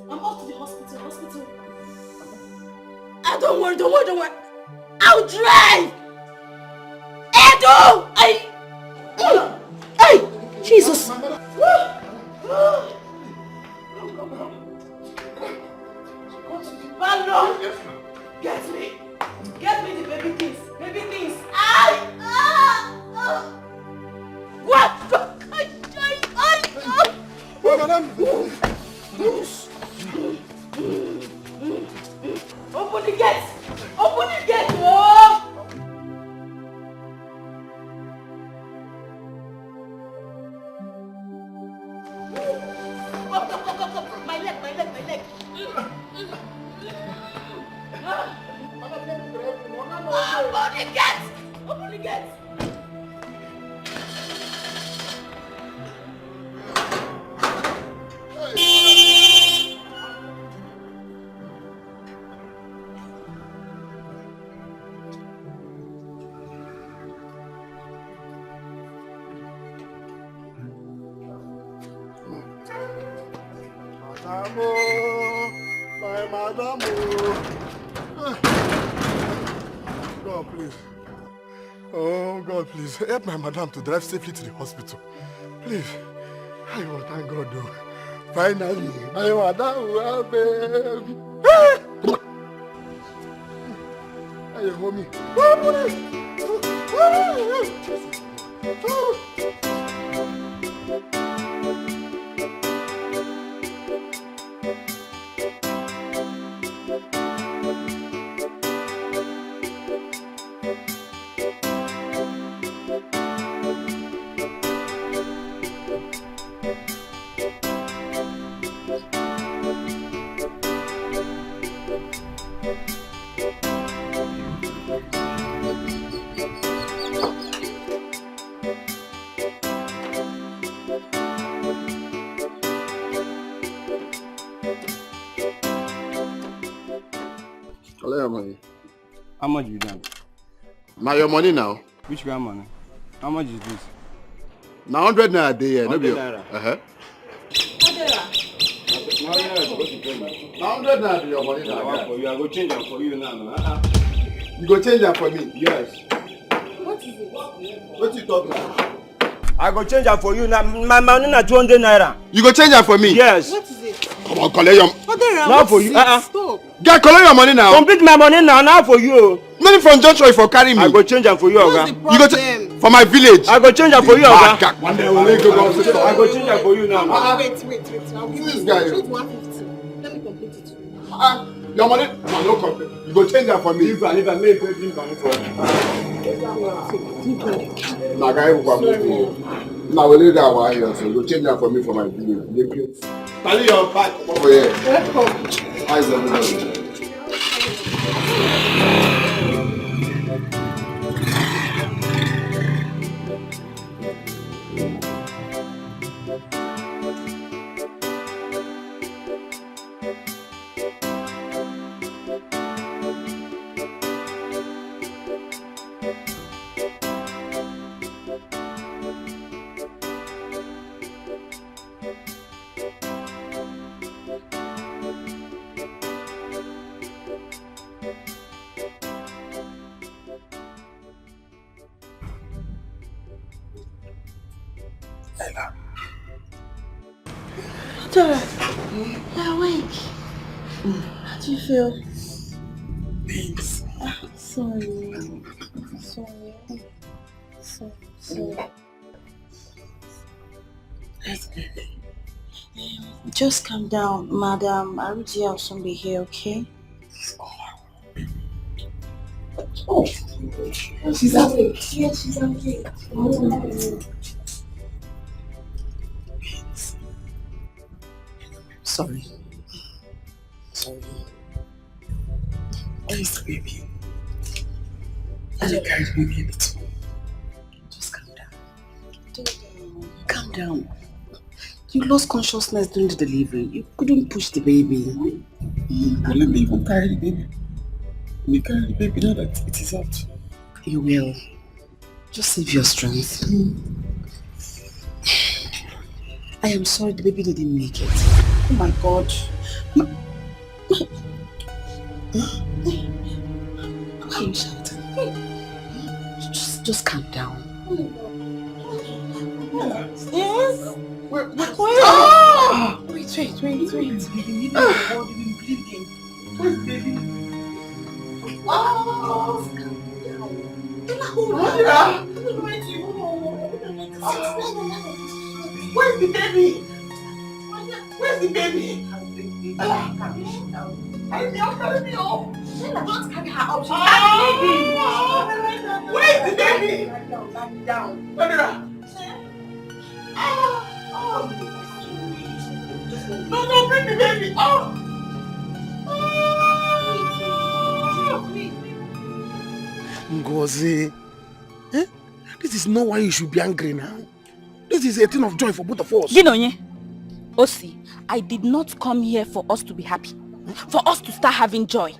I'm off to the hospital. Ah, don't worry. I'll drive! Edo! Hey! Jesus! Ballo! Get me the baby things! What? Madam! Open the gate! Oh! Go. My leg. Open the gate! My madam. God, please. Oh, God, please. Help my madam to drive safely to the hospital. Please. I will thank God, though. Finally, my madam will help him. Hey, mommy. Money. How much you done? Now your money now. Which kind of money? How much is this? Now 100 naira a day. 100 naira. Now 100 naira your money now. For you, I go change them for you now. You go change them for me? Yes. What is it? What you talking about? I go change them for you now. My money na 200 naira. You go change them for me? Yes. What is it? Come on, collect your... Not for you. Stop. Get collect your money now. Complete my money now. Now for you. Money from Joshua for carry me. I go change them for you, What's Oga. the problem? You go for my village. I go change them for you, Oga. I I go change them for you now. Wait. I'll give This you guy. 150. Let me complete it. Your money? No complete. You go change them for me. If I make a money for you. Nah, guy, now we leave that one here, so you go change them for me for my village. Tally your back over here. Eyes everybody. Dora, you're awake. How do you feel? Thanks. Sorry. That's good. Just calm down, madam. Aruji will soon be here, okay? Oh, she's awake. Yeah, she's awake. Sorry. Where is the baby? I just carried the baby a little. Just calm down. Calm down. You lost consciousness during the delivery. You couldn't push the baby. Let me even carry the baby. Let me carry the baby now that it is out. You will. Just save your strength. I am sorry the baby didn't make it. Oh my God. Why are you shouting? Just calm down. Yes? Wait. You've been bleeding. Where's baby? Calm down. Where's the baby? Where's the baby? Carry me up. Don't carry her up. Where's the baby? Calm down. No, bring the baby. Ngozi, this is not why you should be angry now. This is a thing of joy for both of us. Ginonye, Osi, I did not come here for us to be happy. For us to start having joy.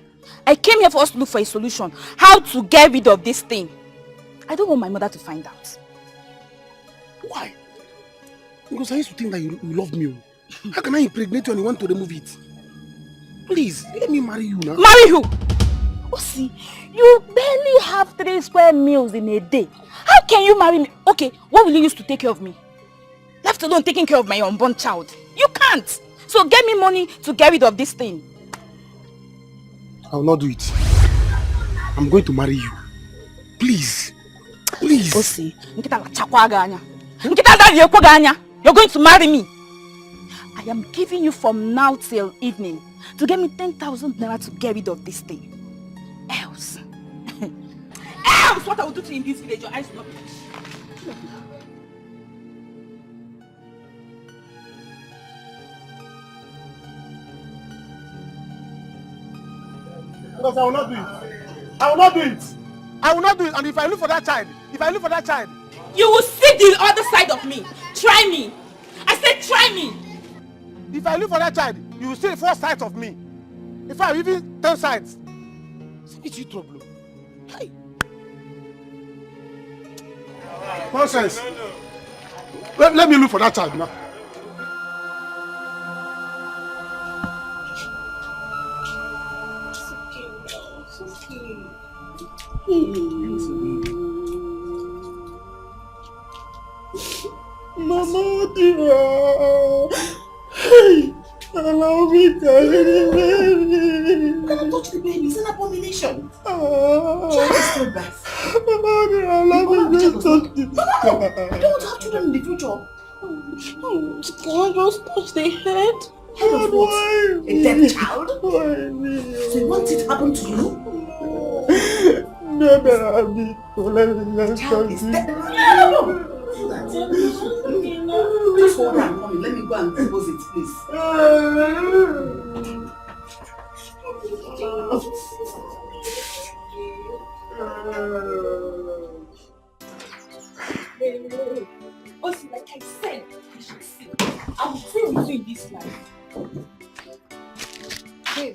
I came here for us to look for a solution. How to get rid of this thing. I don't want my mother to find out. Why? Because I used to think that you love me. How can I impregnate you and you want to remove it? Please, let me marry you now. Marry who? Osi, you barely have 3 square meals in a day. How can you marry me? Okay, what will you use to take care of me? Left alone taking care of my unborn child. You can't. So get me money to get rid of this thing. I will not do it. I'm going to marry you. Please. Osi, you're going to marry me. I am giving you from now till evening to get me 10,000 naira to get rid of this thing. Else, what I will do to you in this village, your eyes will not be. Because I will not do it. And if I look for that child, you will see the other side of me. Try me. I said try me. If I look for that child, you will see the 4 sides of me. If I even 10 sides. It's you trouble. Hey. Nonsense. Let me look for that child now. Mama, dear. Hey, allow me to carry the baby. Don't touch the baby. It's an abomination. Child is still birth. Mama, dear, allow me to touch the baby. You don't have children in the future. Can I just touch the head? Head of what? A dead child? So you want it to happen to you? No, Child is dead. No. Just hold on, mommy. Let me go and dispose it, please. Also, like I said, you should see. I will stay with you in this life. Hey,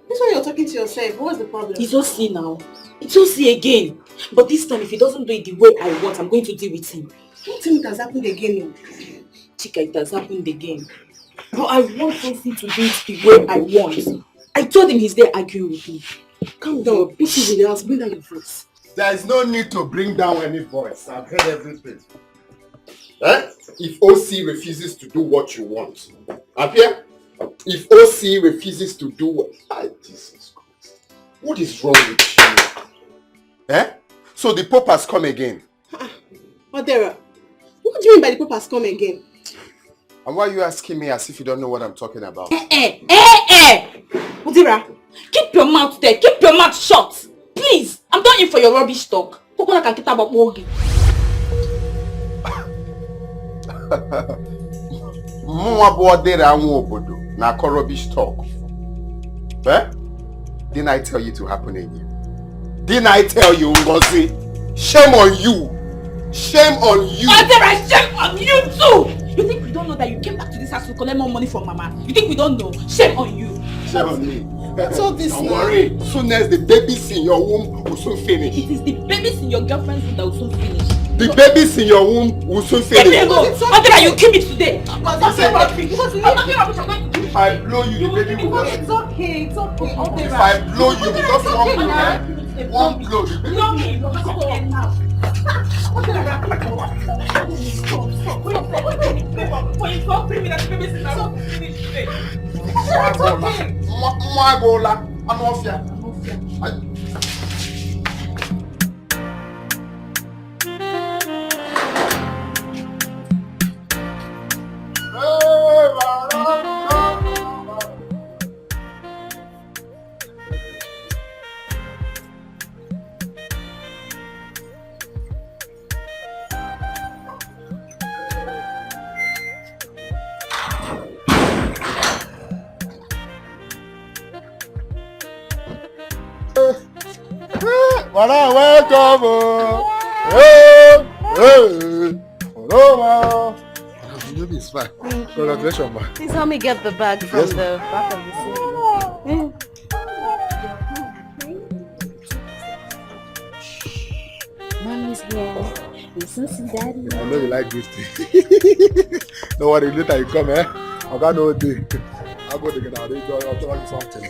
this one you're talking to yourself. What's the problem? It's Osi now. It's Osi again. But this time, if he doesn't do it the way I want, I'm going to deal with him. Don't tell me it has happened again. Chika, it has happened again. But I want Osi to do it the way I want. I told him he's there arguing with me. Calm down. This is in the house. Bring down your voice. There is no need to bring down any voice. I've heard everything. If OC refuses to do what you want, up here? If OC refuses to do what... Jesus Christ. What is wrong with you? So the Pope has come again. Odera, what do you mean by the Pope has come again? And why are you asking me as if you don't know what I'm talking about? Odera, keep your mouth there. Keep your mouth shut. Please, I'm not in for your rubbish talk. Coconut can get about Mogi. Na rubbish talk. Didn't I tell you to happen again? Didn't I tell you, Ngozi? Shame on you! Shame on you! Odera, shame on you too! You think we don't know that you came back to this house to collect more money from Mama? You think we don't know? Shame on you! Shame on me. What's all this Don't now? worry. Soon as the babies in your womb will soon finish. It is the babies in your girlfriend's womb that will soon finish. The babies in your womb will soon finish. Leave me alone. Until you kill me today. If I blow you, the baby will not. It's okay. It's okay. If I blow you, just one blow, the baby will not. Madam, welcome. The baby is fine. Congratulations, ma. Please help me get the bag from the back of the seat. Mommy's here. Listen to daddy. I know you like this thing. Don't worry, later you come, eh? I got no day. I'll go to I'll try something.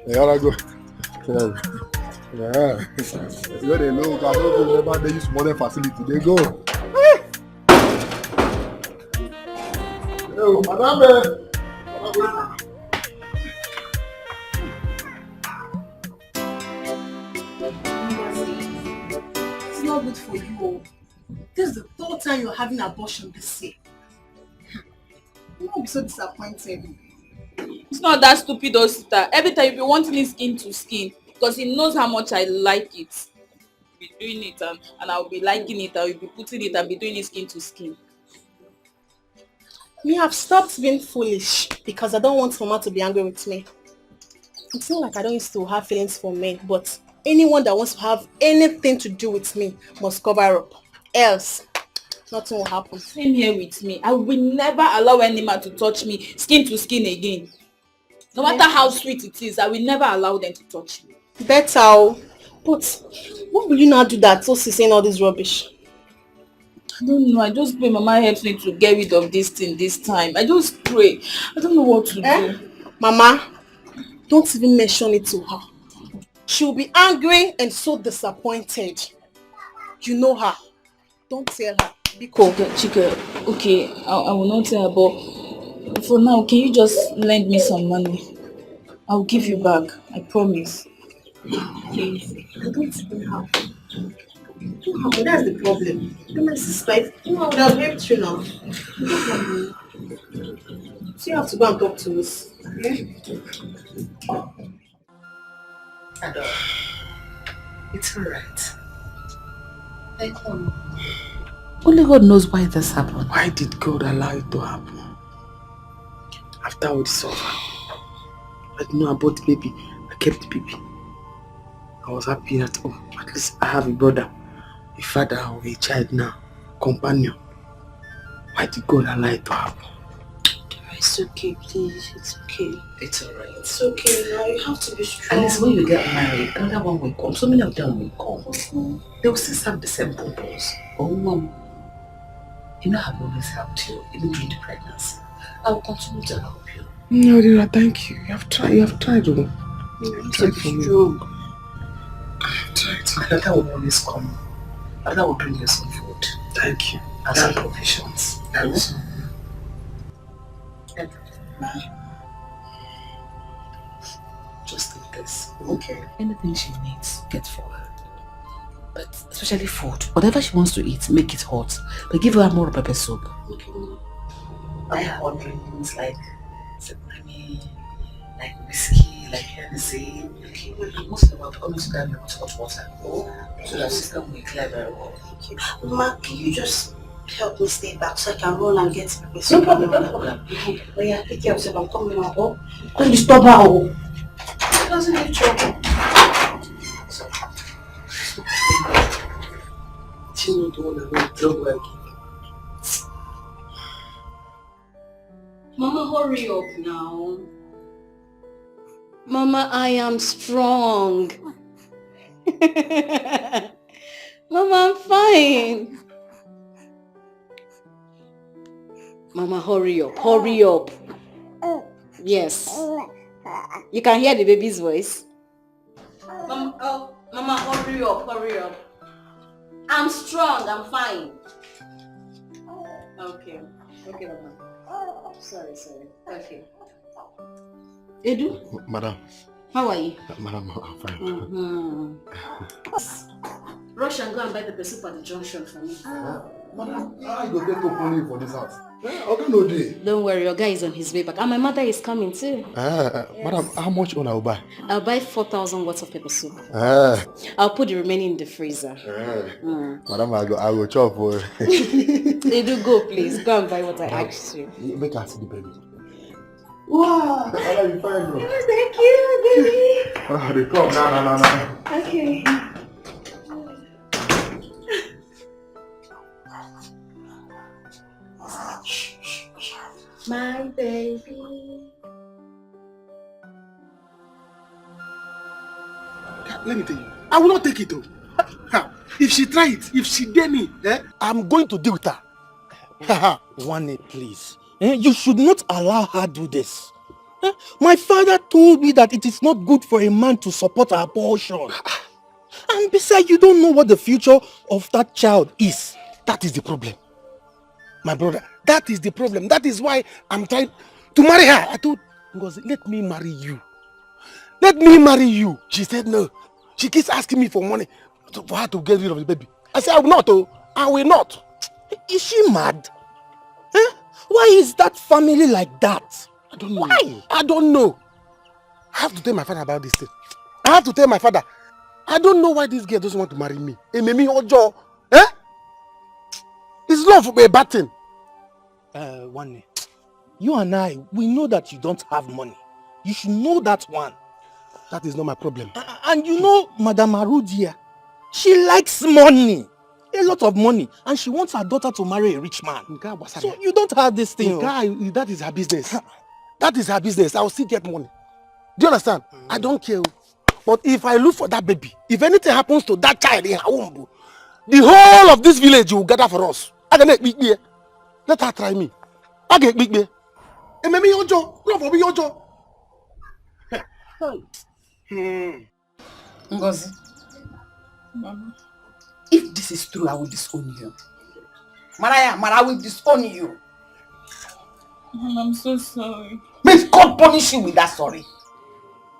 Yeah, I'll go. Yeah. Where they look, I don't remember they use modern facility. They go. Yo, madame. It's not good for you. This is the third time you're having abortion this year. You won't be so disappointed. It's not that stupid, though, sister. Every time you'll be wanting it skin to skin because he knows how much I like it. I'll be doing it and I'll be liking it. I'll be putting it and be doing it skin to skin. Me have stopped being foolish because I don't want Mama to be angry with me. It's not like I don't used to have feelings for men, but anyone that wants to have anything to do with me must cover up. Else, nothing will happen. Same here with me. I will never allow any man to touch me skin to skin again. No matter how sweet it is, I will never allow them to touch me. Better. But what will you now do that so she's saying all this rubbish? I don't know. I just pray Mama helps me to get rid of this thing this time. I just pray. I don't know what to do. Mama, don't even mention it to her. She'll be angry and so disappointed. You know her. Don't tell her. Be cool. Chika, okay, I will not tell her, but for now, can you just lend me some money? I'll give you back. I promise. Please. I don't even have. That's the problem. My sister, I would have helped you now. So you have to go and talk to us. Okay? Adore. It's alright. Only God knows why this happened. Why did God allow it to happen? After all this suffer, I didn't know about the baby. I kept the baby. I was happy that, at least I have a brother, a father, or a child now, companion. Why did God allow it to happen? It's okay, please. It's okay. It's alright. It's okay now. You have to be strong. At least when you get married, another one will come. So many of them will come. They will still serve the same purpose. Oh, Mom, you know I've always helped you, even during the pregnancy. I will continue to help you. No, Dira, thank you. You have tried. You have tried. You have to be strong. I have tried. Another will always come. Another will bring you some food. Thank you. And some provisions. Thanks. Just take this. Okay. Anything she needs, get for her. But especially food. Whatever she wants to eat, make it hot. But give her more pepper soup. Okay. I have other things like honey, like whiskey, like Hennessy. Okay. And most of them have always done with hot water. So that system will clear very well. Okay. Mama, can you just help me stay back so I can run and get pepper soup? No problem. Oh yeah, take care of yourself. I'm coming now. Oh, don't disturb her. Oh. She doesn't need trouble. She not the one that will trouble like you. Mama, hurry up now. Mama, I am strong. Mama, I'm fine. Mama, hurry up. Hurry up. Yes. You can hear the baby's voice. Mama, hurry up. Hurry up. I'm strong. I'm fine. Okay. Okay, Mama. Sorry. Okay. Edu? Madam. How are you? Madam, I'm fine. Rush and go and buy the pepper soup at the junction for me. Madam, I go get money for this house. Okay, no day. Don't worry, your guy is on his way back. And my mother is coming too. Madam, how much will I buy? I'll buy 4,000 worth of pepper soup. I'll put the remaining in the freezer. Madam, I go chop for They do go, please. Go and buy what I asked you. Make her see the baby. Wow! Madam, you fine, bro. Thank you, baby. They come. No. Okay. My baby. Let me tell you, I will not take it though. If she try it, if she dare me, I'm going to deal with her. One, please. You should not allow her do this. My father told me that it is not good for a man to support abortion. And besides, you don't know what the future of that child is. That is the problem. My brother, that is the problem. That is why I'm trying to marry her. I told Ngozi, let me marry you. Let me marry you. She said no. She keeps asking me for money for her to get rid of the baby. I said, I will not. I will not. Is she mad? Why is that family like that? I don't know. Why? I don't know. I have to tell my father about this thing. I have to tell my father. I don't know why this girl doesn't want to marry me. Ojo. It's love for a bad thing. One, you and I, we know that you don't have money. You should know that one. That is not my problem. And you know, Madame Arudia, she likes money. A lot of money. And she wants her daughter to marry a rich man. So you don't have this thing. That is her business. That is her business. I will still get money. Do you understand? I don't care. But if I look for that baby, if anything happens to that child in her womb, the whole of this village will gather for us. I can make big beer. Let her try me. I get big beer. And maybe your job. Love for me your job. Ngozi. Mama. If this is true, I will disown you. Maraya, I will disown you. Mama, I'm so sorry. May God punish you with that sorry.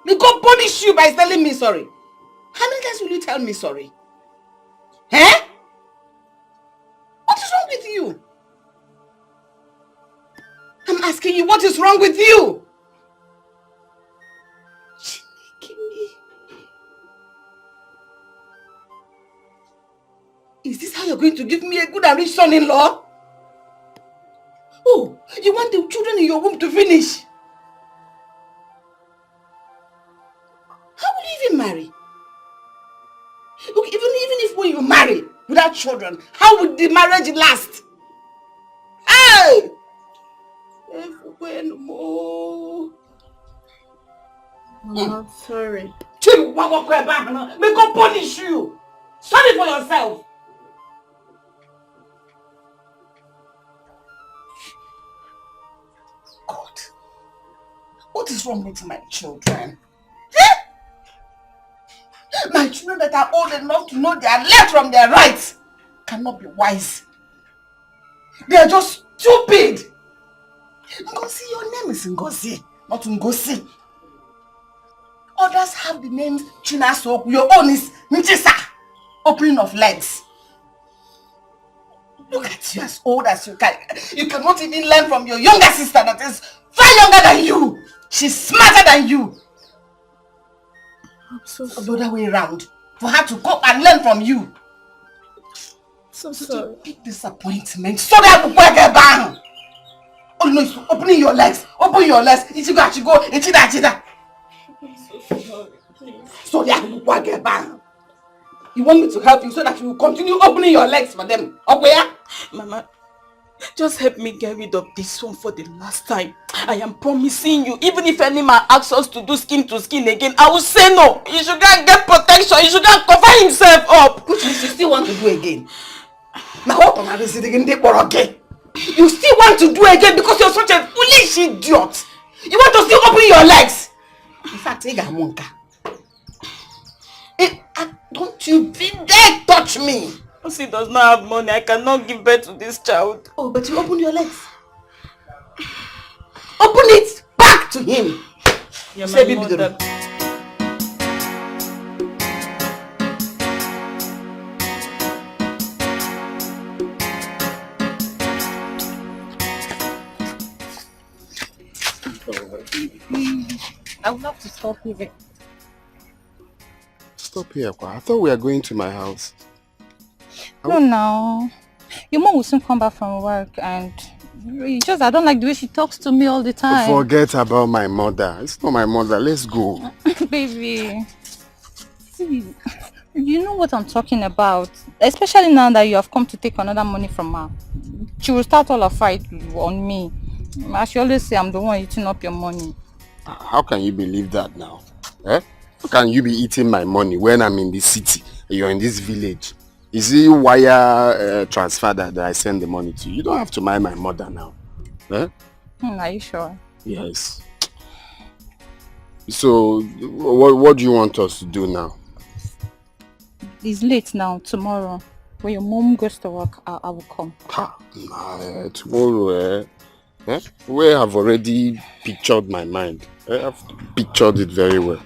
May God punish you by telling me sorry. How many times will you tell me sorry? Eh? What is wrong with you? I'm asking you, what is wrong with you? Is this how you're going to give me a good and rich son-in-law? Oh, you want the children in your womb to finish? How will you even marry? Look, even if when you marry without children, how would the marriage last? Hey! I'm sorry. May God punish you. Sorry for yourself. God, what is wrong with my children? Eh? My children that are old enough to know their left from their right cannot be wise. They are just stupid. Ngozi, your name is Ngozi, not Ngozi. Others have the names Chinasok. Your own is Nchisa, opening of legs. Look at you, as old as you can. You cannot even learn from your younger sister that is far younger than you. She's smarter than you. I'm so sorry. The other way around. For her to go and learn from you. So sorry. Big disappointment. So that will get bang. Oh no, it's opening your legs. Open your legs. Ichigo. Ichida. I'm so sorry. Please. So that will get bang. You want me to help you so that you will continue opening your legs for them? Okay? Mama, just help me get rid of this one for the last time. I am promising you, even if any man asks us to do skin to skin again, I will say no. He should go and get protection. He should go and cover himself up. Which means you still want to do again. Now what am I saying again? You still want to do again because you're such a foolish idiot. You want to still open your legs. In fact, don't you dare touch me. He does not have money. I cannot give birth to this child. Oh, but you open your legs. Open it back to him. You're Say, my mother. I would love to stop here. Stop here, Kwa. I thought we were going to my house. No. Your mom will soon come back from work and it's just I don't like the way she talks to me all the time. Forget about my mother. It's not my mother. Let's go. Baby. See, you know what I'm talking about. Especially now that you have come to take another money from her. She will start all a fight on me. As she always say, I'm the one eating up your money. How can you believe that now? Eh? How can you be eating my money when I'm in the city? You're in this village. Is it wire transfer that I send the money to you? You don't have to mind my mother now. Eh? Are you sure? Yes. So, what do you want us to do now? It's late now. Tomorrow, when your mom goes to work, I will come. Tomorrow, we have already pictured my mind. I've pictured it very well.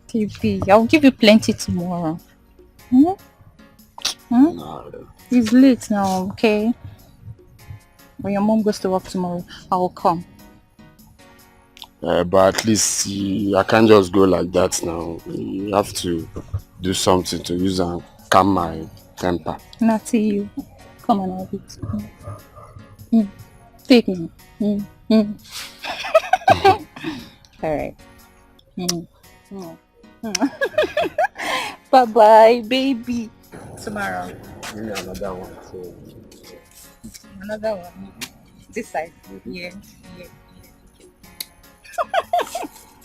TV, I'll give you plenty tomorrow. It's late now, okay? When your mom goes to work tomorrow, I will come. But at least I can't just go like that now. You have to do something to use and calm my temper. Not to you. Come on, I'll be. Take me. Alright. Bye-bye, baby. Tomorrow. Give me another one. So. Another one. This side. Yeah.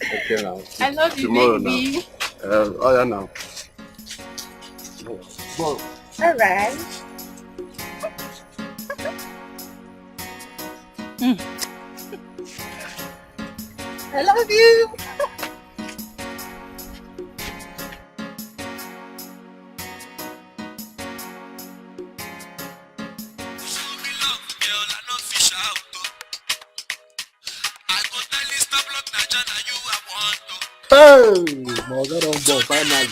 Okay now. I love you, tomorrow baby. Now. Oh yeah now. Alright. I love you. Hey, Morgan on board finally.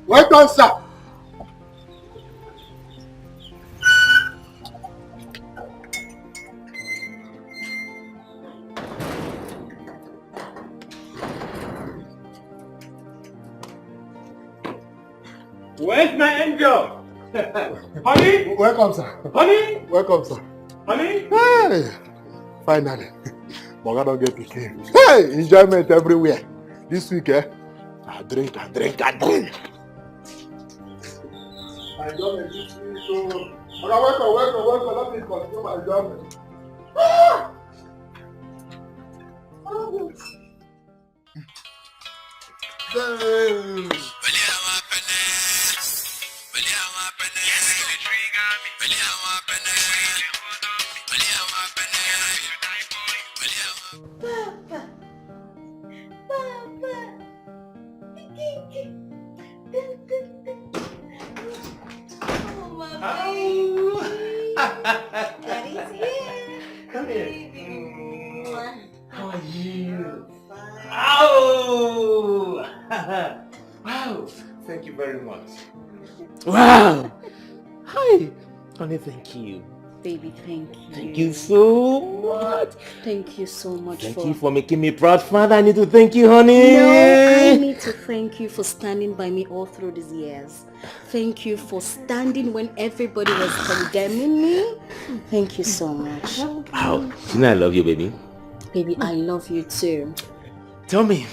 Welcome, sir. Where's my angel? Honey? Welcome, sir. Honey? Welcome, sir. Honey? Hey, finally. Morgan don't get picking. Hey, enjoyment everywhere. This week, I drink. Enjoyment this week, so. Welcome. Let me continue my enjoyment. Daddy's here. Come here. How are you? Oh! Wow! Thank you very much. Wow! Hi! Honey, thank you. Baby, thank you. Thank you so much. Thank you so much. Thank you for making me proud, Father. I need to thank you, honey. No, I need to thank you for standing by me all through these years. Thank you for standing when everybody was condemning me. Thank you so much. Wow. You know I love you, baby. Baby, I love you too. Tell me,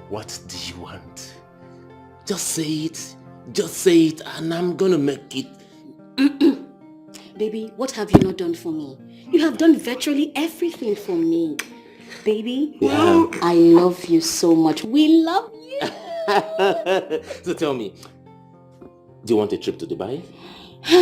what do you want? Just say it. Just say it and I'm gonna make it. Baby, what have you not done for me? You have done virtually everything for me. Baby, I love you so much. We love you. So tell me, do you want a trip to Dubai?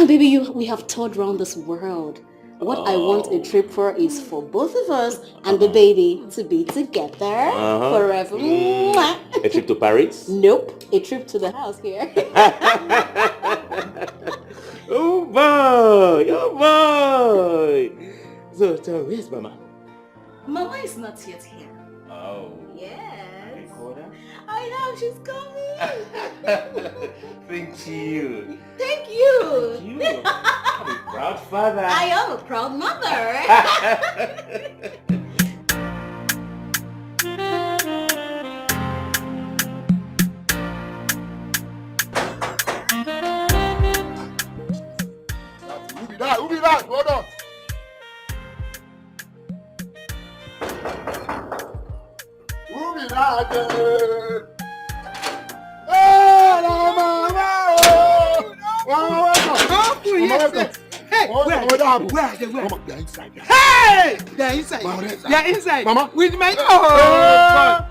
Baby, we have toured around this world. What I want a trip for is for both of us and the baby to be together forever. A trip to Paris? Nope, a trip to the house here. Oh boy, oh boy. So tell me, where's Mama? Mama is not yet here. Oh. Yes. Recorder? I know, she's coming. Thank you. Thank you. Thank you. I'm a proud father. I am a proud mother. Who be that? Hold on. Who be that? Hey, Mama! Hey, where? Mama, they're inside. Hey! They're inside. Mama, They're inside. Mama. With my... Oh, God.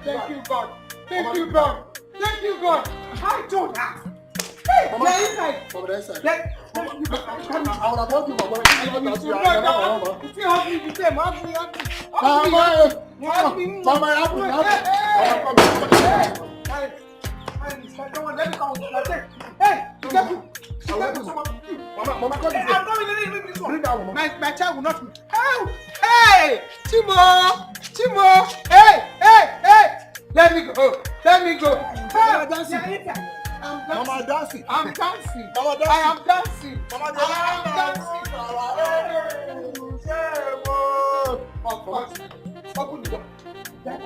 Thank you, God. Thank you, God. Thank you, God. I told her. Hey, Mama, they're inside. Mama, they're inside. I would have told you, Mama. My child will not. Hey, Timo. Hey. Let me go. Mama dancing. I'm dancing. Mama dancing. I am dancing. Mama dancing. Open the door. Hey!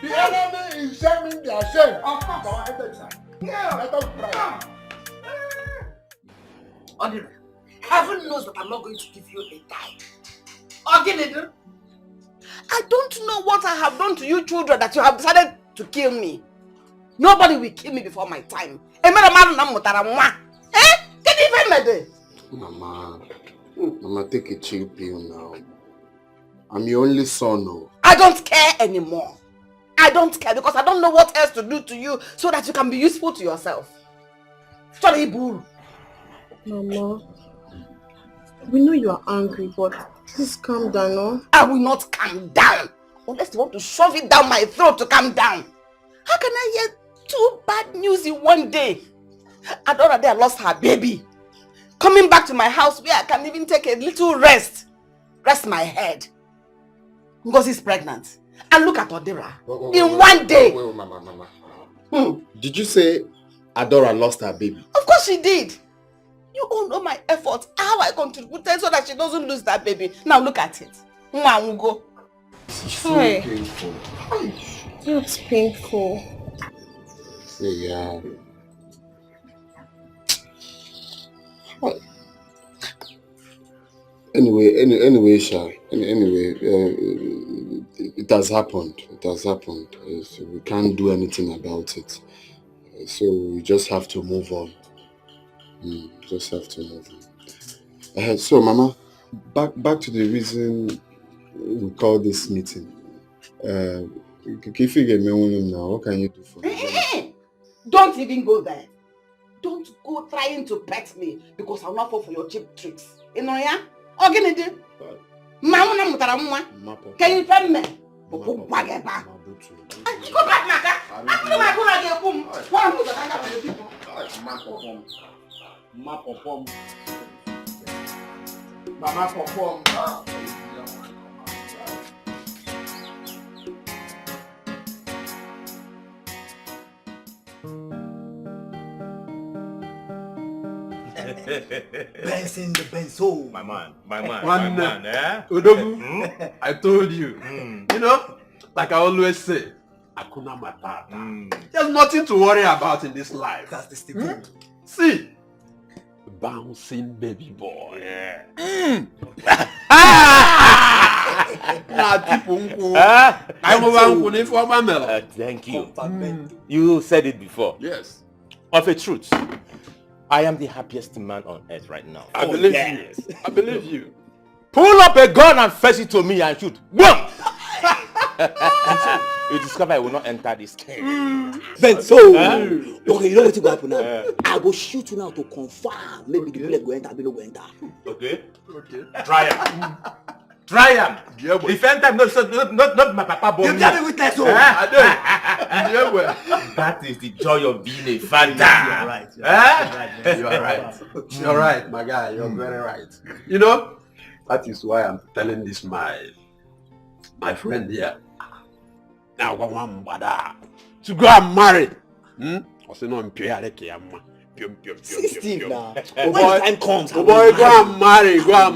The enemy is shaming their shame. Mama, enter inside. Yeah. Odira, heaven knows that I'm not going to give you a dime. Oginidi, I don't know what I have done to you children that you have decided to kill me. Nobody will kill me before my time. Mama, take a chill pill now. I'm your only son. No. I don't care anymore. I don't care because I don't know what else to do to you so that you can be useful to yourself. Sorry, Bull. Mama, we know you are angry, but please calm down, no? I will not calm down unless you want to shove it down my throat to calm down. How can I hear 2 bad news in one day? And the other day I lost her baby. Coming back to my house where I can even take a little rest my head. Because he's pregnant. And look at Odira. In one day. Wait, Mama. Did you say Adora lost her baby? Of course she did. You all know my efforts, how I contributed so that she doesn't lose that baby. Now look at it. Go. It's so painful. It's painful. Yeah. Anyway, Sha. Anyway, it has happened. So we can't do anything about it. So we just have to move on. So, Mama, back to the reason we call this meeting. If you get me one now, what can you do for me? Don't even go there. Don't go trying to pet me because I'll not fall for your cheap tricks. You know, yeah? Oginidi. Mama mutara mwa. Can you tell me? Go back, Maka. Mama perform. Benson the Benzo. My man, eh? Udogu, I told you. You know, like I always say, Akuna Matata. There's nothing to worry about in this life. That's the staple. See, bouncing baby boy. Thank you. You said it before. Yes. Of a truth, I am the happiest man on earth right now. I believe you. I believe you. Pull up a gun and fetch it to me and shoot. Boom! You discover I will not enter this cave. Benzo! Okay, you know what you got now? I go shoot you now to confirm. Maybe the bullet go enter, the go enter. Okay? Try him. Try him. Defend time, not my papa bomb. You tell me witness, oh! That is the joy of being a father. You're right. You're right. You're right, my guy. You're very right. You know, that is why I'm telling this my friend here. Now go one bada to go and marry. Or no See Steve now. When the time comes, boy, go and marry. What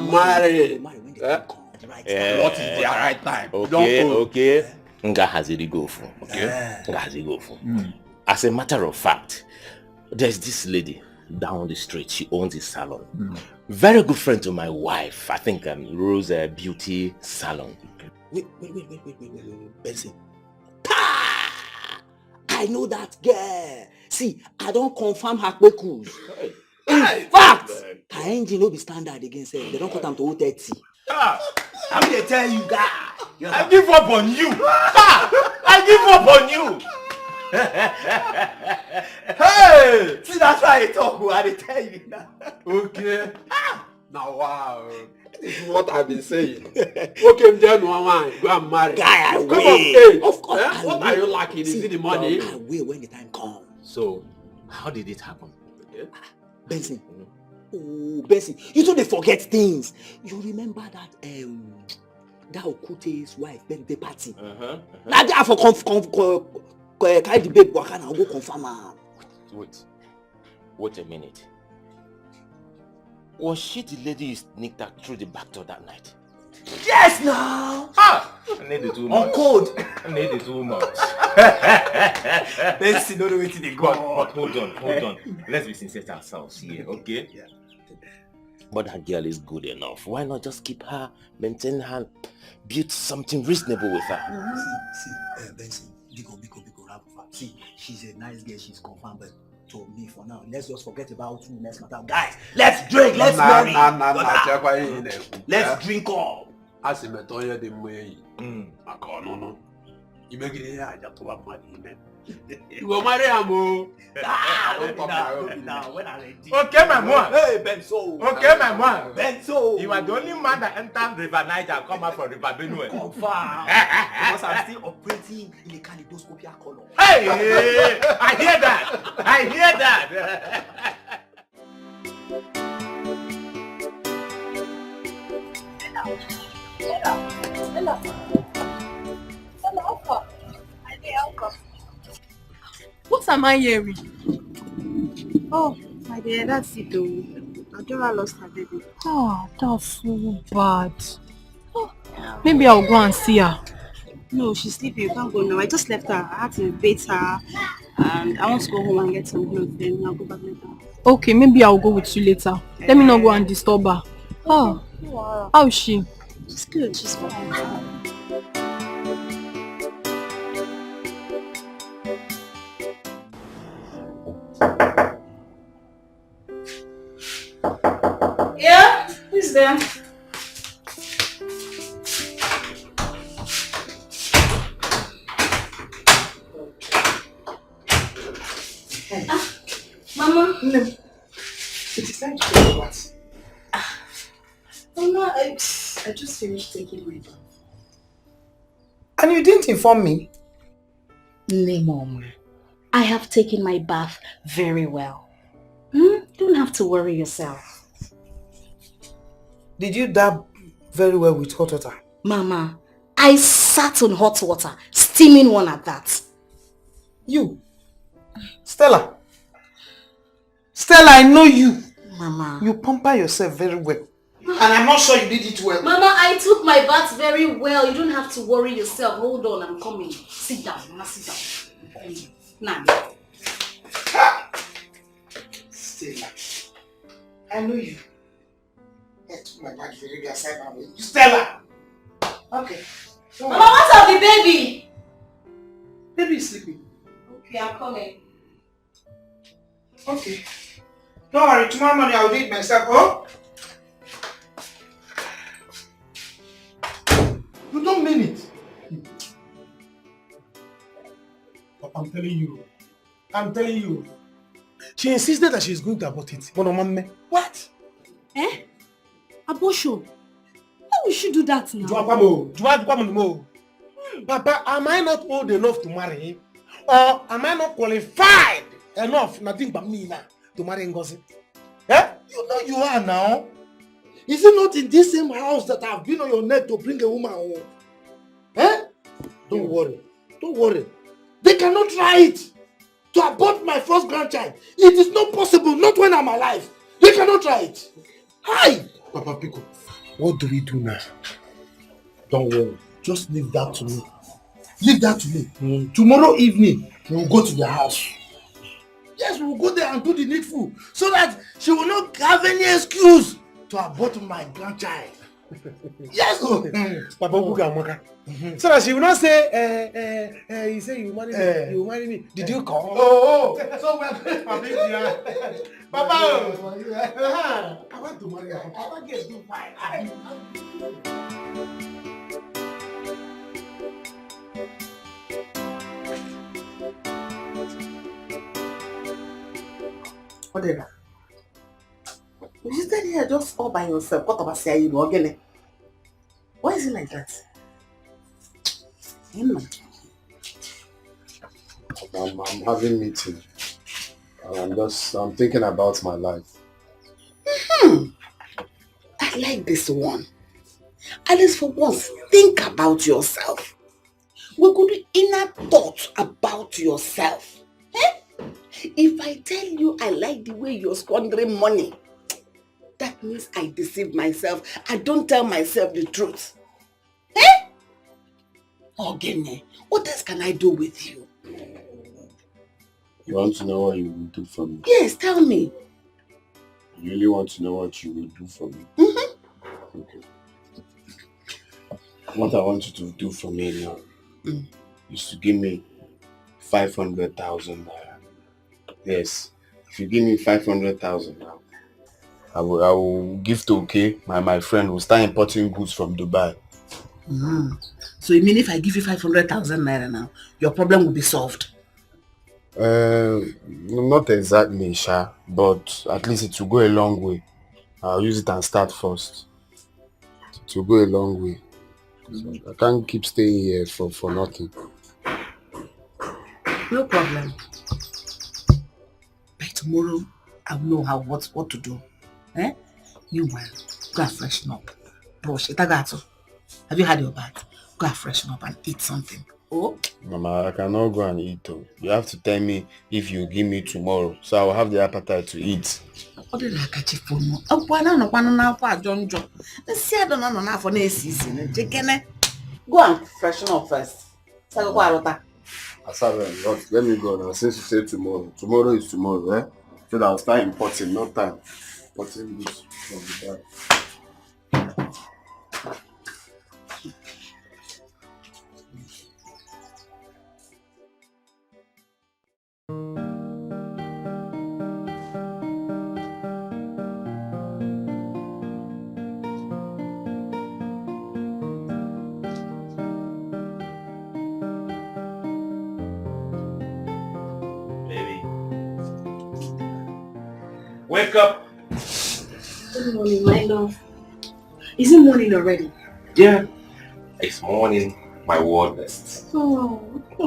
is the right time? Okay. Nga haziri go for. Okay. As a matter of fact, there's this lady down the street. She owns a salon. Very good friend to my wife. I think Rose Beauty Salon. Wait, Benson. I know that girl. See, I don't confirm her cruise. In fact, her engine will be standard against her. They don't cut them to 30. I'm going to tell you that. I give up on you. I give up on you. Hey! See, that's why I talk. I tell you now. Okay. Now, wow. This is what I've been saying. Okay, then go and marry. Guy, I Come will. Of course. What are you lacking? Is it the money? I will when the time comes. So, how did it happen? Benson. Oh, Benson. You don't forget things. You remember that Okute's wife birthday party? Now they have for carry the babe work and I'll go confirm her. Wait a minute. Was she the lady you sneaked out through the back door that night? Yes, now! I need it too much. On code! I need it too much. Benson, don't know where they go. But hold on. Let's be sincere to ourselves here, okay? Yeah. But that girl is good enough. Why not just keep her, maintain her, build something reasonable with her? See, Benson, Biko, see, she's a nice girl, she's confirmed, but to me for now, let's just forget about you next matter. Guys, let's drink, let's marry. Let's drink all. As a metoya de way, no. You make it here, I just want money. You go marry Amo. Okay, my man. Hey, Benzo. Okay, my man. Benzo. You are the only man that entered River Niger and come out from River Benue. Confirm. Because I'm still operating in a kaleidoscopic color. Hey, I hear that. What am I hearing? Oh, my dear, that's it though. Adora lost her baby. Oh, that's so bad. Oh, maybe I'll go and see her. No, she's sleeping. You can't go now. I just left her. I had to bathe her. And I want to go home and get some clothes. Then I'll go back later. Okay, maybe I'll go with you later. Let me not go and disturb her. Oh, Wow. how is she? She's good. She's fine. Yeah? Who's there? Mama? No. It is time to do what? Mama, I just finished taking my bath. And you didn't inform me? No, Mom. I have taken my bath very well. have to worry yourself. Did you dab very well with hot water? Mama, I sat on hot water, steaming one at that. You? Stella, I know you. Mama. You pamper yourself very well. And I'm not sure you did it well. Mama, I took my bath very well. You don't have to worry yourself. Hold on, I'm coming. Sit down, Mama, sit down. I'm coming. Now. Stella, I know you. I took my bath very well. Stella! Okay. Mama, what's up the baby? Baby is sleeping. Okay, I'm coming. Okay. Don't worry, tomorrow morning I'll do it myself, oh? You don't mean it. But I'm telling you. She insisted that she's going to abort it. What? Eh? Abortion? How will she do that now? Papa, am I not old enough to marry? Or am I not qualified enough, nothing but me now, to marry Ngozi? Eh? You know you are now. Is it not in this same house that I've been on your neck to bring a woman home? Eh? Don't worry. They cannot try it to abort my first grandchild. It is not possible, not when I'm alive. They cannot try it. Hi! Papa Pico, what do we do now? Don't worry. Just leave that to me. Tomorrow evening, we will go to the house. Yes, we will go there and do the needful so that she will not have any excuse to abort my grandchild. Yes, Papa Buga. So that she will not say, you say you marry me. Did you come? Oh, so we are going for this. Papa, I want to marry her. I want to get too fine. Whatever. You stay here just all by yourself. What about say you again? Why is it like that? I'm having meeting. And I'm thinking about my life. I like this one. At least for once, think about yourself. We could do inner thought about yourself. Eh? If I tell you I like the way you're squandering money, that means I deceive myself. I don't tell myself the truth. Eh? Ogene, what else can I do with you? You want to know what you will do for me? Yes, tell me. You really want to know what you will do for me? Okay. What I want you to do for me now is to give me 500,000 naira. Yes. If you give me 500,000 now, I will give to my friend who start importing goods from Dubai. So you mean if I give you 500,000 naira now, your problem will be solved? Not exactly, Sha, but at least it will go a long way. I'll use it and start first. It will go a long way. So I can't keep staying here for nothing. No problem. By tomorrow, I will know what to do. Eh? You will go and freshen up. Brush. Have you had your bath? Go and freshen up and eat something. Oh? Mama, I cannot go and eat though. You have to tell me if you give me tomorrow, so I will have the appetite to eat. Go and freshen up first. Asabe, let me go now. Since you say tomorrow. Tomorrow is tomorrow, eh? So that I'll start importing, no time. Importing goods from the back. Wake up! Good morning, my love. Is it morning already? Yeah, it's morning, my word best. Oh.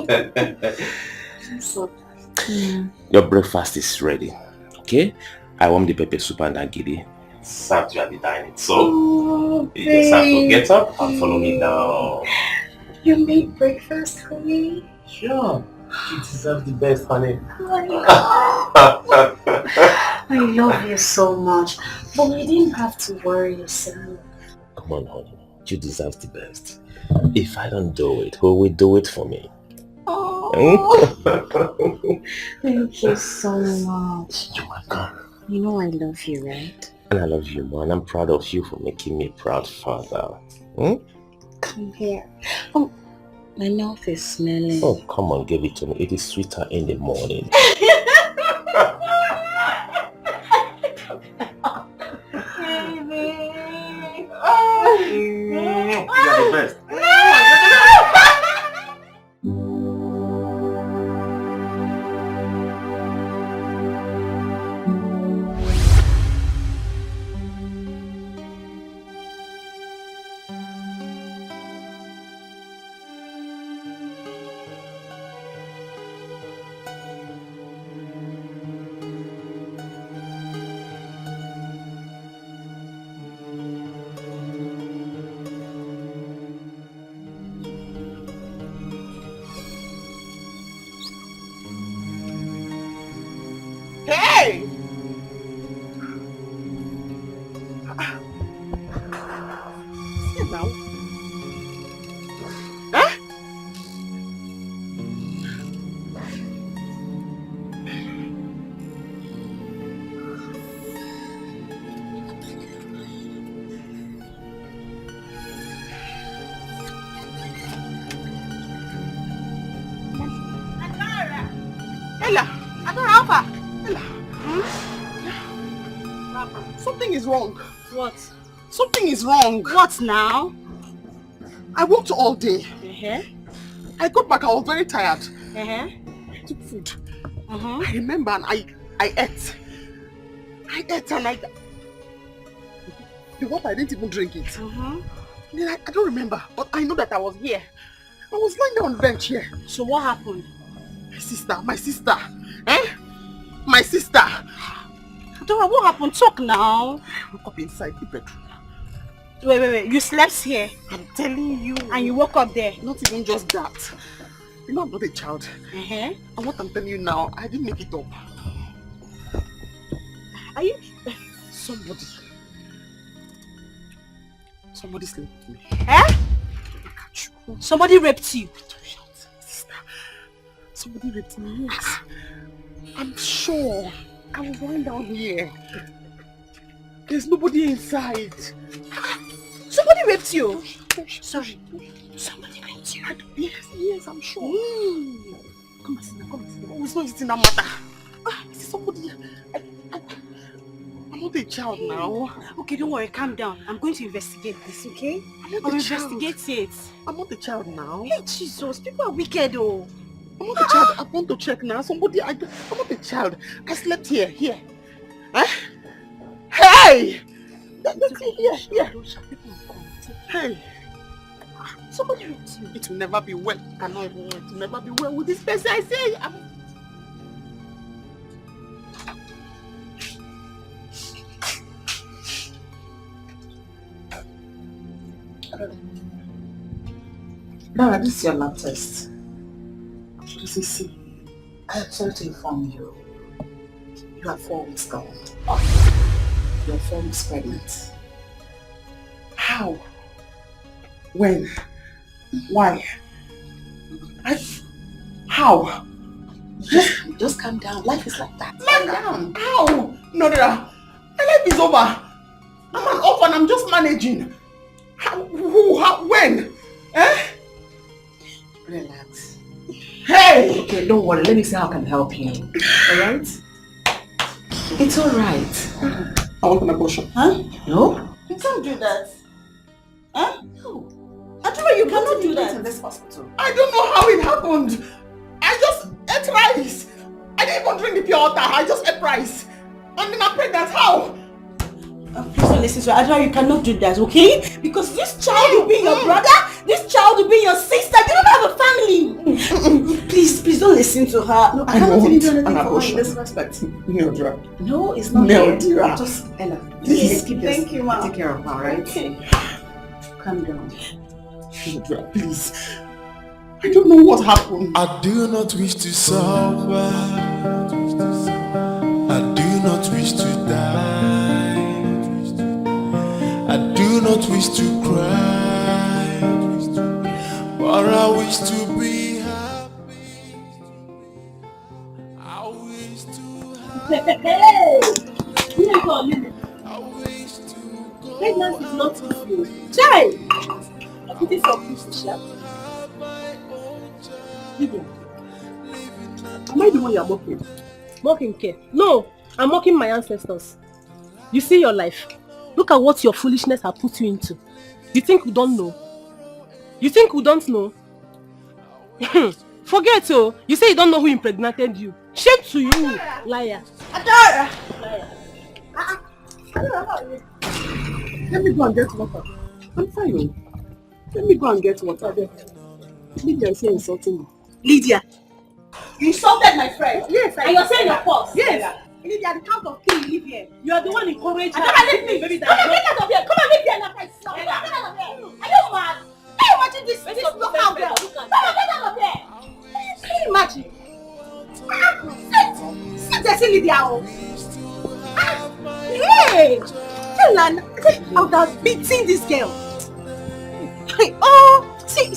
I'm so Your breakfast is ready, okay? I warmed the pepper soup and agidi. Served you at the dining. So, you just have to get up and follow me down. You made breakfast for me? Sure. You deserve the best, honey. I love you so much. But you didn't have to worry yourself. Come on, honey. You deserve the best. If I don't do it, who will do it for me? Oh, thank you so much. You're welcome. You know I love you, right? And I love you more, and I'm proud of you for making me a proud father. Come here. Oh, my mouth is smelling. Oh, come on, give it to me. It is sweeter in the morning. You are the best. Hey! See now? Huh? Ella! Adora, Alpha! Ella! Something is wrong. What? Something is wrong. What now? I worked all day. Uh-huh. I got back, I was very tired. Uh-huh. I took food. Uh-huh. I remember and I ate. I ate and the water, I didn't even drink it. Uh-huh. Then I don't remember, but I know that I was here. I was lying down on the bench here. So what happened? My sister. Eh? My sister. Adora, what happened? Talk now. I woke up inside the bedroom. Wait. You slept here? I'm telling you. And you woke up there? Not even just that. You know I'm not a child. Uh-huh. And what I'm telling you now, I didn't make it up. Are you... Somebody slept with me. Eh? Somebody raped you? Sister. Somebody raped me, yes. I'm sure. I was lying down here. There's nobody inside. Somebody raped you? Sorry. Somebody raped you? Yes, I'm sure. Come and sit down. Oh, it's not eating that matter. This is somebody. I'm not a child now. Okay, don't worry, calm down. I'm going to investigate this, okay? I'll investigate it. I'm not a child now. Hey, Jesus, people are wicked, oh. I'm not a child. I want to check now. I'm not a child. I slept here. Huh? Hey! Here. Hey. Somebody raped you. It will never be well. It will never be well with this person. I say. Laura, this is your lab test. See. I am sorry to inform you. You are 4 weeks gone. You are 4 weeks pregnant. How? When? Why? How? Just calm down. Life is like that. Calm down. How? No. My life is over. I'm an orphan. I'm just managing. How? Who? How? When? Eh? Relax. Hey! Okay, don't worry. Let me see how I can help you. Alright? It's alright. I want an abortion. Huh? No? You can't do that. Huh? No. Adora, you cannot do that. In this hospital. I don't know how it happened. I just ate rice. I didn't even drink the pure water. I just ate rice. And then I'm pregnant. How? Please don't listen to her. Adora, you cannot do that, okay? Because this child will be your brother, this child will be your sister. You don't have a family. Please don't listen to her. No, I cannot even do anything for her in this respect. No, it's not fair. Just, Ella, please keep this. Thank you, Mom. Take care of her, right? Okay. Calm down. Neodra, please. I don't know what happened. I do not wish to suffer. I do not wish to die. I do not wish to cry. But I wish to be happy. I wish to have. Hey! I wish to go. Pregnancy is not easy. Child! I put it for people, Am I the one you are mocking? Mocking care? No, I'm mocking my ancestors. You see your life. Look at what your foolishness has put you into. You think we don't know? You think we don't know? Forget oh. You say you don't know who impregnated you. Shame to you, liar. Adora! Let me go and get water. I'm fine. Let me go and get water there. Lydia is here insulting me. Lydia, you insulted my friend. Yes, and you're saying your fault. Yes. Lydia, the count of three, you live here. You are the one encouraging her. Come and leave me. Come and get out of here. Come and leave here now. Come and get out of here. Are you mad? Can you imagine this local girl? Come and get out of here. Can you imagine? Sit there, see Lydia. Hey! Tell her, I would have beaten this girl. Oh, see. He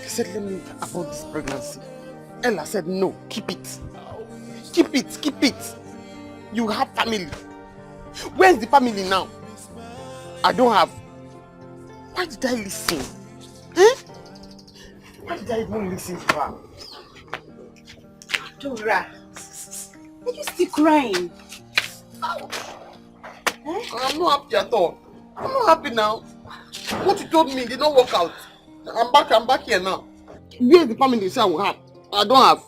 said, let me abort this pregnancy. Ella said, no, keep it. Keep it. You have family. Where's the family now? I don't have. Why did I listen? Why did I even listen to her? Dora, are you still crying? I'm not happy at all. I'm not happy now. What you told me did not work out. I'm back here now. Where's the family you say I will have? I don't have.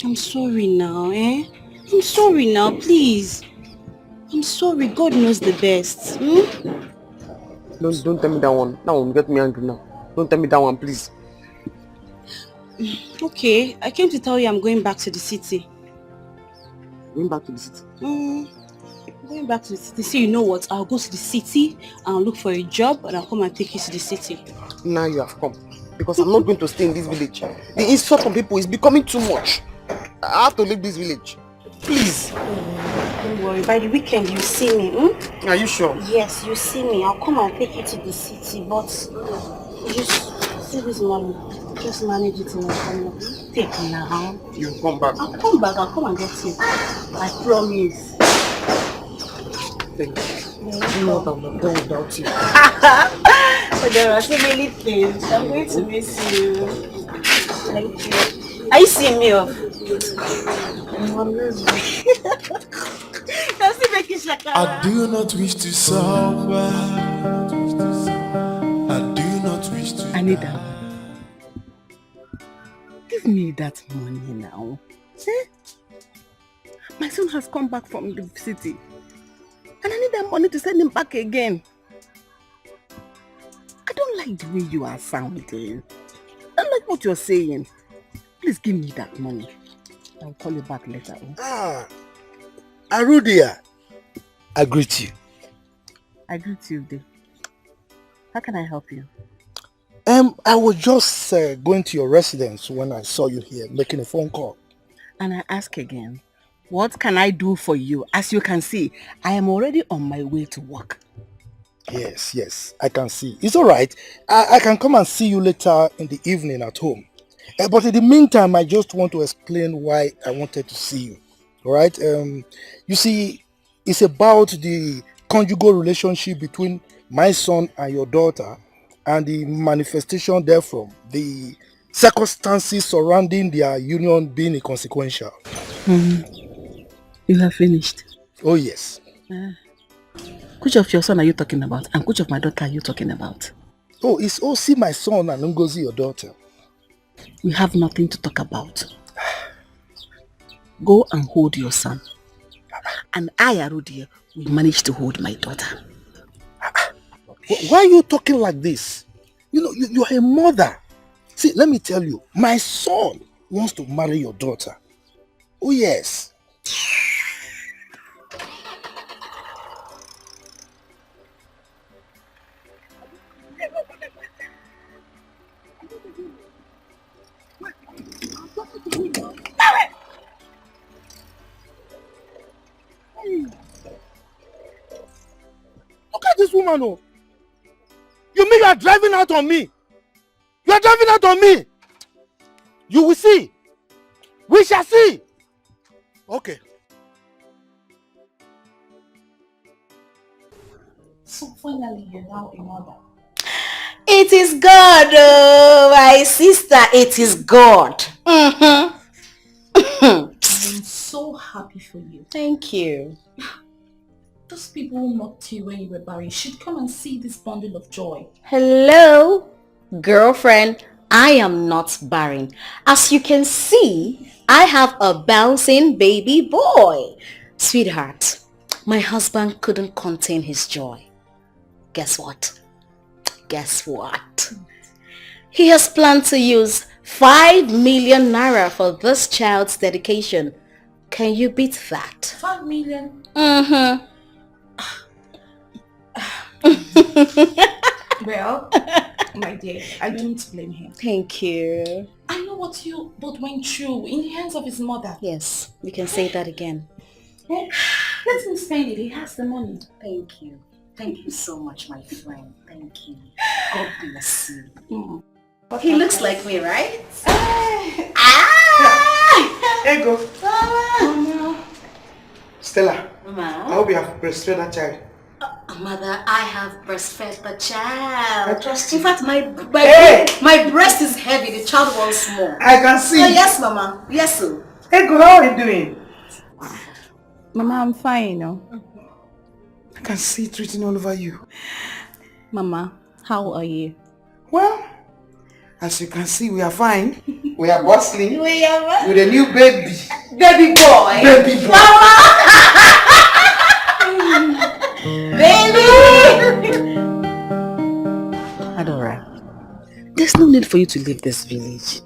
I'm sorry now, I'm sorry now, please. I'm sorry, God knows the best. Don't tell me that one. That one will get me angry now. Don't tell me that one, please. Okay, I came to tell you I'm going back to the city. Going back to the city? Going back to the city. So you know what? I'll go to the city and look for a job and I'll come and take you to the city. Now you have come. Because I'm not going to stay in this village. The insult from people is becoming too much. I have to leave this village. Please. Don't worry, by the weekend you see me. Are you sure? Yes, you see me. I'll come and take you to the city, but just see this money. Just manage it in a family. Take me now. You come back. I'll come back. I'll come and get you. I promise. Thank you. You know what I'm not done without you. But there are so many things. I'm going to miss you. Thank you. Are you seeing me off? I do not wish to suffer. I do not wish to. I need that. Give me that money now. My son has come back from the city. And I need that money to send him back again. I don't like the way you are sounding. I don't like what you're saying. Please give me that money. I'll call you back later. Arudia, I greet you. I greet you, Dave. How can I help you? I was just going to your residence when I saw you here making a phone call. And I ask again, what can I do for you? As you can see, I am already on my way to work. Yes, I can see. It's all right. I can come and see you later in the evening at home. But in the meantime, I just want to explain why I wanted to see you. All right? You see, it's about the conjugal relationship between my son and your daughter and the manifestation therefrom, the circumstances surrounding their union being inconsequential. You have finished? Oh, yes. Which of your son are you talking about? And which of my daughter are you talking about? Oh, it's Osi, my son, and Ngozi, your daughter. We have nothing to talk about. go and hold your son. And I, Arudie, will manage to hold my daughter. Why are you talking like this? You know, you are a mother. See, let me tell you, my son wants to marry your daughter. Oh yes. Look at this woman, oh. You mean you are driving out on me? You are driving out on me. You will see. We shall see. Okay. So finally you're now a mother. It is God, oh, my sister. It is God. I'm so happy for you. Thank you. Those people who mocked you when you were barren should come and see this bundle of joy. Hello, girlfriend. I am not barren. As you can see, I have a bouncing baby boy. Sweetheart, my husband couldn't contain his joy. Guess what? Guess what? He has planned to use 5 million naira for this child's dedication. Can you beat that? 5 million? Mm-hmm. Well, my dear, I don't blame him. Thank you. I know what you both went through in the hands of his mother. Yes, you can say that again. Let him spend it. He has the money. Thank you. Thank you so much, my friend. Thank you. God bless you. He looks like me, right? Ego. Mama. Stella, Mama. I hope you have breastfed that child. Mother, I have breastfed the child. I trust In you. fact, my breast is heavy. The child wants more. I can see. Oh, yes, Mama. Yes, sir. Ego, how are you doing? Mama, I'm fine, you know. I can see it written all over you. Mama, how are you? Well, as you can see, we are fine. We are bustling. We are with a new baby. Baby boy. Baby boy. Baby! Adora, there's no need for you to leave this village.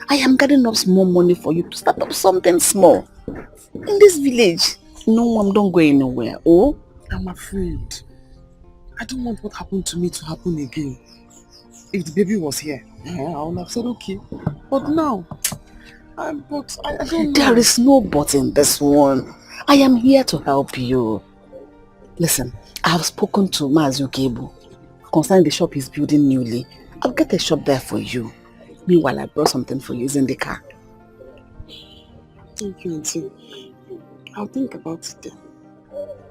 I am gathering up small money for you to start up something small. In this village, no one don't go anywhere. Oh, I'm afraid. I don't want what happened to me to happen again. If the baby was here, I would have said okay. But now, I don't know. There is no but in this one. I am here to help you. Listen, I have spoken to Wazico concerning the shop he's building newly. I'll get a shop there for you. Meanwhile, I brought something for you. It's in the car. Thank you, Auntie. I'll think about it then.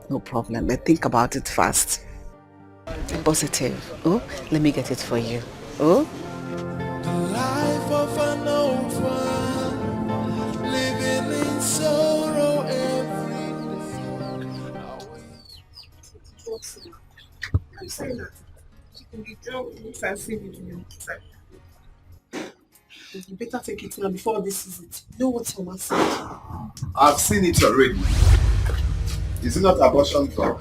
No problem, but think about it fast. Positive. Oh, let me get it for you. Oh? The life of an orphan, living in sorrow every day. I'm saying that you can be done with and see with you. You better take it now before this is it. You know what Mama said? I've seen it already. Is it not abortion talk?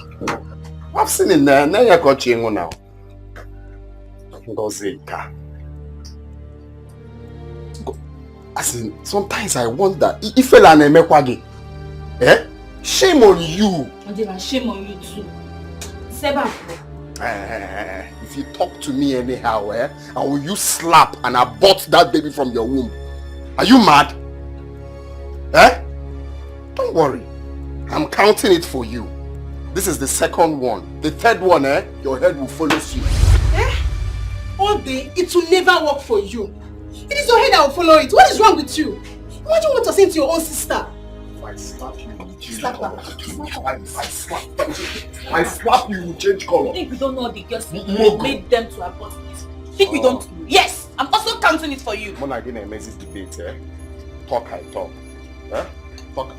I've seen it there. Now you're coaching now. As in, sometimes I wonder if you are a eh? Shame on you. Shame on you too. Seba. If you talk to me anyhow, I will use slap and abort that baby from your womb. Are you mad? Don't worry. I'm counting it for you. This is the second one. The third one, your head will follow you. All day, it will never work for you. It is your head that will follow it. What is wrong with you? Imagine what you're saying to your own sister. If I slap you, you change Slap her. I slap you, you change color. I think we don't know the girls No. made them to abort this. I think we don't know. Yes, I'm also counting it for you. When I get a message debate, talk I talk. Talk.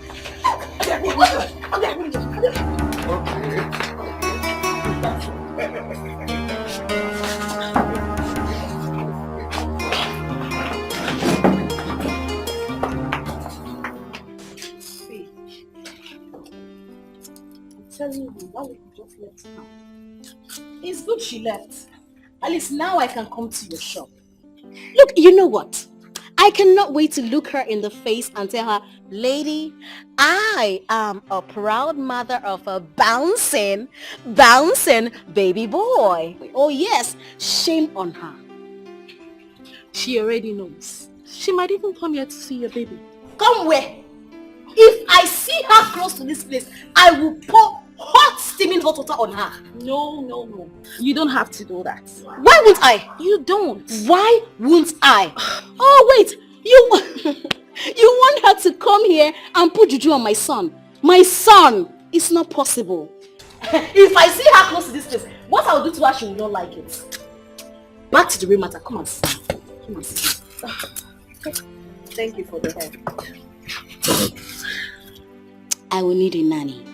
telling you, that lady just left now. It's good she left. At least now I can come to your shop. Look, you know what? I cannot wait to look her in the face and tell her, lady, I am a proud mother of a bouncing baby boy. Oh yes, shame on her. She already knows. She might even come here to see your baby. Come where? If I see her close to this place, I will pour hot steaming hot water on her. No. You don't have to do that. Why won't I? You don't. Why won't I? Oh wait, you want her to come here and put juju on my son? My son! It's not possible. If I see her close to this place, what I'll do to her, she will not like it. Back to the real matter. Come on, sit. Come on, sit. Thank you for the help. I will need a nanny.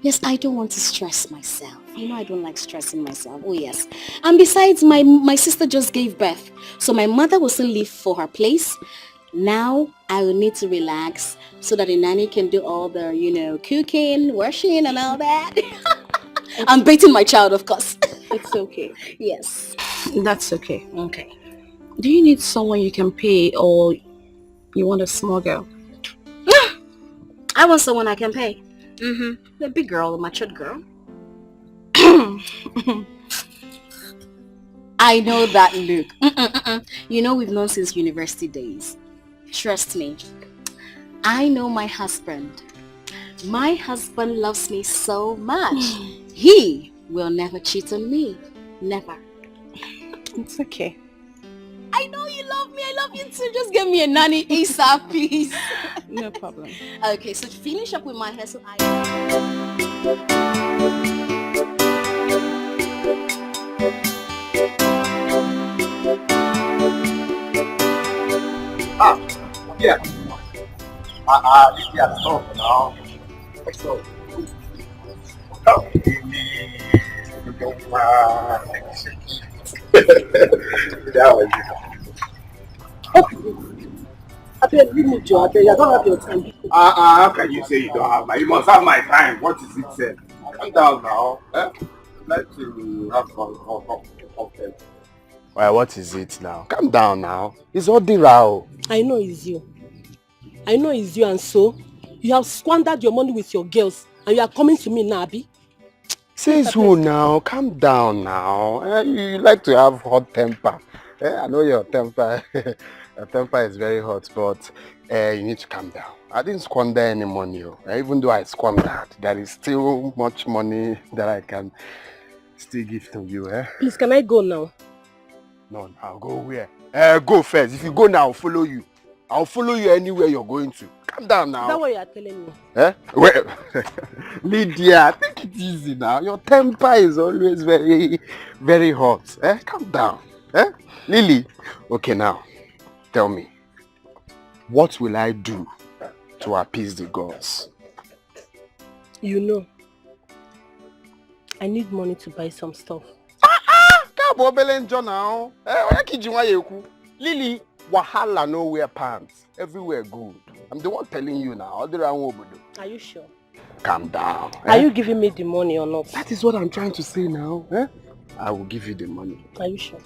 Yes, I don't want to stress myself. You know I don't like stressing myself. Oh yes. And besides, my sister just gave birth. So my mother will still leave for her place. Now I will need to relax so that the nanny can do all the, cooking, washing and all that. I'm baiting my child, of course. It's okay. Yes. That's okay. Okay. Do you need someone you can pay or you want a small girl? I want someone I can pay. A big girl, a matured girl. I know that look. We've known since university days. Trust me. I know my husband. My husband loves me so much. He will never cheat on me. Never. It's okay. I know you love me. I love you too. Just give me a nanny ASAP, please. No problem. Okay, so to finish up with my hair, so I... Yeah. Yeah, stop now. So, come give me that was I don't have your time. how can you say you don't have my? You must have my time. What is it said? Calm down now. Let's have fun. Well, what is it now? Calm down now. It's all the row. I know it's you. And so you have squandered your money with your girls and you are coming to me now, Abi? Says who now? Calm down now. You like to have hot temper. I know your temper. Your temper is very hot, but you need to calm down. I didn't squander any money. Even though I squandered, there is still much money that I can still give to you. Please, can I go now? No, I'll go where? Go first. If you go now, I'll follow you. I'll follow you anywhere you're going to. Calm down now. Is that what you are telling me? Well, Lydia, take it easy now. Your temper is always very, very hot. Calm down. Lily, okay now, tell me, what will I do to appease the gods? You know, I need money to buy some stuff. Lily, wahala no wear pants. Everywhere good. I'm the one telling you now. Are you sure? Calm down. Are you giving me the money or not? That is what I'm trying to say now. I will give you the money. Are you sure?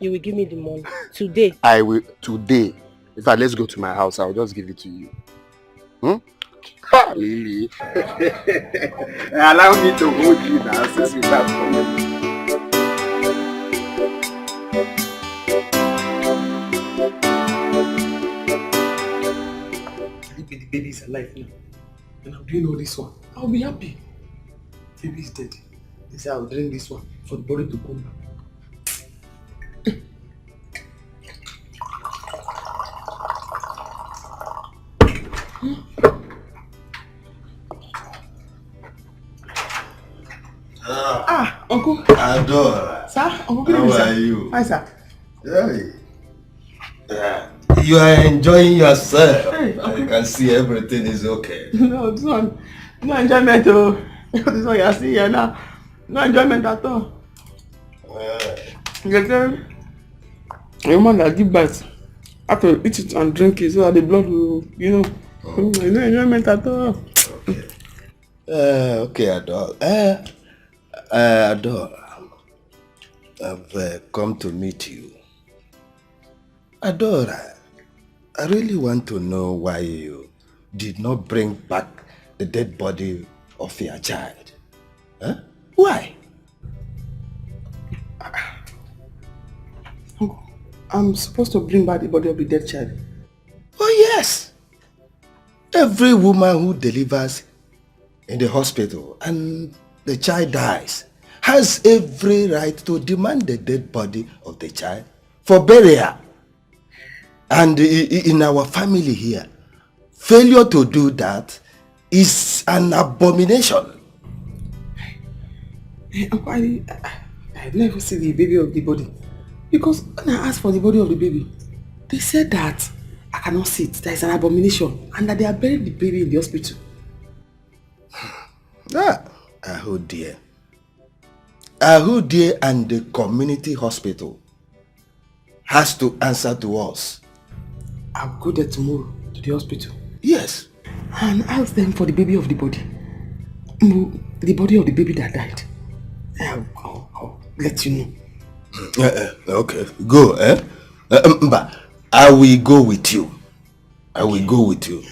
You will give me the money today? I will today. In fact, let's go to my house. I'll just give it to you. Lily. Allow me to hold you now since you have come. The baby is alive now. And I'm doing all this one. I'll be happy. Baby is dead. They say I'll drink this one for the body to come back. Uncle. Adore. Sir, Uncle. How are you? Hi, sir. Yeah. You are enjoying yourself. Hey, I can see everything is okay. No, this one, no enjoyment. Oh, this one you are seeing here now. No enjoyment at all. You tell a woman that give birth after eat it and drink it so that the blood will, no enjoyment at all. Okay. Okay, Adore. Adore, I've come to meet you. Adore, I really want to know why you did not bring back the dead body of your child. Huh? Why? I'm supposed to bring back the body of the dead child. Oh yes! Every woman who delivers in the hospital and the child dies has every right to demand the dead body of the child for burial. And in our family here, failure to do that is an abomination. Uncle, I never see the baby of the body. Because when I asked for the body of the baby, they said that I cannot see it. There is an abomination. And that they are burying the baby in the hospital. Aho dear. Aho dear and the community hospital has to answer to us. I'll go there tomorrow to the hospital. Yes. And ask them for the baby of the body. The body of the baby that died. I'll let you know. Okay, go, but I will go with you. I will go with you.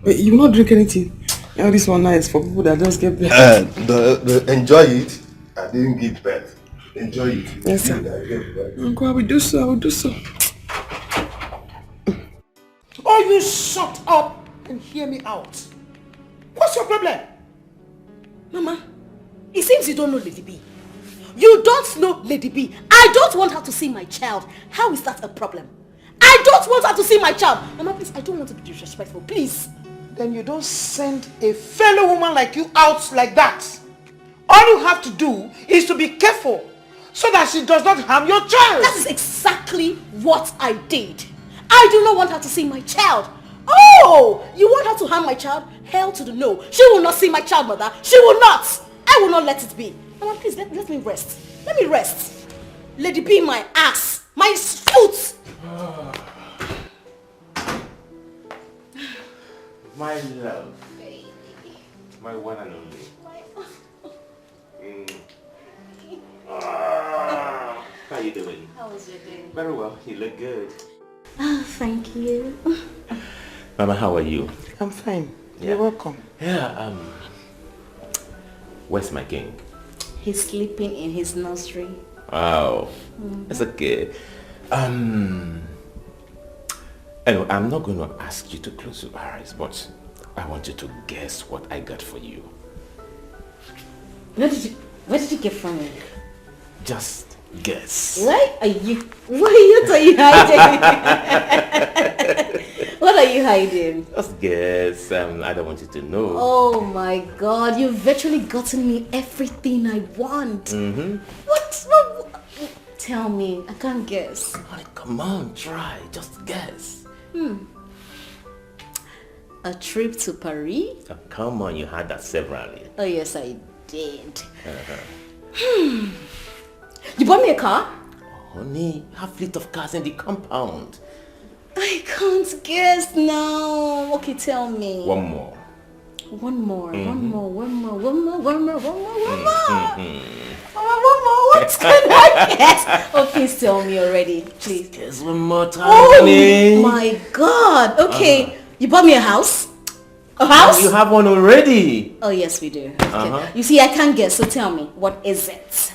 Wait, you will not drink anything? You know, this one now is for people that just get birth. Enjoy it. I didn't give birth. Enjoy it. Yes, sir. Uncle, I will do so. I will do so. Oh, you shut up and hear me out. What's your problem? Mama, it seems you don't know Lady B. You don't know Lady B. I don't want her to see my child. How is that a problem? I don't want her to see my child. Mama, please, I don't want to be disrespectful. Please. Then you don't send a fellow woman like you out like that. All you have to do is to be careful so that she does not harm your child. That is exactly what I did. I do not want her to see my child. Oh, you want her to harm my child? Hell to the no. She will not see my child, mother. She will not. I will not let it be. Mama, please, let me rest. Let me rest. Lady B, my ass. My foot. My love. My one and only. How you doing? How was your day? Very well. You look good. Oh, thank you. Mama, how are you? I'm fine. Yeah. You're welcome. Yeah, where's my king? He's sleeping in his nursery. Wow. That's okay. Anyway, I'm not going to ask you to close your eyes, but I want you to guess what I got for you. What did you get from me? Just guess. What are you hiding? What are you hiding? Just guess. I don't want you to know. Oh my God, you've virtually gotten me everything I want. Mm-hmm. What? Tell me, I can't guess. Come on, try. Just guess. A trip to Paris? Oh, come on, you had that severally. Oh yes, I did. You bought me a car? Honey, I have fleet of cars in the compound. I can't guess now. Okay, tell me. One more. One more. Mm-hmm. One more. What can I guess? Oh, please tell me already, please. Guess one more time, Oh honey. my God. Okay, you bought me a house? A house? You have one already. Oh yes, we do. Okay. You see, I can't guess, so tell me, what is it?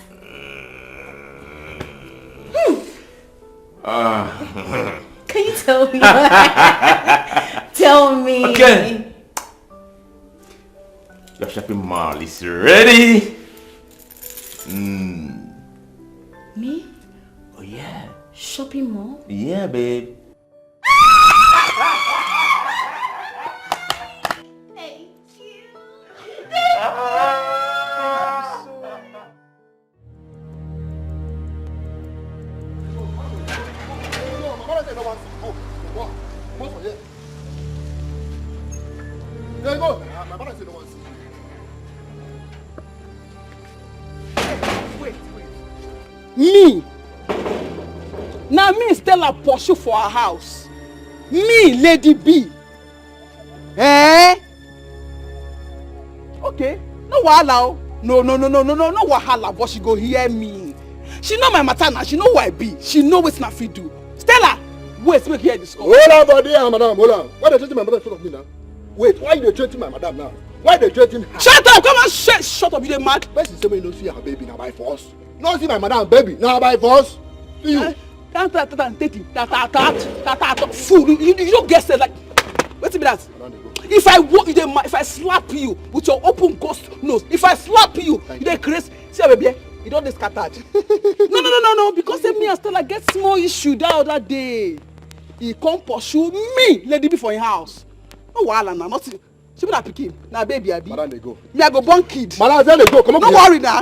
Can you tell me? Tell me. Okay. Your shopping mall is ready. Me? Oh yeah. Shopping mall? Yeah, babe. Me? Now me Stella pursue for her house. Me, Lady B. Eh? Okay, no wahala. No wahala, but she go hear me. She know my matter now, she know who I be. She know wetin I fit do. Stella, wait, make you hear this. Hold on, body, madam, hold on. Why they treating my mother in front of me now? Wait, why you treating my madam now? Why they treating her? Shut up, come on, shut up, you dey mad? Why she say me no see her baby now by force? No see my madam baby now by force? See you. Fool, you don't get sense like. Wetin be that? If I slap you with your open ghost nose, if I slap you, you dey craze. See your baby, you don't dey scattered. No, because me and Stella get small issue that other day. He come pursue me, lady be for him house. No wahala na, nothing. She be that pikin, na baby I be. Madam, they go. Me I go born kid. Madam, tell they go. Come on. No worry na.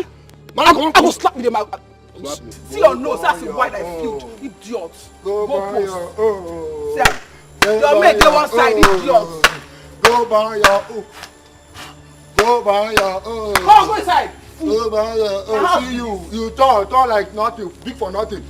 Madam, I go slap with them. See your nose, that's why I feel. Idiot. Go buy your See, your mate dey one side, idiot. Go buy your Go buy your Come on, go inside. Go buy your See you tall like nothing, big for nothing.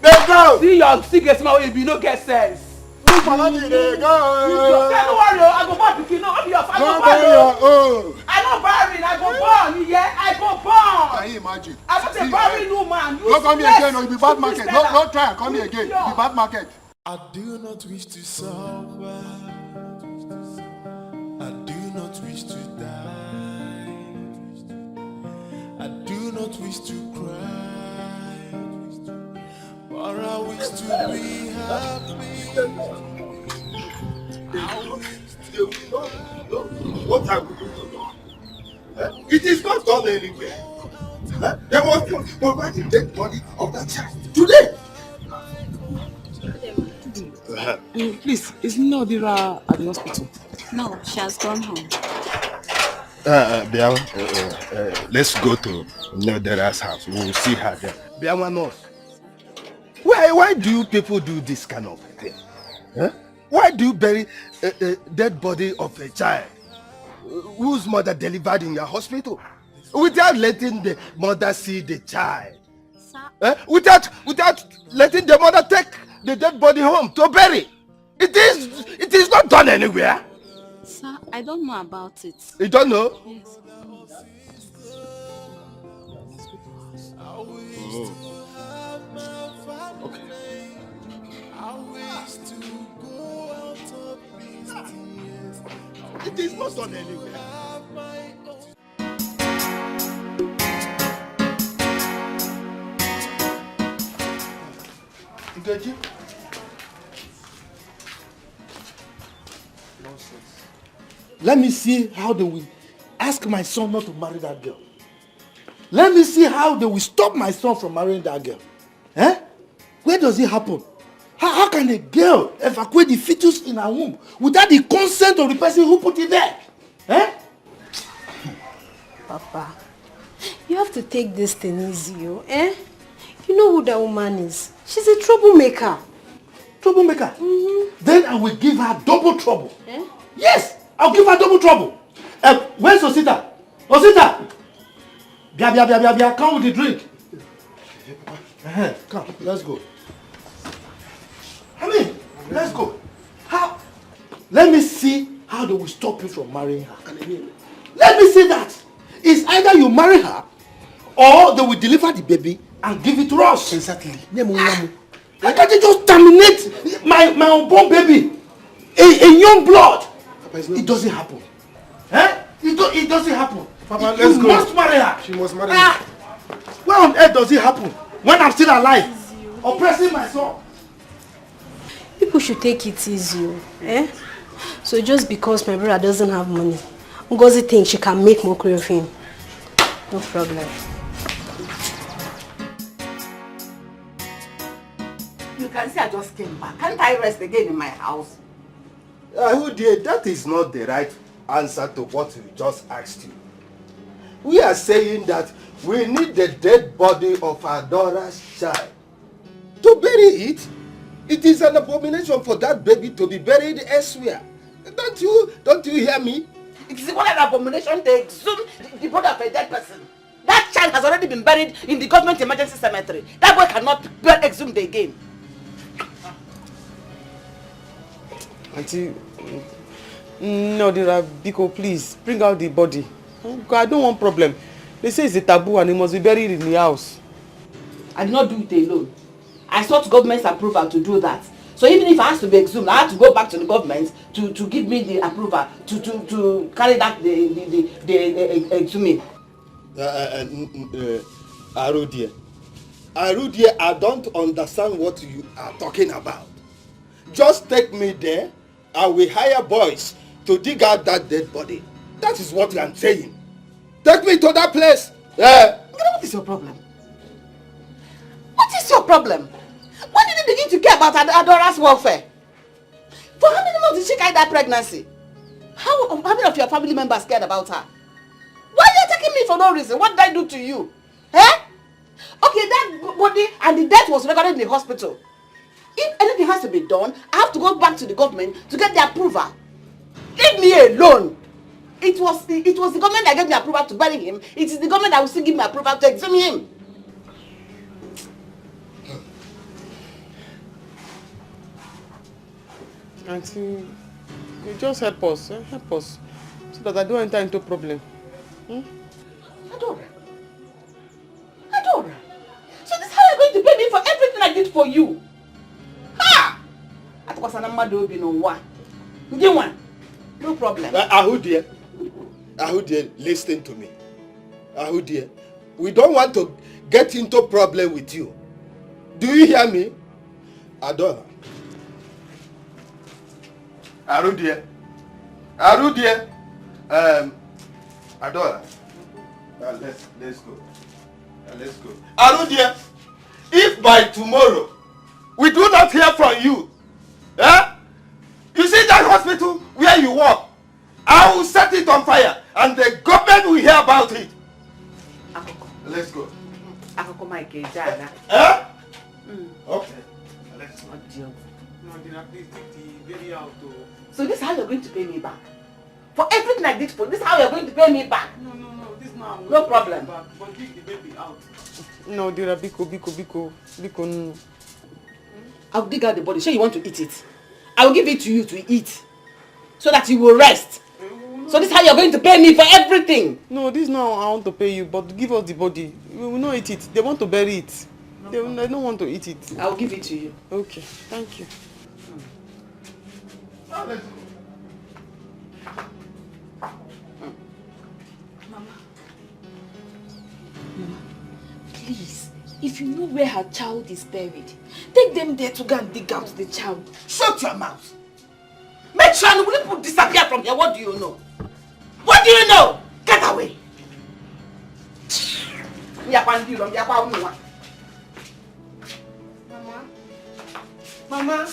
They go. See your cigarette smell wey you no get sense. Big for nothing, they go. Don't worry, I go born pikin. No, be your father. Go buy your I no bury, I go born. You hear? I go born. Can you imagine? I'm not a bury no man. Don't come here again, or you be bad market. No try and come here again. You be bad market. I do not wish to suffer. I do not wish to die. I do not wish to cry. But I wish to be happy. What are we doing? It is not done anywhere. They want to provide the dead body of that child today. Please, is Nodira at the hospital? No, she has gone home. Let's go to Nodera's house. We'll see her there. Biawa nurse, why do you people do this kind of thing? Huh? Why do you bury a dead body of a child whose mother delivered in your hospital without letting the mother see the child? Without letting the mother take the dead body home to bury? It is not done anywhere. Sir, I don't know about it. You don't know? Yes. Okay. It is not done anywhere. Nkechi? Nonsense. Let me see how they will ask my son not to marry that girl. Let me see how they will stop my son from marrying that girl. Eh? Where does it happen? How can a girl evacuate the fetus in her womb without the consent of the person who put it there? Eh? Papa, you have to take this thing easy, eh? You know who that woman is. She's a troublemaker. Troublemaker? Mm-hmm. Then I will give her double trouble. Eh? Yes, I'll give her double trouble. Where's Osita? Osita! Bia, come with the drink. Come, let's go. Let's go. How? Let me see how they will stop you from marrying her. Let me see that. It's either you marry her or they will deliver the baby and give it to us. Exactly. Why can't you just terminate my unborn baby? A young blood. Papa, it doesn't happen. Eh? It doesn't happen. Papa, let's go. You must marry her. She must marry me. Where on earth does it happen? When I'm still alive? Oppressing my son. People should take it easy, eh? So just because my brother doesn't have money, Ngozi thinks she can make mockery of him. No problem. You can see I just came back. Can't I rest again in my house? Dear, that is not the right answer to what we just asked you. We are saying that we need the dead body of our daughter's child to bury it. It is an abomination for that baby to be buried elsewhere. Don't you hear me? It is what an abomination to exhume the body of a dead person. That child has already been buried in the government emergency cemetery. That boy cannot be exhumed again. Auntie, no, Biko, please bring out the body. Because I don't want problem. They say it's a taboo and it must be buried in the house. I did not do it alone. I sought government's approval to do that. So even if I have to be exhumed, I have to go back to the government to give me the approval to carry that the exhuming. Arudie, I don't understand what you are talking about. Just take me there, and we hire boys to dig out that dead body. That is what I'm saying. Take me to that place. What is your problem? What is your problem? When did you begin to care about Adora's welfare? For how many months did she carry that pregnancy? How many of your family members cared about her? Why are you taking me for no reason? What did I do to you? Eh? Okay, that body and the death was recorded in the hospital. If anything has to be done, I have to go back to the government to get the approval. Leave me alone. It was the government that gave me approval to bury him. It is the government that will still give me approval to exhume him. Auntie, you just help us, so that I don't enter into problem. Adora. So this is how you're going to pay me for everything I did for you? Ha! No problem. Ahudie, listen to me. Ahudie, we don't want to get into problem with you. Do you hear me? Adora. Arudie. Adora. Let's go. Let's go. Arudie, if by tomorrow we do not hear from you, you see that hospital where you work, I will set it on fire and the government will hear about it. Let's go. Okay. Let's go. So this is how you're going to pay me back? For everything I did for you, this is how you're going to pay me back? No, this now. No problem. But dig the baby out. No, dear, biko, no. I'll dig out the body. Sure you want to eat it? I will give it to you to eat. So that you will rest. So this is how you're going to pay me for everything? No, this now I want to pay you, but give us the body. We will not eat it. They want to bury it. They don't want to eat it. I'll give it to you. Okay, thank you. Mama, please, if you know where her child is buried, take them there to go and dig out the child. Shut your mouth. Make sure people disappear from here. What do you know? What do you know? Get away. Mama.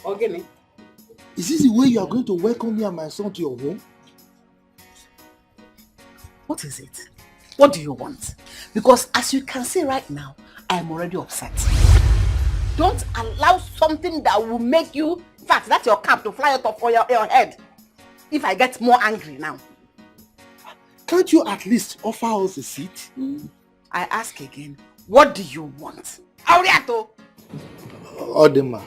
Okay. Is this the way you are going to welcome me and my son to your home? What is it? What do you want? Because as you can see right now, I am already upset. Don't allow something that will make you, in fact, that's your cap to fly out of your head. If I get more angry now. Can't you at least offer us a seat? I ask again, what do you want? Auriato! Odema.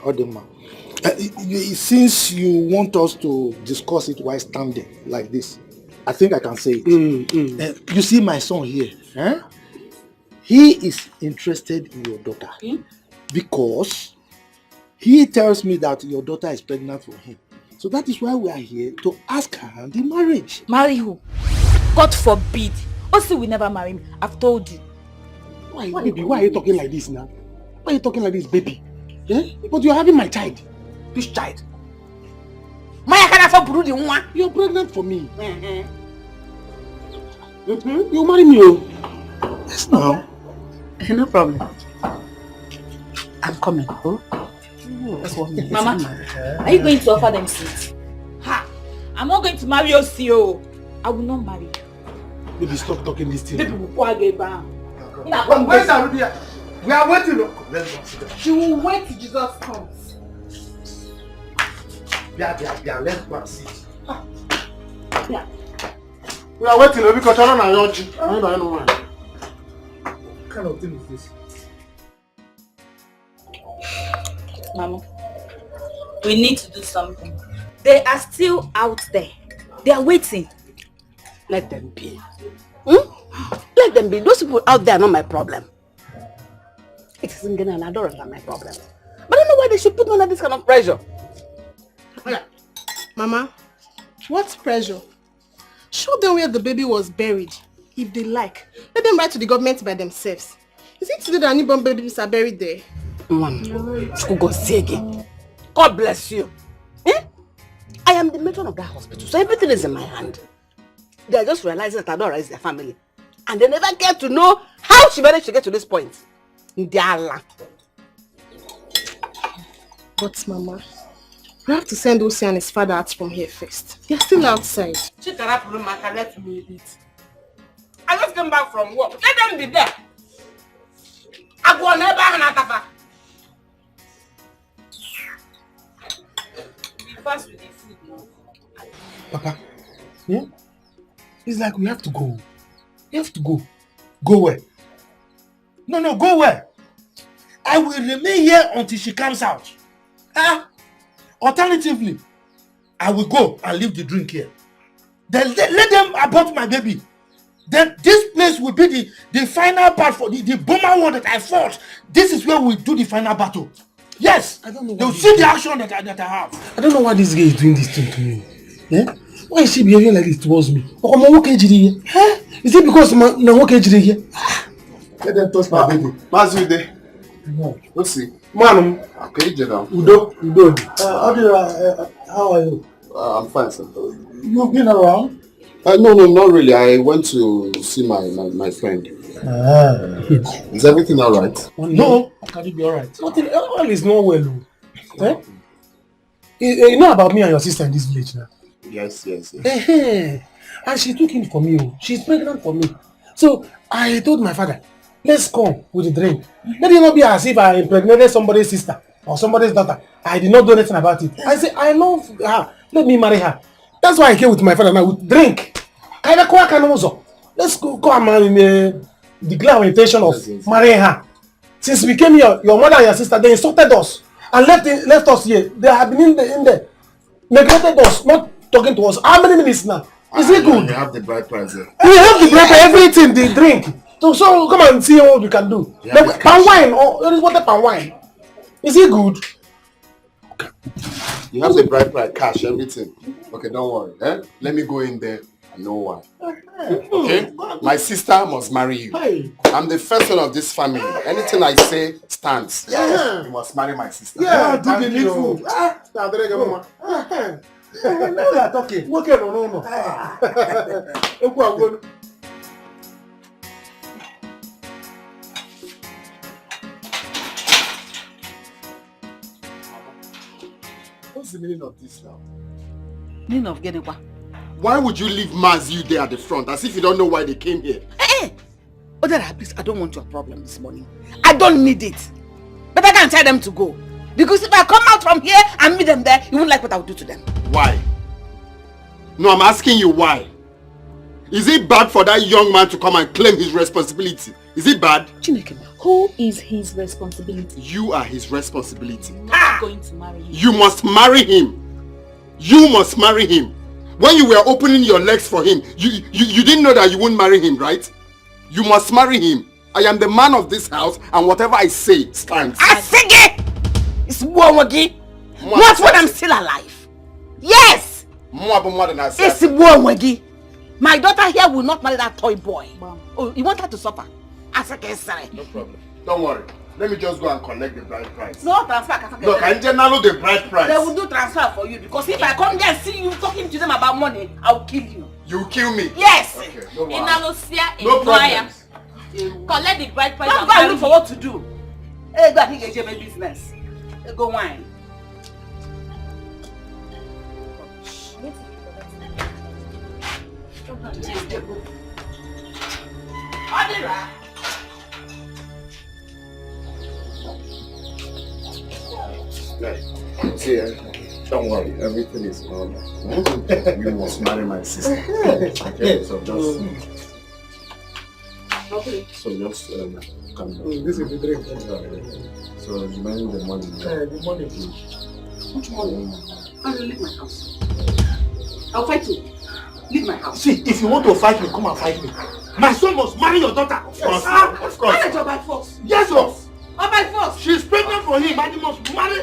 Since you want us to discuss it while standing like this, I think I can say it. You see my son here, he is interested in your daughter because he tells me that your daughter is pregnant for him. So that is why we are here to ask her hand in marriage. Marry who? God forbid. Also, we never marry me. I've told you. Why are you talking like this now? Why are you talking like this, baby? But you're having my child. Which child? You're pregnant for me. You marry me, oh. Yes, now. No problem. I'm coming. That's what Mama, are you going to offer them seats? Ha! I'm not going to marry Osio. I will not marry you. Baby, stop talking this thing. We are waiting. She will wait till Jesus comes. Yeah, let's go and sit. We are waiting because I don't know. kind of thing is this? Mama, we need to do something. They are still out there. They are waiting. Let them be. Let them be. Those people out there are not my problem. It isn't getting an adorable than my problem. But I don't know why they should put me under this kind of pressure. Mama, what pressure? Show them where the baby was buried. If they like, let them write to the government by themselves. Is it today that newborn babies are buried there? God bless you. I am the matron of that hospital, so everything is in my hand. They are just realizing that Adora is their family. And they never get to know how she managed to get to this point. Ndiala. But Mama, we have to send Osi and his father out from here first. They're still outside. Let me eat. I just came back from work. Let them be there. I go never have Fast with the food now. Papa, it's like we have to go. You have to go. Go where? No, go where? I will remain here until she comes out. Alternatively, I will go and leave the drink here. Then let them abort my baby. Then this place will be the final part for the bomber one that I fought. This is where we do the final battle. Yes, I don't know. They'll see the action that I have. I don't know why this guy is doing this thing to me. Yeah? Why is she behaving like this towards me? Is it because I'm okay here? Let them touch my baby. Mazude. Let's see. Man, okay, General. Udo. How are you? I'm fine, sir. You've been around? No, not really. I went to see my friend. Is everything all right? No. How can it be all right? All is not well. Eh? You know about me and your sister in this village now? Yes. And she took in for me. She's pregnant for me. So I told my father, let's come with a drink. Let it not be as if I impregnated somebody's sister or somebody's daughter. I did not do anything about it. I said, I love her. Let me marry her. That's why I came with my father now with drink. Let's go and marry. Declare our intention of marrying her. Since we came here, your mother and your sister, they insulted us and left us here. They have been in there, neglected us, not talking to us. How many minutes now? Is it good? You have the bride price there. We have the bride price, everything, the drink. So come and see what we can do. Palm wine, there is water palm wine. Is it good? You have the bride price, cash, everything. Okay, don't worry. Let me go in there. I know why. Okay? My sister must marry you. I'm the first one of this family. Anything I say stands. You must marry my sister. Yeah, do the needful. Now we are talking. Okay, no. What's the meaning of this now? Meaning of getting what? Why would you leave Mazu there at the front as if you don't know why they came here? Odera, please, I don't want your problem this morning. I don't need it. But I can tell them to go. Because if I come out from here and meet them there, you won't like what I will do to them. Why? No, I'm asking you why. Is it bad for that young man to come and claim his responsibility? Is it bad? Chineke, who is his responsibility? You are his responsibility. I'm not going to marry him. You must marry him. You must marry him. When you were opening your legs for him, you didn't know that you wouldn't marry him, right? You must marry him. I am the man of this house, and whatever I say stands. Asige! It's Mwagi. Not when I'm still alive. Yes! It's Mwagi. My daughter here will not marry that toy boy. Oh, you want her to suffer? Asige, no problem. Don't worry. Let me just go and collect the bride price. No transfer. Look, I know the bride price. They will do transfer for you because if I come there and see you talking to them about money, I'll kill you. You kill me? Yes. Okay, no problem. Collect the bride price. Don't go and look for what to do. Hey, go and get my business. Hey, go wine. Odera. See, don't worry, everything is alright. You must marry my sister. Okay, so just Okay. So just come down. This is the drink. So remind the money. The money. Which money? I will leave my house. I'll fight you. Leave my house. See, if you want to fight me, come and fight me. My son must marry your daughter. Of course. Marriage or by force? Yes, sir. Or by force? She's pregnant for him and he must marry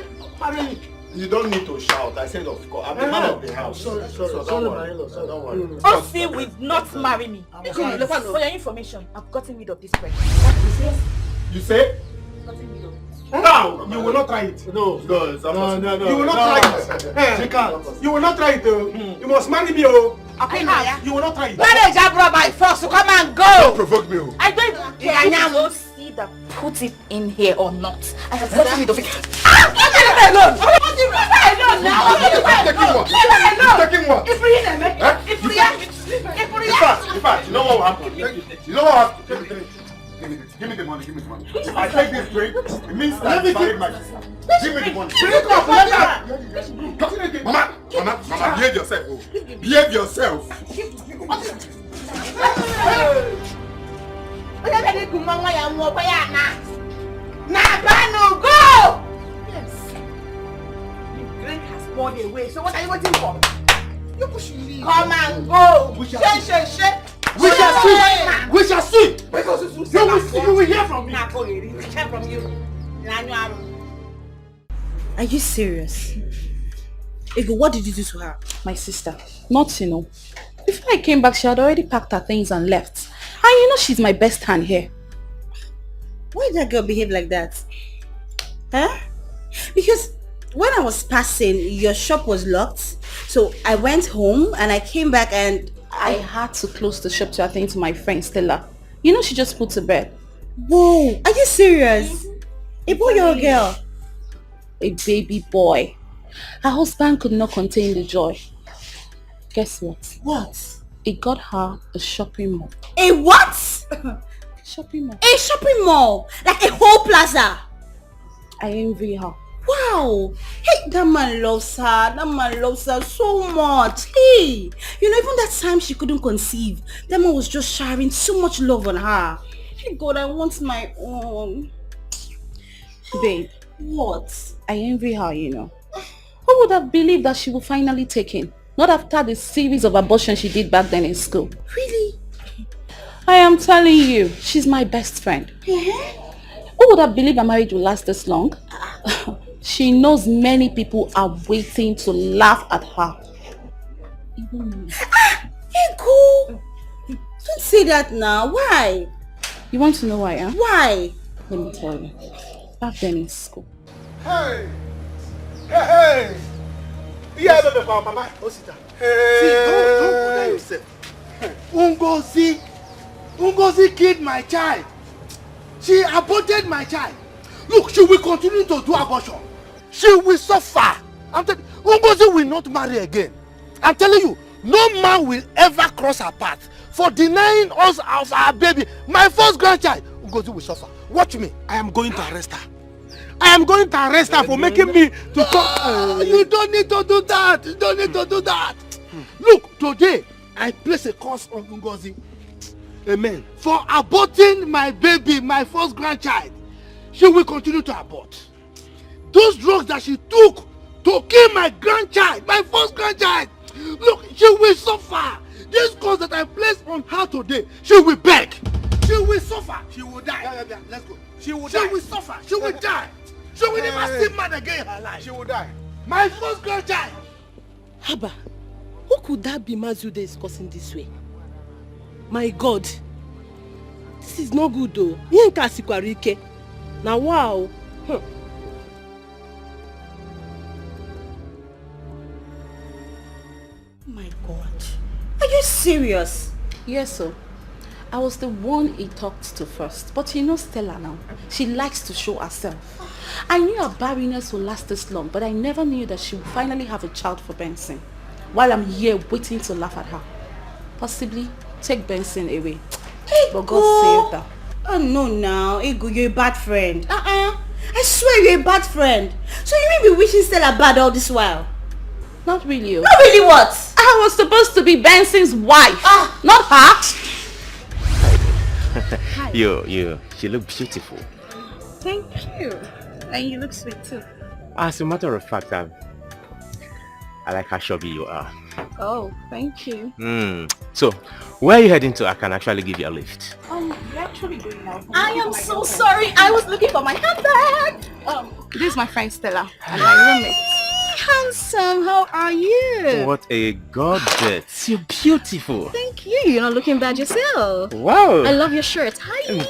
him. You don't need to shout. I said of course. I'm the man of the house. Sorry, Don't worry. Osi will not marry me. For your information, I've gotten rid of this pregnancy. You say? No, you will not try it. No. You will not try it. She can't. You will not try it. You must marry me. You will not try it. Marriage abroad by force. So come and go. Don't provoke me. I don't care if you see that put it in here or not. I have gotten rid of it. Leave me alone. Leave me alone now. Taking what? If we In fact, you know what will happen? You know what will happen? Give me the money. If I take this drink, it means that I married my sister. Give me the money. Mama, behave yourself. Behave yourself. Go! Yes. The drink has poured away, so what are you waiting for? Come and go! We shall see! You will hear from me! Are you serious? Ego, what did you do to her? My sister. Nothing. Before I came back, she had already packed her things and left. And you know she's my best hand here. Why did that girl behave like that? Huh? Because when I was passing, your shop was locked. So I went home and I came back and I had to close the shop to attend to my friend Stella. You know she just put to bed. Whoa, are you serious? A boy or a girl? A baby boy. Her husband could not contain the joy. Guess what? What? It got her a shopping mall. A what? Shopping mall. A shopping mall? Like a whole plaza? I envy her. Wow. Hey, that man loves her. That man loves her so much. Hey, you know, even that time she couldn't conceive, that man was just showering so much love on her. Hey God, I want my own. Babe. What? I envy her, you know. Who would have believed that she would finally take him? Not after the series of abortions she did back then in school. Really? I am telling you, she's my best friend. Who would have believed a marriage will last this long? She knows many people are waiting to laugh at her. Ego! Don't say that now. Why? You want to know why, huh? Why? Let me tell you. Back then in school. Hey! Yeah, Mama. Hey. See, don't bother yourself. Ungozi killed my child. She aborted my child. Look, she will continue to do abortion. She will suffer. I'm telling you, Ungozi will not marry again. I'm telling you, no man will ever cross her path for denying us of our baby, my first grandchild. Ungozi will suffer. Watch me. I am going to arrest her. I am going to arrest her for making me to come. You don't need to do that. You don't need to do that. Look, today I place a curse on Ungozi. Amen. For aborting my baby, my first grandchild. She will continue to abort. Those drugs that she took to kill my grandchild, my first grandchild. Look, she will suffer. This curse that I placed on her today, she will beg. She will suffer. She will die. Yeah, let's go. She will suffer. She will die. She will never see man again in her life. She will die. My first grandchild. Haba, who could that be Mazude is causing this way? My God. This is not good though. Yenka sikwarike. Now wow. Oh my God. Are you serious? Yes, sir. I was the one he talked to first. But you know Stella now. She likes to show herself. I knew her barrenness would last this long, but I never knew that she would finally have a child for Benson. While I'm here waiting to laugh at her. Possibly take Benson away. But God saved her. Oh no now. Ego, you're a bad friend. I swear you're a bad friend. So you may be wishing Stella bad all this while? Not really. Not really what? I was supposed to be Benson's wife. Not her. You look beautiful. Thank you. And you look sweet too. As a matter of fact, I like how chubby you are. Oh, thank you. So, where are you heading to? I can actually give you a lift. We're actually going now. I am so sorry. I was looking for my handbag. This is my friend Stella and my roommate. Handsome, how are you? What a goddess. You're beautiful. Thank you. You're not looking bad yourself. Wow. I love your shirt. Hi.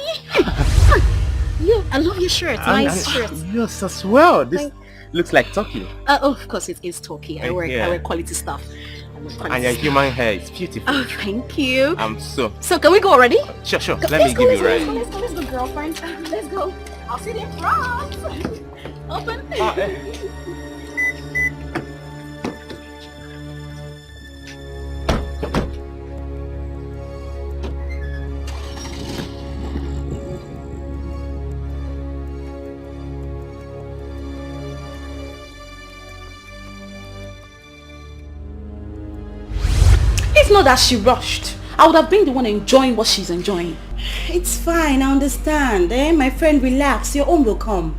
I love your shirt. Nice shirt. Yours as well. This looks like Turkey. Of course it is Turkey. I wear quality stuff. And your human hair is beautiful. Oh, thank you. So can we go already? Sure. Let me give you a ride. Let's go, girlfriend. Let's go. I'll sit in front. Open. It's not that she rushed. I would have been the one enjoying what she's enjoying. It's fine, I understand. My friend, relax. Your own will come.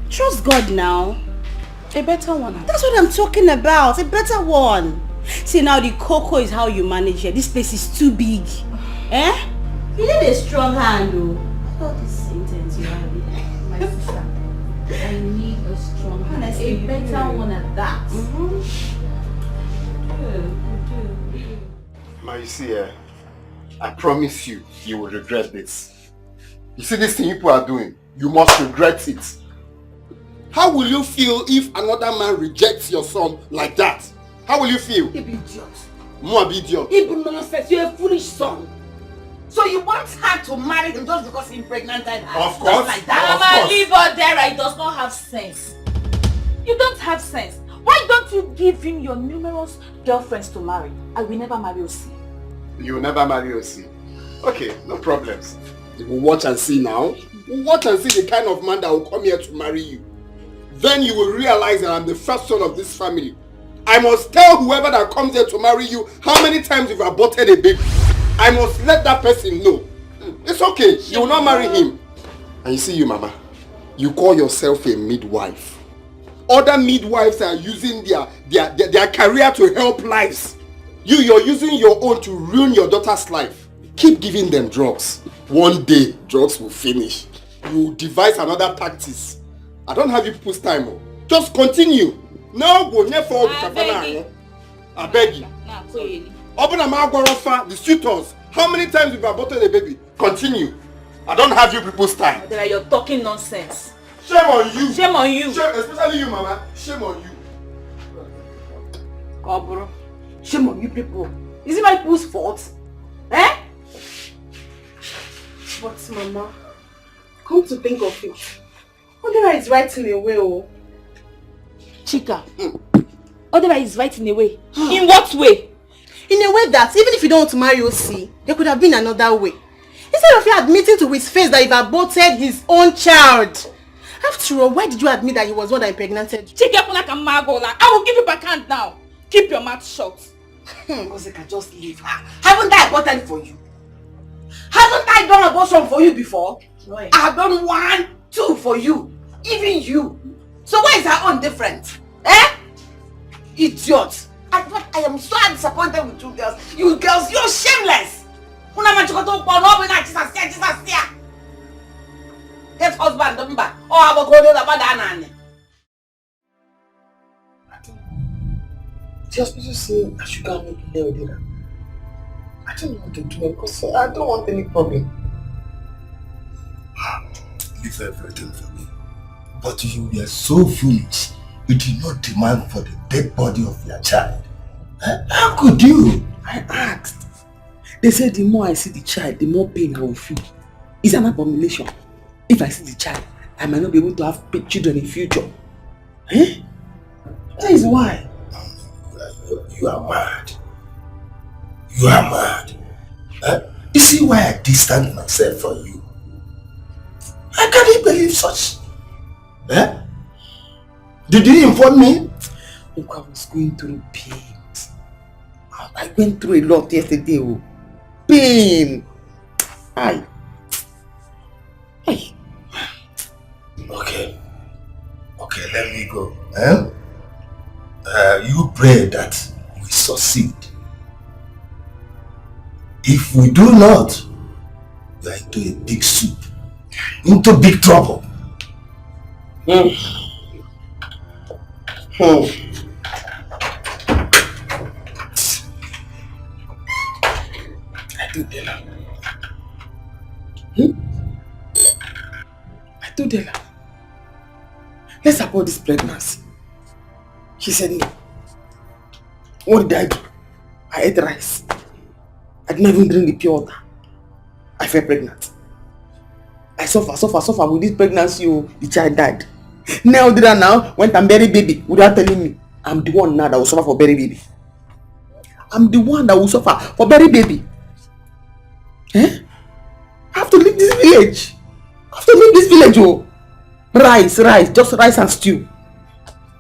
Trust God now. A better one. That's what I'm talking about. A better one. See, now the cocoa is how you manage here. This place is too big. You need a strong hand, though. All this intense you have here. My sister. I need a strong hand. Honestly, a better one at that. Ma, you see, I promise you, you will regret this. You see this thing people are doing, you must regret it. How will you feel if another man rejects your son like that? How will you feel? You be idiot. More be idiot. Even nonsense, you're a foolish son. So you want her to marry him just because he impregnated her? Of course. Like that. Mama, leave her there. He does not have sense. You don't have sense. Why don't you give him your numerous girlfriends to marry? I will never marry Osi. You will never marry Osi. Okay, no problems. You will watch and see now. Watch and see the kind of man that will come here to marry you. Then you will realize that I'm the first son of this family. I must tell whoever that comes here to marry you how many times you've aborted a baby. I must let that person know. It's okay, you will not marry him. And you see you, Mama, you call yourself a midwife. Other midwives are using their career to help lives. You're using your own to ruin your daughter's life. Keep giving them drugs. One day, drugs will finish. You devise another tactics. I don't have you people's time. Just continue. No, go never. I beg you. Open a mouth, the suitors. How many times you've aborted a baby? Continue. I don't have you people's time. You're talking nonsense. Shame on you. Shame on you. Shame, especially you, Mama. Shame on you. Oh, bro. Shame on you people. Is it my people's fault? But Mama, come to think of it, Odera is right in a way, oh. Chika, Odera is right in a way. In what way? In a way that even if you don't want to marry Osi, there could have been another way. Instead of you admitting to his face that you've aborted his own child. After all, why did you admit that he was one that impregnated you? Chika, I will give you back hand now. Keep your mouth shut. Wazico, just leave her. Haven't I aborted for you? Haven't I done abortion for you before? I have done 1, 2 for you. Even you. So why is her own different? Idiot. I am so disappointed with you girls. You girls, you're shameless. Get husband number. Oh, I will go to the banana. You're supposed to say I should go and make a dinner. I don't know what to do because I don't want any problem. Leave everything for me. But you were so foolish. You did not demand for the dead body of your child. How could you? I asked. They said the more I see the child, the more pain I will feel. It's an abomination. If I see the child, I might not be able to have children in future. That is why. You are mad. You are mad. You see why I distanced myself from you? I can't believe such. Did you inform me? Look, I was going through pain. I went through a lot yesterday. Pain. Okay. Okay, let me go. You pray that we succeed. If we do not, we are into a big soup. Into big trouble. I do Della. I do Della. Let's abort this pregnancy. She said no. What did I do? I ate rice. I didn't even drink the pure water. I fell pregnant. I suffer with this pregnancy. Oh, the child died. Now did I now went and bury baby without telling me. I'm the one now that will suffer for bury baby. I'm the one that will suffer for bury baby. I have to leave this village. Oh. Rice, just rice and stew.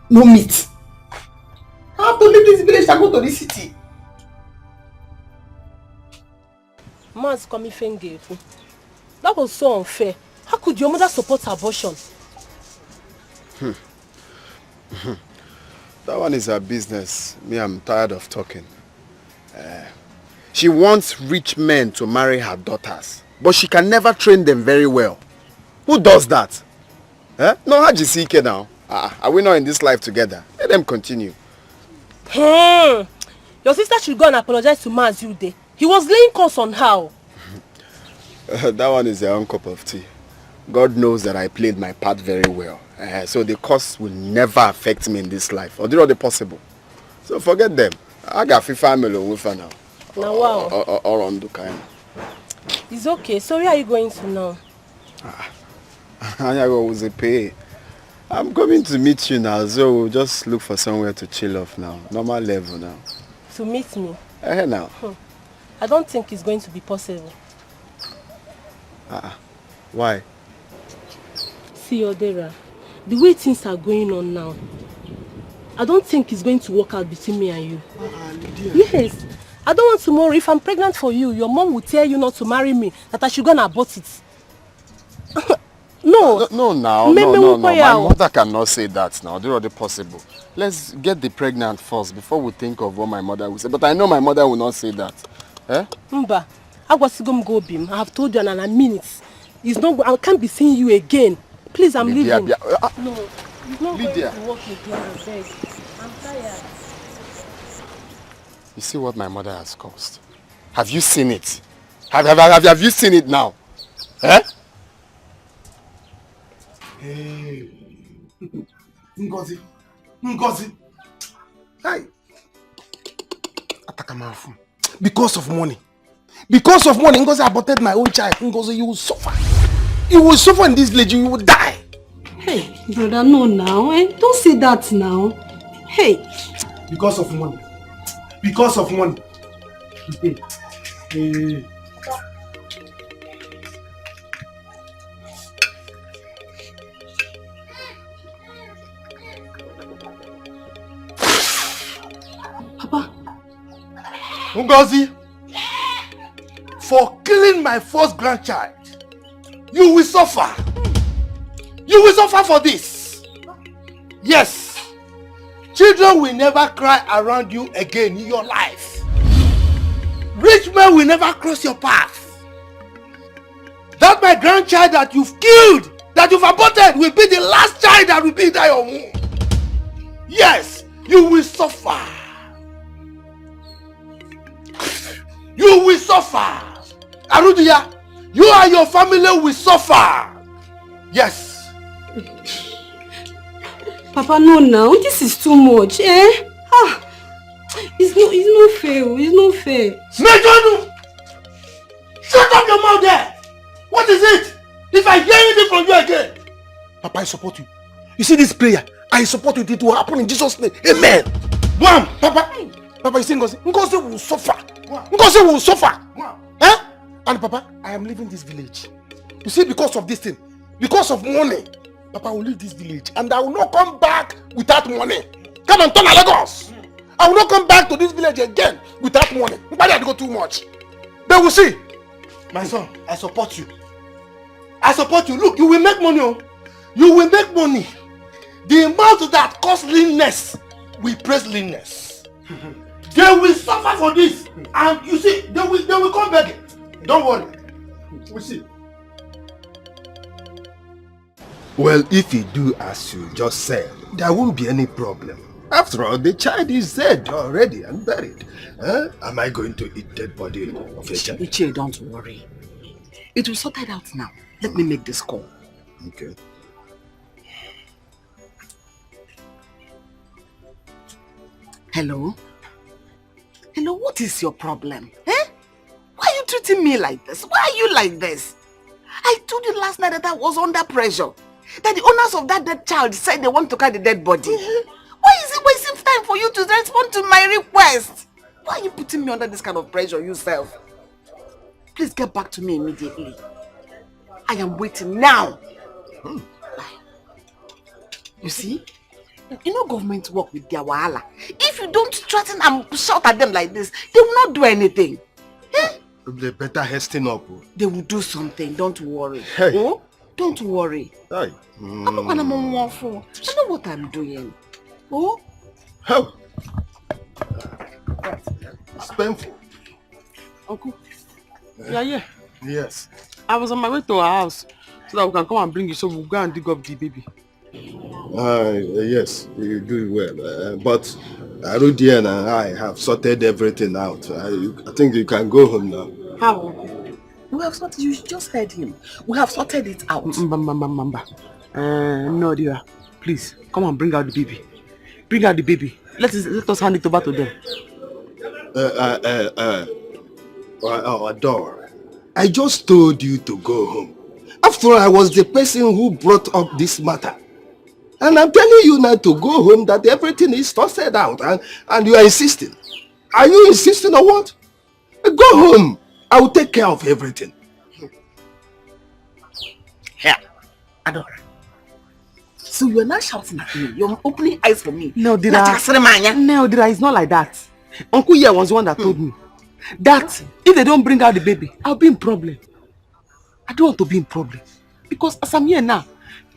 No meat. I have to leave this village and go to the city. Man's coming finger. That was so unfair. How could your mother support abortion? That one is her business. Me, I'm tired of talking. She wants rich men to marry her daughters, but she can never train them very well. Who does that? No, Hajisike now. Are we not in this life together? Let them continue. Your sister should go and apologize to Mazude. He was laying curse on her. That one is their own cup of tea. God knows that I played my part very well. So the curse will never affect me in this life. Or do not possible. So forget them. I got family with her now. Now wow. Or on the kind. It's okay. So where are you going to now? I'm coming to meet you now, so we'll just look for somewhere to chill off now. Normal level now. To meet me? Now. I don't think it's going to be possible. Why? See, Odera, the way things are going on now, I don't think it's going to work out between me and you. Yes. I don't want tomorrow, if I'm pregnant for you, your mom will tell you not to marry me, that I should go and abort it. No. No. My mother cannot say that now. Do not possible. Let's get the pregnant first before we think of what my mother will say. But I know my mother will not say that. Mba, I was going to go bim. I have told you in a minute. It's not. I can't be seeing you again. Please, I'm leaving. No, it's not Lydia. going to work again. I beg. I'm tired. You see what my mother has caused? Have you seen it? Have you seen it now? Hey. Ngozi. Hey. Atakamafu. Because of money, Ngozi aborted my own child. Ngozi, you will suffer. You will suffer in this village. You will die. Hey, brother, no now. Don't say that now. Hey. Because of money. Hey. Papa. Ngozi, for killing my first grandchild, you will suffer. You will suffer for this. Yes. Children will never cry around you again in your life. Rich men will never cross your path. That my grandchild that you've killed, that you've aborted, will be the last child that will be in your womb. Yes, you will suffer. You will suffer. Arudia, you and your family will suffer. Yes. Papa, no now. This is too much. It's not fair. It's not fair. Mejonu! Shut up your mouth there! What is it? If I hear anything from you again. Papa, I support you. You see this prayer? I support you. It will happen in Jesus' name. Amen. Wham! Papa, you see Ngozi? Ngozi will suffer. Ngozi will suffer. And Papa, I am leaving this village. You see, because of this thing, because of money, Papa, I will leave this village and I will not come back without money. Come and turn Lagos. I will not come back to this village again without money. Nobody had to go too much. They will see. My son, I support you. I support you. Look, you will make money. Oh. You will make money. The amount that costs leanness, we praise leanness. They will suffer for this. And you see, they will come back. Don't worry. We'll see. Well, if you do as you just said, there won't be any problem. After all, the child is dead already and buried. Am I going to eat dead body of a child? Ichie, don't worry. It will sort it out now. Let me make this call. Okay. Hello? Hello, what is your problem? Eh? Why are you treating me like this? Why are you like this? I told you last night that I was under pressure. That the owners of that dead child said they want to carry the dead body. Why is it wasting time for you to respond to my request? Why are you putting me under this kind of pressure yourself? Please get back to me immediately. I am waiting now. You see? You know government work with their wahala. If you don't threaten and shout at them like this, they will not do anything. Eh? They better hasten up. They will do something, don't worry. Hey. Oh? Don't worry. Hey. I'm not gonna I know what I'm doing. Oh? How? It's painful. Uncle, you are here? Yes. I was on my way to our house so that we can come and bring you so we'll go and dig up the baby. Yes, you do well. But Arudian and I have sorted everything out. I think you can go home now. How? We have sorted, you just heard him. We have sorted it out. No, dear. Please, come and bring out the baby. Bring out the baby. Let us hand it over to them. Adore, I just told you to go home. After all, I was the person who brought up this matter. And I'm telling you now to go home that everything is sorted out and you are insisting. Are you insisting or what? Go home. I will take care of everything. Here, Adore. So you're not shouting at me. You're opening eyes for me. No, Dira. No, Dira, it's not like that. Uncle here was the one that told me that if they don't bring out the baby, I'll be in problem. I don't want to be in problem. Because as I'm here now,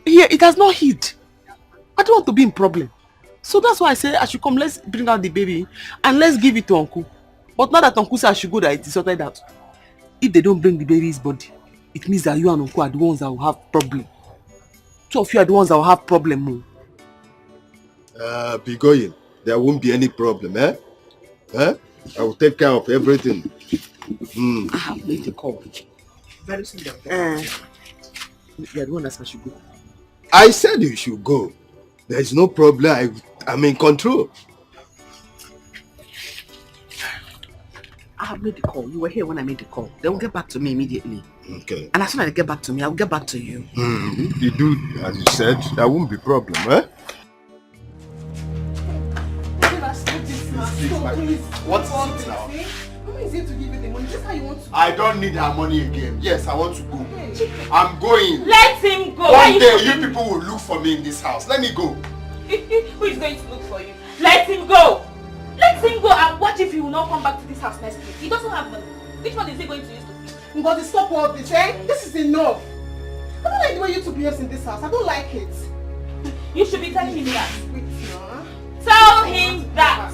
here it has not hid. I don't want to be in problem. So that's why I say I should come, let's bring out the baby and let's give it to Uncle. But now that Uncle said I should go, that it is sorted out. If they don't bring the baby's body, it means that you and Uncle are the ones that will have problem. Two of you are the ones that will have problem. Be going. There won't be any problem, eh? I will take care of everything. I have made the call. Very soon. You are the one that said I should go. I said you should go. There is no problem. I'm in control. I have made the call. You were here when I made the call. They will get back to me immediately. Okay. And as soon as they get back to me, I will get back to you. You do, as you said, there won't be problem, eh? What's it now? Who is it to give you the money? This is how you want to. I don't need her money again. Yes, I want to go. I'm going. Let him go. One day you people will look for me in this house. Let me go. Who is going to look for you? Let him go. Let him go and watch if he will not come back to this house next week. He doesn't have money. Which one is he going to use to feed? But stop all this, eh? This is enough. I don't like the way you two behave in this house. I don't like it. You should be telling him that. Tell him that.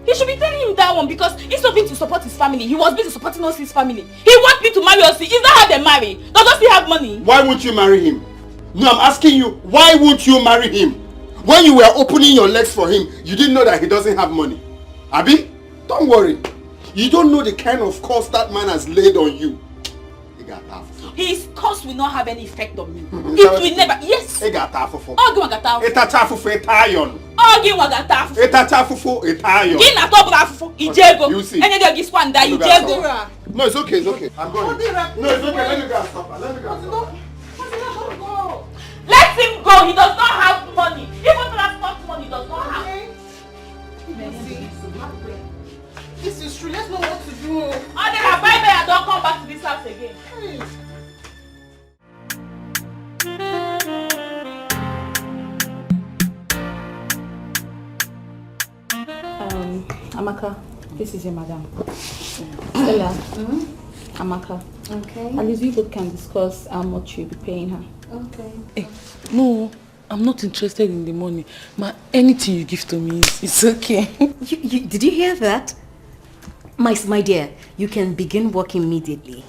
He should be telling him that one because instead of him to support his family, he was busy supporting us his family. He wants me to marry us. Is that how they marry? Does he have money? Why won't you marry him? No, I'm asking you, why won't you marry him? When you were opening your legs for him, you didn't know that he doesn't have money. Abi, don't worry. You don't know the kind of curse that man has laid on you. His curse will not have any effect on me. It will never. Yes. Ogi wagata. Ogi wagata. Gina top rafufu. Ijego. You see. Any day this one die. Ijego. No, it's okay. It's okay. I'm going. No, it's okay. Let me go and stop her. Let me go and stop her. Let him go. He does not have money. Even transport money does not have. This is true. Let's know what to do. Odera, bye-bye and don't come back to this house again. Amaka, this is your madam. Stella, Amaka. Okay. At least you both can discuss how much you'll be paying her. Okay. Hey, no, I'm not interested in the money. Anything you give to me, it's okay. Did you hear that? My dear, you can begin work immediately.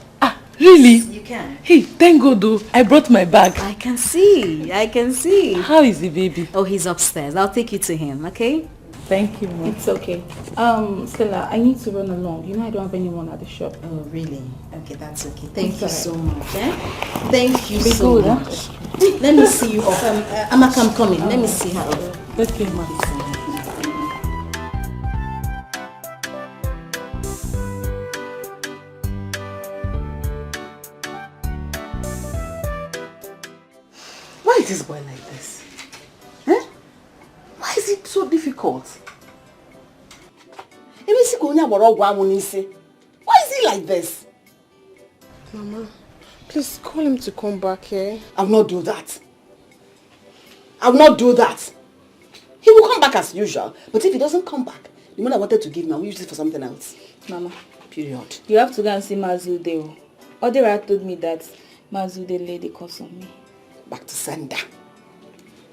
Really? You can. Hey, thank God though. I brought my bag. I can see. How is the baby? Oh, he's upstairs. I'll take you to him, okay? Thank you, Mom. It's okay. Stella, I need to run along. You know I don't have anyone at the shop. Oh, really? Okay, that's okay. Thank you so much. Thank you so good, much. Let me see you off. Amaka, I'm coming. Let me see her. Okay, Mom. Why is this boy like this? Eh? Why is it so difficult? Why is he like this? Mama, please call him to come back here. I will not do that. I will not do that. He will come back as usual. But if he doesn't come back, the money I wanted to give me, I will use it for something else. Mama. Period. You have to go and see Mazude. Odera told me that Mazude laid a curse on me. Back to sender.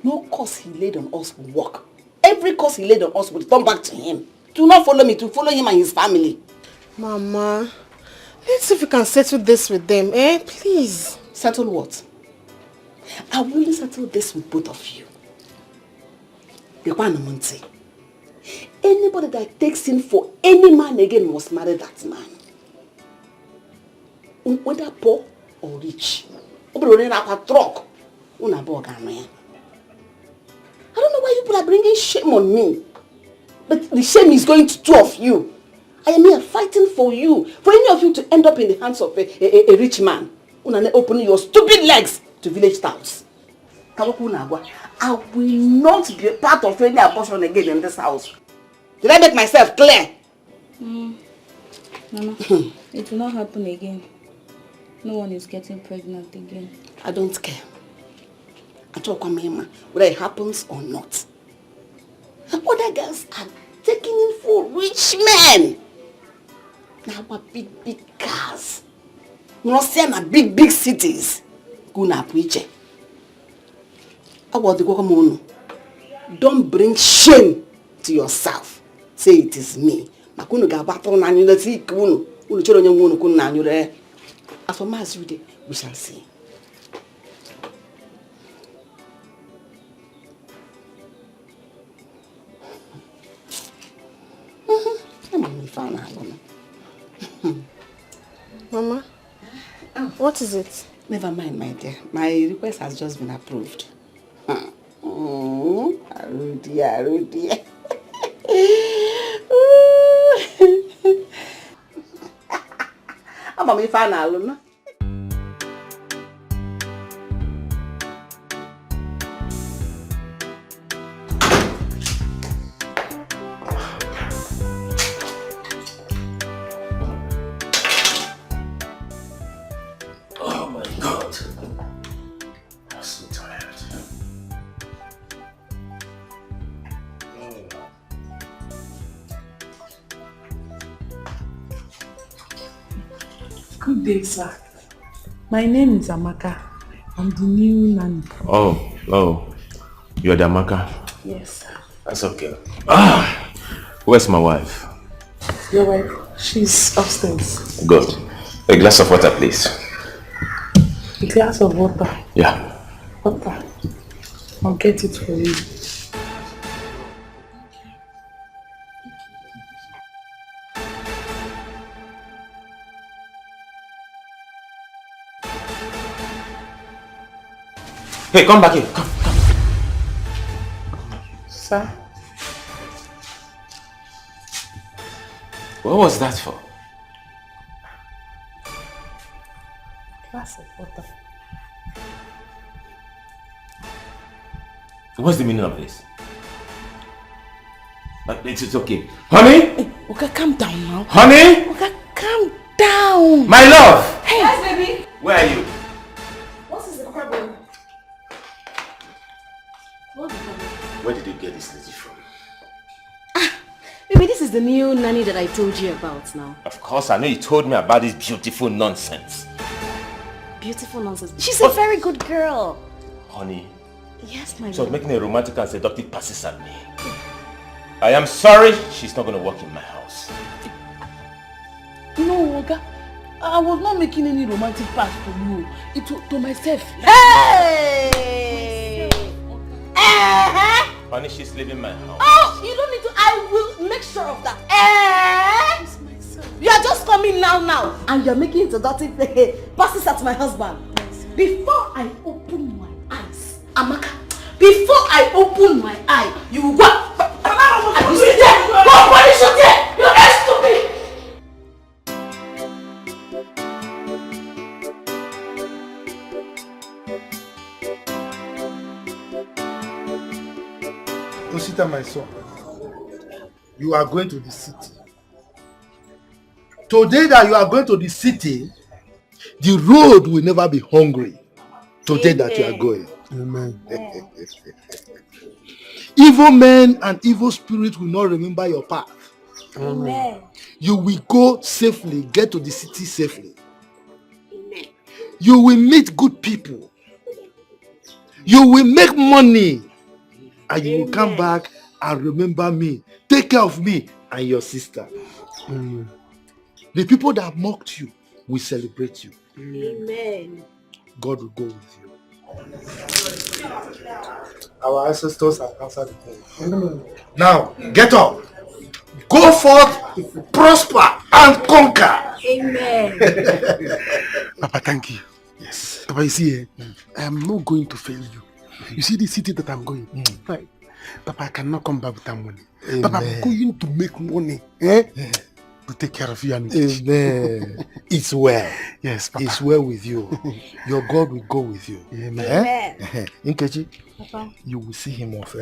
No curse he laid on us will work. Every curse he laid on us will turn back to him. Do not follow me, to follow him and his family. Mama, let's see if we can settle this with them, eh? Please. Settle what? I will only settle this with both of you. Anybody that takes in for any man again must marry that man. Whether poor or rich. I don't know why you people are bringing shame on me. But the shame is going to two of you. I am here fighting for you. For any of you to end up in the hands of a rich man. Opening your stupid legs to village towns. I will not be a part of any abortion again in this house. Did I make myself clear? Mama, it will not happen again. No one is getting pregnant again. I don't care. I talk whether it happens or not. Other girls are taking in for rich men. Now what big cars. Not saying big cities. Guna preacher. Don't bring shame to yourself. Say it is me. As for Mazude, we shall see. Mama, what is it? Never mind, my dear. My request has just been approved. Arudia. I'm a fan alone. Oh my God. I'm so tired. Good day, sir. My name is Amaka. I'm the new nanny. Oh. You're the Amaka? Yes, sir. That's okay. Where's my wife? Your wife? She's upstairs. Good. A glass of water, please. A glass of water? Yeah. Water. I'll get it for you. Hey, come back here. Come. Sir? What was that for? Glass of water. What's the meaning of this? But it's okay. Honey? Hey, okay, calm down now. Honey? Okay, calm down. My love! Hey. Yes, baby. Where are you? What is the problem? Where did you get this lady from? Baby, this is the new nanny that I told you about now. Of course, I know you told me about this beautiful nonsense. beautiful nonsense. She's a very good girl. Honey, Yes, my she was lord. making a romantic and seductive passes at me. I am sorry, she's not going to work in my house. No, Oga. I was not making any romantic pass to you. It was to myself. Hey! Honey, she's leaving my house. Oh, you don't need to. I will make sure of that. You are just coming now, and you're making seductive passes at my husband. Before I open my eyes, Amaka, before I open my eye, you will go. And you sit there. Go, punish you there. You're very stupid. Consider my son. You are going to the city. Today that you are going to the city, the road will never be hungry. Today that you are going. Amen. Evil men and evil spirits will not remember your path. Amen. You will go safely, get to the city safely. You will meet good people. You will make money. And you will come back and remember me. Take care of me and your sister. The people that mocked you will celebrate you. Amen. God will go with you. Our ancestors have answered the prayer. Now, get up. Go forth, prosper, and conquer. Amen. Papa, thank you. Yes. Papa, you see, I am not going to fail you. You see the city that I'm going? Right. Papa, I cannot come back with that money. Amen. Papa, I'm going to make money. To take care of you and Amen. It's well. Yes, Papa. It's well with you. Your God will go with you. Amen. Nkechi, Papa. you will see him off.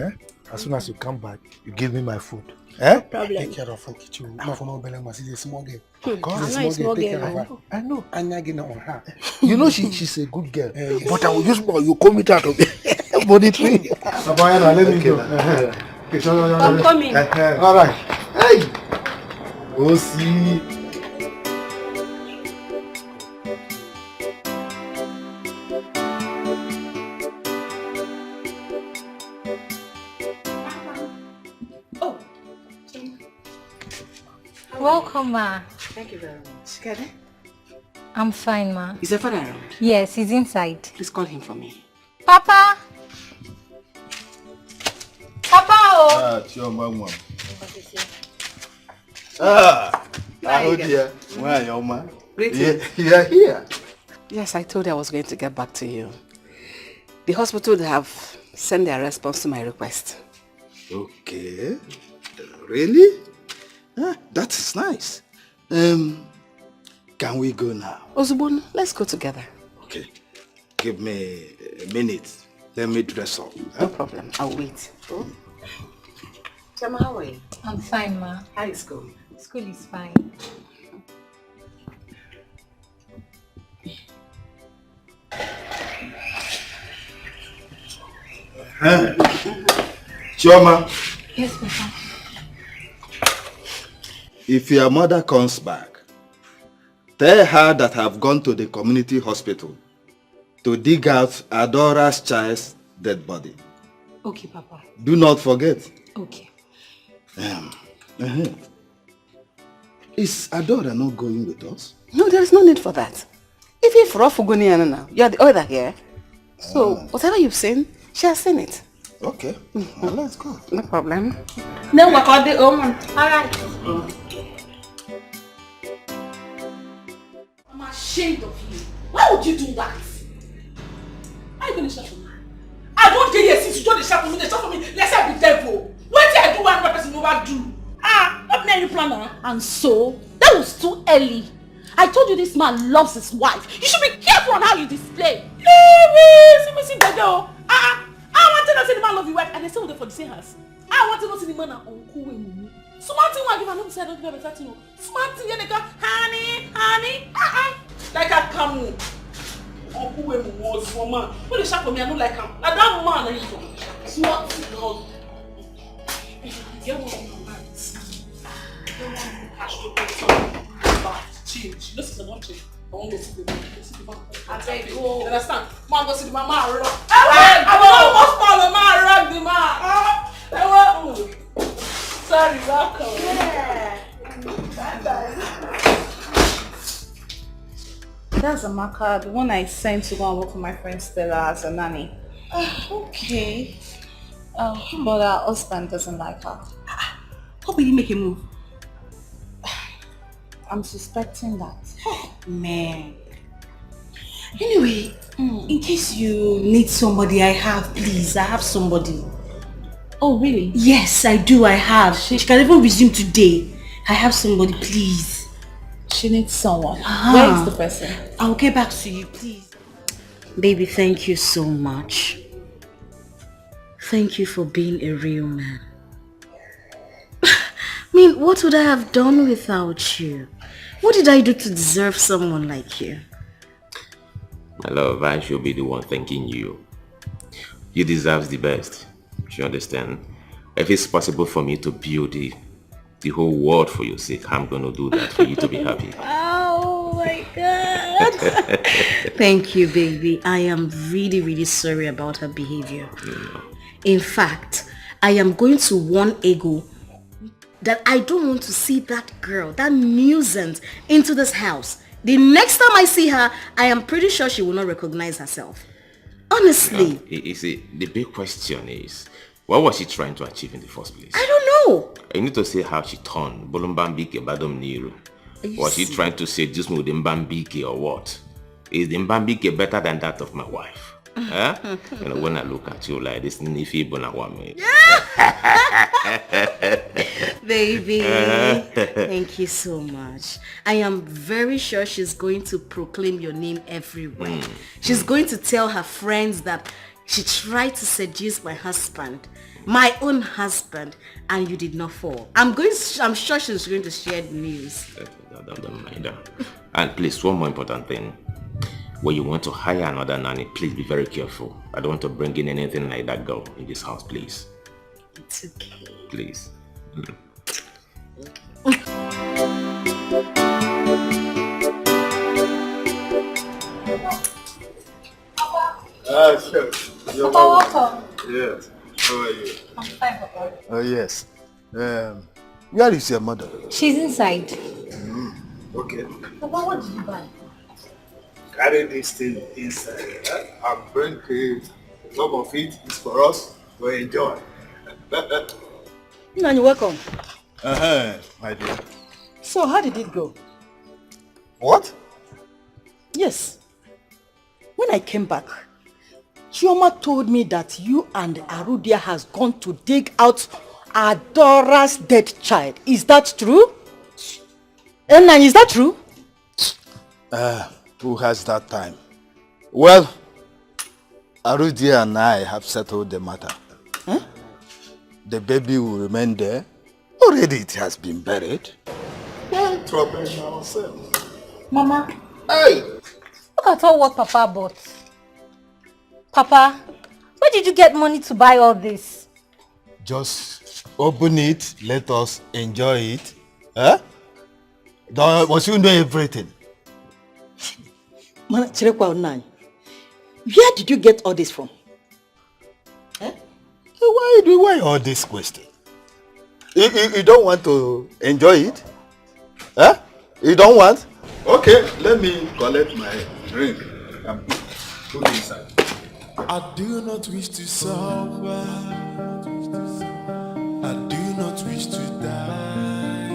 As soon as you come back, you give me my food. No problem. Take care of Nkechi. Not for no belly, but she's a small girl. God, I'm not a small Take care girl. of her. I know. I'm not getting on her. You know she's a good girl. But I will use more. You come it out of the body tree. Let me go. I'm coming. All right. Hey. Go see. Welcome, ma. Thank you very much. Kade? I'm fine, ma. Is your father around? Yes, he's inside. Please call him for me. Papa! Papa! Oh! Chioma. Hello, dear. Where are you, ma? Greetings. You are here. Yes, I told you I was going to get back to you. The hospital have sent their response to my request. Okay. Really? That is nice. Can we go now? Ozubon, let's go together. Okay. Give me a minute. Let me dress up. No problem. I'll wait. Oh. Chama, how are you? I'm fine, ma. How is school? School is fine. Chioma, Yes, Papa. if your mother comes back, tell her that I've gone to the community hospital to dig out Adora's child's dead body. Okay, Papa. Do not forget. Okay. Is Adora not going with us? No, there is no need for that. If you're Fuguni now, you're the other here. So, whatever you've seen, she has seen it. Okay. Let's go. No problem. No, what are the omen? Alright. I'm ashamed of you. Why would you do that? Why are you going to shout for me? I don't get here since you told the shout for me. They shout for me. Let's have the devil. What did I do one person overdo? Not me any planner. And so, that was too early. I told you this man loves his wife. You should be careful on how you display. I want to know see the man love your wife and they say they for the same house. I want to know see the man and uncle when smart thing I give an say I don't give a better thing. Smart thing they go, honey. Like a camel. Uncle when was for man. When they shout for me, I don't like him. Like that man I for. Smart thing no. You want to cash to pay some change. This is not change. won't go see the man. I beg you. You understand? Man, go see the man. Man, rock. I will almost follow man rock the man. Sorry, welcome. Yeah. That's Amaka, the one I sent to go and work for my friend Stella as a nanny. Okay. But her husband doesn't like her. How will he make a move? I'm suspecting that. Man. Anyway, in case you need somebody, I have, please. I have somebody. Oh, really? Yes, I do. I have. She can even resume today. I have somebody, please. She needs someone. Where is the person? I'll get back to you, please. Baby, thank you so much. Thank you for being a real man. I mean, what would I have done without you? What did I do to deserve someone like you? My love, I should be the one thanking you. You deserve the best. You understand? If it's possible for me to build the whole world for your sake, I'm gonna do that for you to be happy. Oh my God. Thank you, baby. I am really, really sorry about her behavior. In fact, I am going to warn Ego that I don't want to see that girl, that nuisance, into this house. The next time I see her, I am pretty sure she will not recognize herself. Honestly. You see, the big question is, what was she trying to achieve in the first place? I don't know. You need to say how she turned. Bolumbambike Badom Niru. Was she trying to say this with Mbambike or what? Is the Mbambike better than that of my wife? Huh? You know, when I look at you like this, Nifi Bonawame. Baby, thank you so much. I am very sure she's going to proclaim your name everywhere. She's going to tell her friends that she tried to seduce my husband, my own husband, and you did not fall. I'm sure she's going to share the news. Don't mind her. And please, one more important thing. When you want to hire another nanny, please be very careful. I don't want to bring in anything like that girl in this house, please. It's okay. Please. Sure. You're welcome. Yes. How are you? I'm fine, Papa. Oh, yes. Where is your mother? She's inside. Okay. Papa, what did you buy? Carry this thing inside. I'm bringing some of it is for us to enjoy. You're welcome. My dear. So how did it go? What? Yes. When I came back, Chioma told me that you and Arudia has gone to dig out Adora's dead child. Is that true? And is that true? Who has that time? Well, Arudia and I have settled the matter. Huh? The baby will remain there. Already it has been buried. Why trouble ourselves? Mama. Hey! Look at all what Papa bought. Papa, where did you get money to buy all this? Just open it, let us enjoy it. Huh? Must you know everything? Where did you get all this from? Huh? Why all this question? You don't want to enjoy it? Huh? You don't want? Okay, let me collect my drink and put it inside. I do not wish to suffer. I do not wish to die.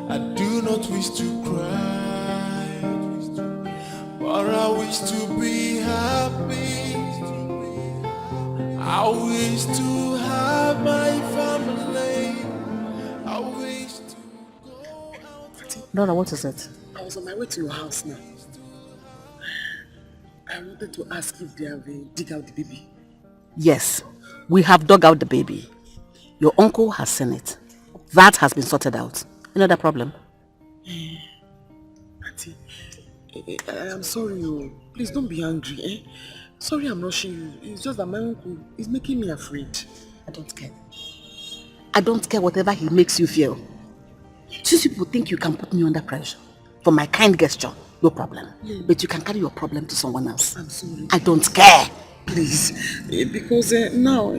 I do not wish to cry. But I wish to be happy. I wish to have my family. I wish to go out. Donna, what is it? I was on my way to your house now. I wanted to ask if they have dig out the baby. Yes, we have dug out the baby. Your uncle has seen it. That has been sorted out. Another problem? Auntie, I'm sorry. Please don't be angry. Sorry I'm rushing you. It's just that my uncle is making me afraid. I don't care. I don't care whatever he makes you feel. Since people think you can put me under pressure. for my kind gesture, no problem. But you can carry your problem to someone else. I'm sorry. I don't care. Please, because now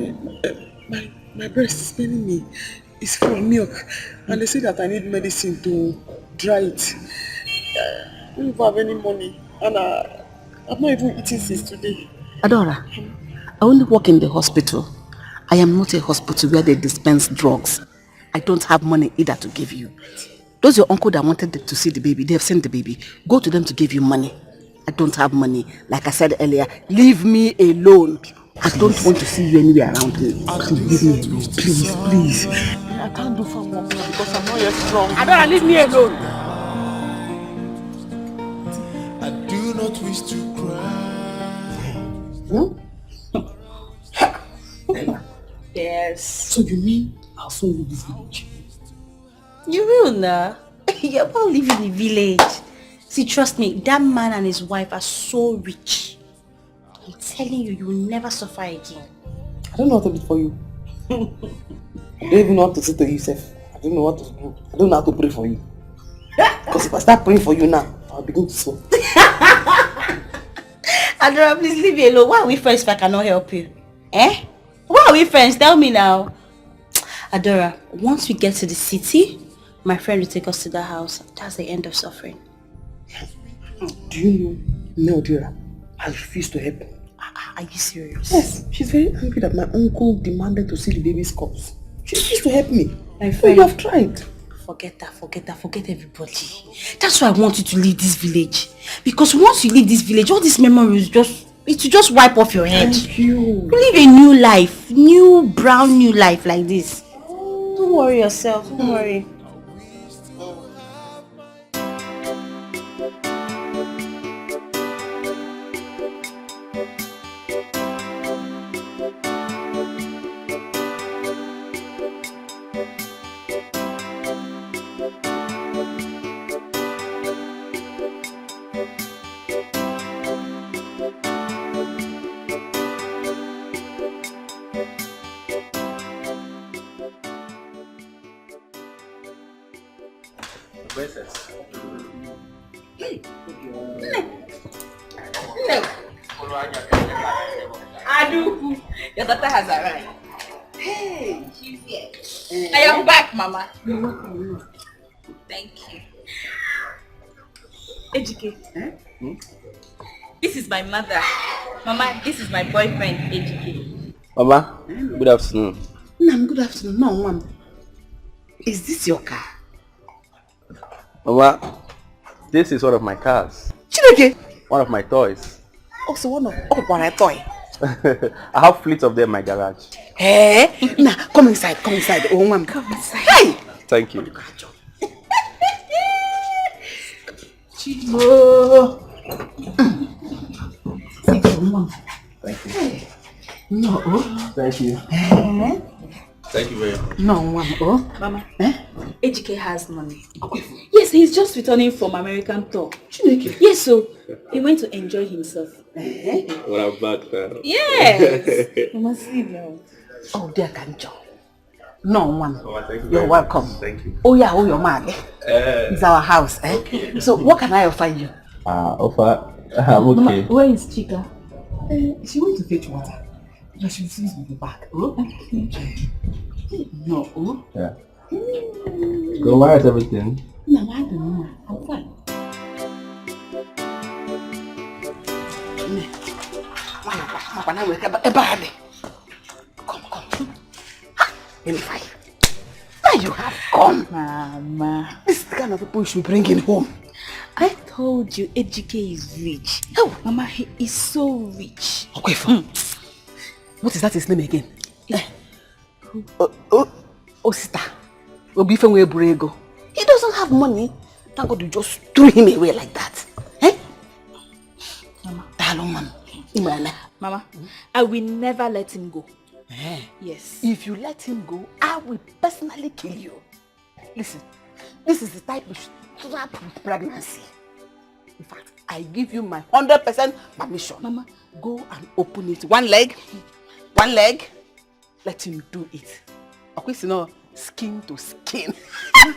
my breast is paining me. It's full of milk, and they say that I need medicine to dry it. I don't even have any money, and I've not even eaten since today. Adora, I only work in the hospital. I am not a hospital where they dispense drugs. I don't have money either to give you. Those your uncle that wanted to see the baby, they have sent the baby. Go to them to give you money. I don't have money. Like I said earlier, leave me alone. I don't want to see you anywhere around me. Please, leave me alone. Please, please. I can't do farm work now because I'm not yet strong. Adora, leave me alone. I do not wish to cry. Yes. So you mean I'll soon leave this village? You will now. You're about leaving the village. See, trust me, that man and his wife are so rich. I'm telling you, you will never suffer again. I don't know what to do for you. I don't even know what to say to you, Seth. I don't know what to do. I don't know how to pray for you. Because if I start praying for you now, I'll begin to sweat. Adora, please leave me alone. Why are we friends if I cannot help you? Eh? Why are we friends? Tell me now. Adora, once we get to the city, my friend will take us to that house. That's the end of suffering. Do you know, Adora, I refuse to help. Are you serious? Yes, she's very angry that my uncle demanded to see the baby's corpse. She refused to help me. My friend, you have tried. Forget everybody. That's why I want you to leave this village. Because once you leave this village, all these memories it will just wipe off your head. Thank you. Live a new life. New life like this. Don't worry yourself. Don't worry. Princess. Aduku, your daughter has arrived. Hey, she's here. I am back, Mama. You're welcome. Thank you. Ejike, this is my mother. Mama, this is my boyfriend, Ejike. Mama, good afternoon. Ma'am, good afternoon. No, Ma'am. Is this your car? Mama, this is one of my cars. Chineke! One of my toys. Also one of my toy. I have fleet of them in my garage. Hey, now come inside. Oh, Ma'am, come inside. Hey! Thank you. Chibo. Thank you, Ma'am. Thank you. Hey. No. Thank you. Thank you very much. No, Mama. Mama, Ejike has money. Yes, he's just returning from American tour. Yes, so he went to enjoy himself. What about that? Yes. Mama, see now. Oh, dear Kanjo. No, Mama. Oh, You're welcome. Thank you. Oh, yeah, your man. It's our house. Okay. So, what can I offer you? Offer? I'm okay. Mama, where is Chika? She went to fetch water. But she sees me back. Oh, no. Oh. Yeah. Go, where is everything? No, I don't know. I'm fine. Come. Let me fight. Now you have come. Mama. This is the kind of people you should bring in home. I told you Ejike is rich. Oh, Mama, he is so rich. Okay, fine. What is that his name again? Osita. He doesn't have money. Thank God you just threw him away like that. Eh? Mama, I will never let him go. Yes. If you let him go, I will personally kill you. Listen, this is the type of trap pregnancy. In fact, I give you my 100% permission. Mama, go and open it. One leg. Let him do it. Skin to skin. Did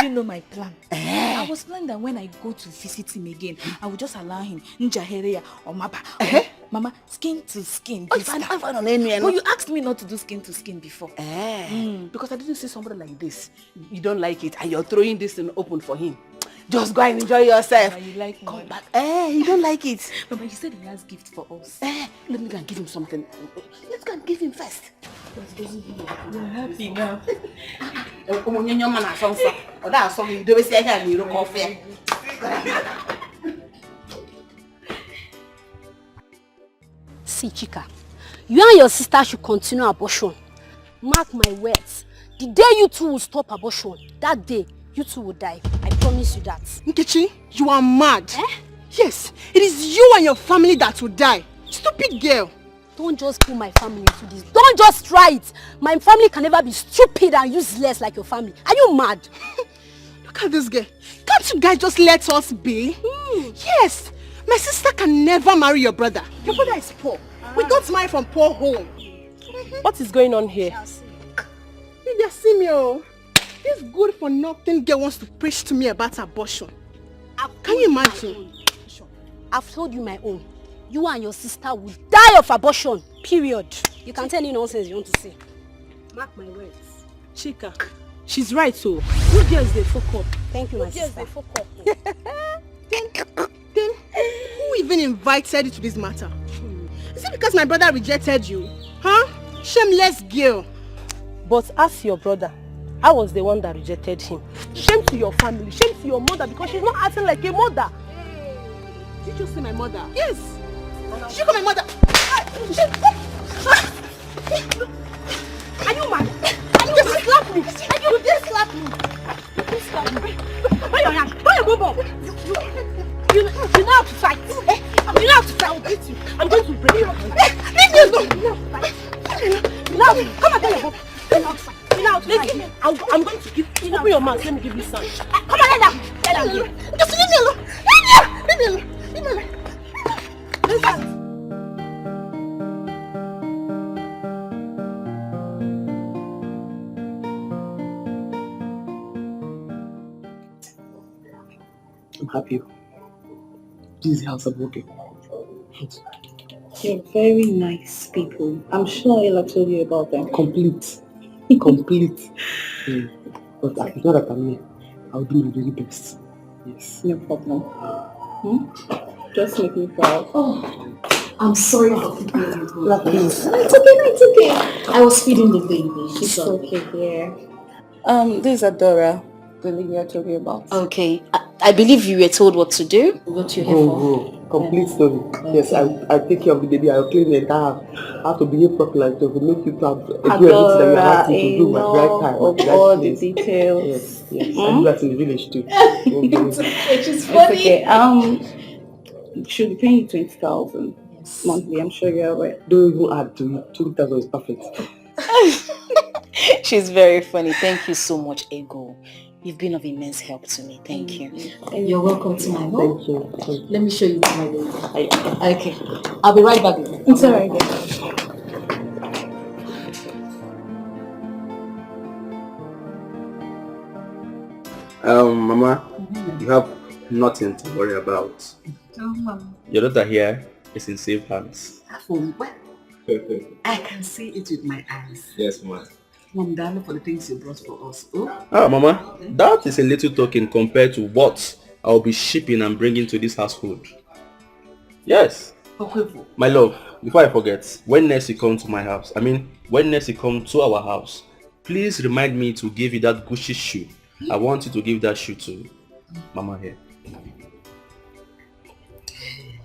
you know my plan? I was planning that when I go to visit him again, I would just allow him Njaheria or Maba. Mama, skin to skin. But you asked me not to do skin to skin before. Because I didn't see somebody like this. You don't like it and you're throwing this in open for him. Just go and enjoy yourself. Mama, you like me. Come back. You don't like it. Mama, you said he has gift for us. Let me go and give him something. Let's go and give him first. You're happy now. See, Chika, you and your sister should continue abortion. Mark my words. The day you two will stop abortion, that day you two will die. I promise you that. Nkechi, you are mad. Yes, it is you and your family that will die. Stupid girl. Don't just put my family into this. Don't just try it. My family can never be stupid and useless like your family. Are you mad? Look at this girl. Can't you guys just let us be? Yes, my sister can never marry your brother. Your brother is poor. We got married from poor home. What is going on here? You see me, oh. This good for nothing girl wants to preach to me about abortion. Can you imagine? I've told you my own. You and your sister will die of abortion. Period. You can tell any nonsense you want to say. Mark my words. Chika, she's right, so. You girls, they fuck up. Thank you, my sister. They fuck up. Then, who even invited you to this matter? Is it because my brother rejected you? Huh? Shameless girl. But as your brother, I was the one that rejected him. Shame to your family. Shame to your mother because she's not acting like a mother. Did you see my mother? Yes. She got my mother. Are you mad? You just slap me. You did slap me. You did slap me. Where your hand? Where your bum? You know how to fight. You know how to fight. I will beat you. I'm going to break you. Leave me alone. You know how to come and tell your bum. You know how to fight. You know how to fight. I'm going to give. Open your mouth. Let me give you some. Come on, let down. Just leave me alone. Leave me alone. Leave me alone. Listen. I'm happy. This is the house I'm working. They're very nice people. I'm sure Ella told you about them. Complete. But it's not that I'm here. I'll do my very best. Yes. No problem. Just make me proud. Oh, I'm sorry for keeping you good. Please. It's okay. I was feeding the baby. She's okay there. This is Adora, the lady I told you about. Okay. I believe you were told what to do. What you're here for. Complete story. Okay. Yes, I take care of the baby. I'll clean the entire house. I have to behave properly to make you proud. Do everything that you have to do at the right time. Of all the details. Yes. I do that in the village too. It's okay. She's funny. It's okay. She'll be paying you 20,000 monthly. I'm sure you're aware. Don't even add to it. 20,000 is perfect. She's very funny. Thank you so much, Ego. You've been of immense help to me. Thank you. You're welcome to my home. Thank you. Let me show you to my baby. Okay. I'll be right back. It's alright. Mama, you have nothing to worry about. Your daughter here is in safe hands. Well, I can see it with my eyes. Yes, Mama. Mom, darling, for the things you brought for us. Mama, that is a little token compared to what I'll be shipping and bringing to this household. Yes. My love, before I forget, when next you come to my house, when next you come to our house, please remind me to give you that Gucci shoe. I want you to give that shoe to Mama here.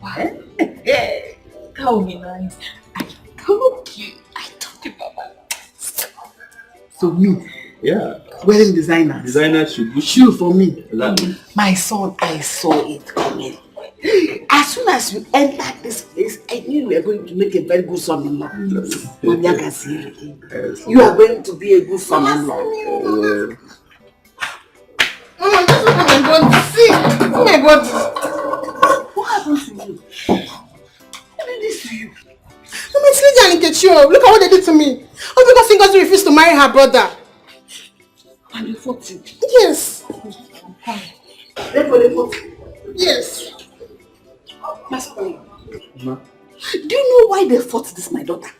What? That would be nice. I told you. Mama. So me, wedding designer. Designer shoe. Shoe for me. Exactly. My son, I saw it coming. As soon as you entered this place, I knew we were going to make a very good son-in-law. Mommy, I can see it. You are going to be a good son-in-law. Mama, this is what I'm going to see. Oh my God. What happened to you? What did this to you? Mama, it's Lydia and Nkechi. Look at what they did to me. All because Ngozi refused to marry her brother. And the 40? Yes. Yes. Master, Ma? do you know why they fought this, my daughter?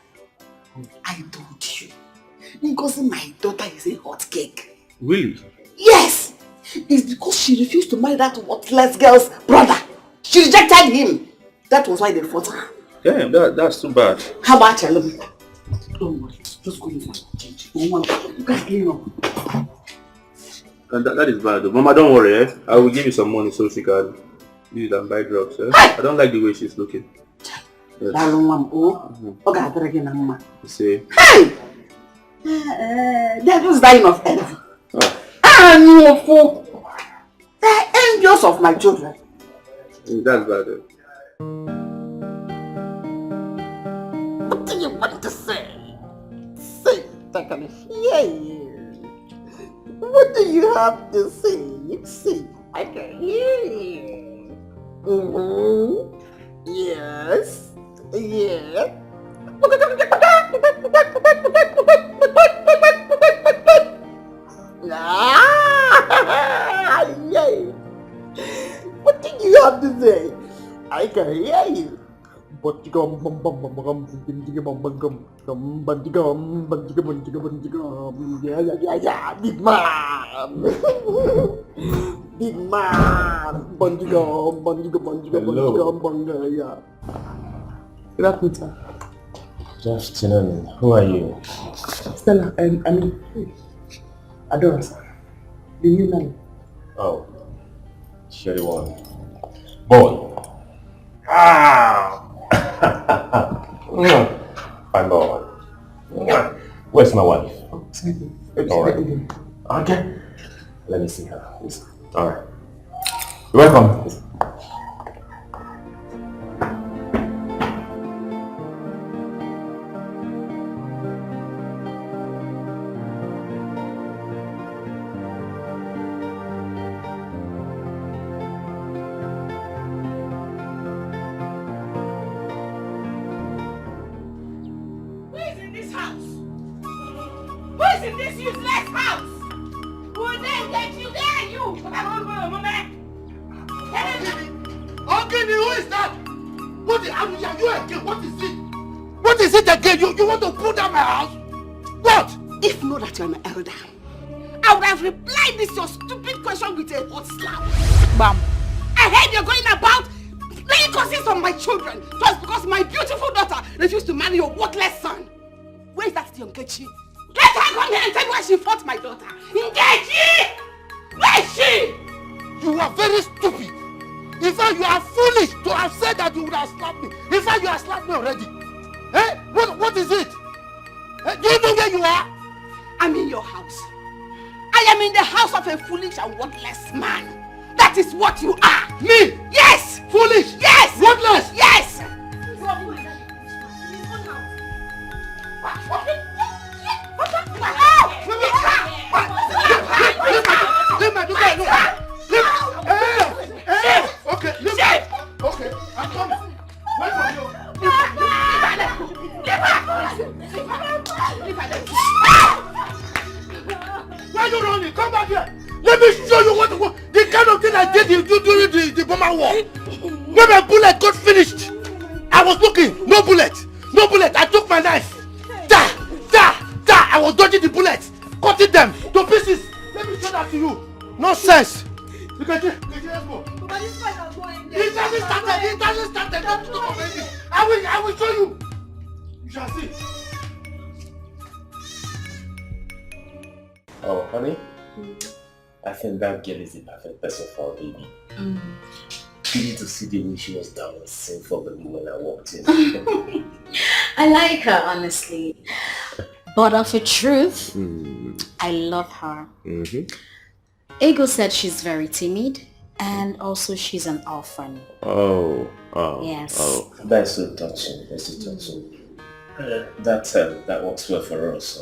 I told you. Because my daughter is a hot cake. Really? Yes! It's because she refused to marry that worthless girl's brother. She rejected him. That was why they fought her. Damn, that's too bad. How about you? Don't worry. Just go inside. Change. You guys clean up. That is bad. Mama, don't worry. Eh? I will give you some money so she can use it and buy drugs. Eh? I don't like the way she's looking. Yes. You see? Hey! They're just dying of envy. And you fool! They're envious of my children. That's bad. Eh? What do you want to say? Say it, I can hear you. What do you have to say? Say, I can hear you. Yes. Yeah. What do you have to say? I can hear you. Yeah, big man. Big man. Yeah. Good afternoon, sir. Good afternoon. Who are you? Stella, Adora, sir. The new name. Oh, you're the one. Boy. Ah! Fine boy. Where's my wife? Alright. Okay. Let me see her. Alright. You're welcome. You want to put down my house? What? If not that you're an elder, I would have replied this your stupid question with a hot slap. Bam. I heard you're going about laying curses on my children just because my beautiful daughter refused to marry your worthless son. Where is that Nkechi? Let her come here and tell me why she fought my daughter. Nkechi! Where is she? You are very stupid. In fact, you are foolish to have said that you would have slapped me. In fact, you have slapped me already. Eh? What is it? Do you know where you are? I'm in your house. I am in the house of a foolish and worthless man. That is what you are. Me? Yes! Foolish? Yes! Worthless? Yes! Okay, listen. Okay, I'm coming. Wait for you. Why are you running? Come back here. Let me show you what the kind of thing I did during the Burma war. When my bullet got finished, I was looking. No bullet. No bullet. I took my knife. I was dodging the bullets, cutting them to pieces. Let me show that to you. Nonsense. You can let's go. But this fight has gone. It doesn't start. Don't talk about anything. I will show you. You shall see. Oh, honey, I think that girl is the perfect person for our baby. You need to see the way she was down and sing for the when I walked in. I like her, honestly. But of a truth, I love her. Ego said she's very timid and also she's an orphan. Oh. Yes. Oh, that's so touching. That's so touching. That works well for us.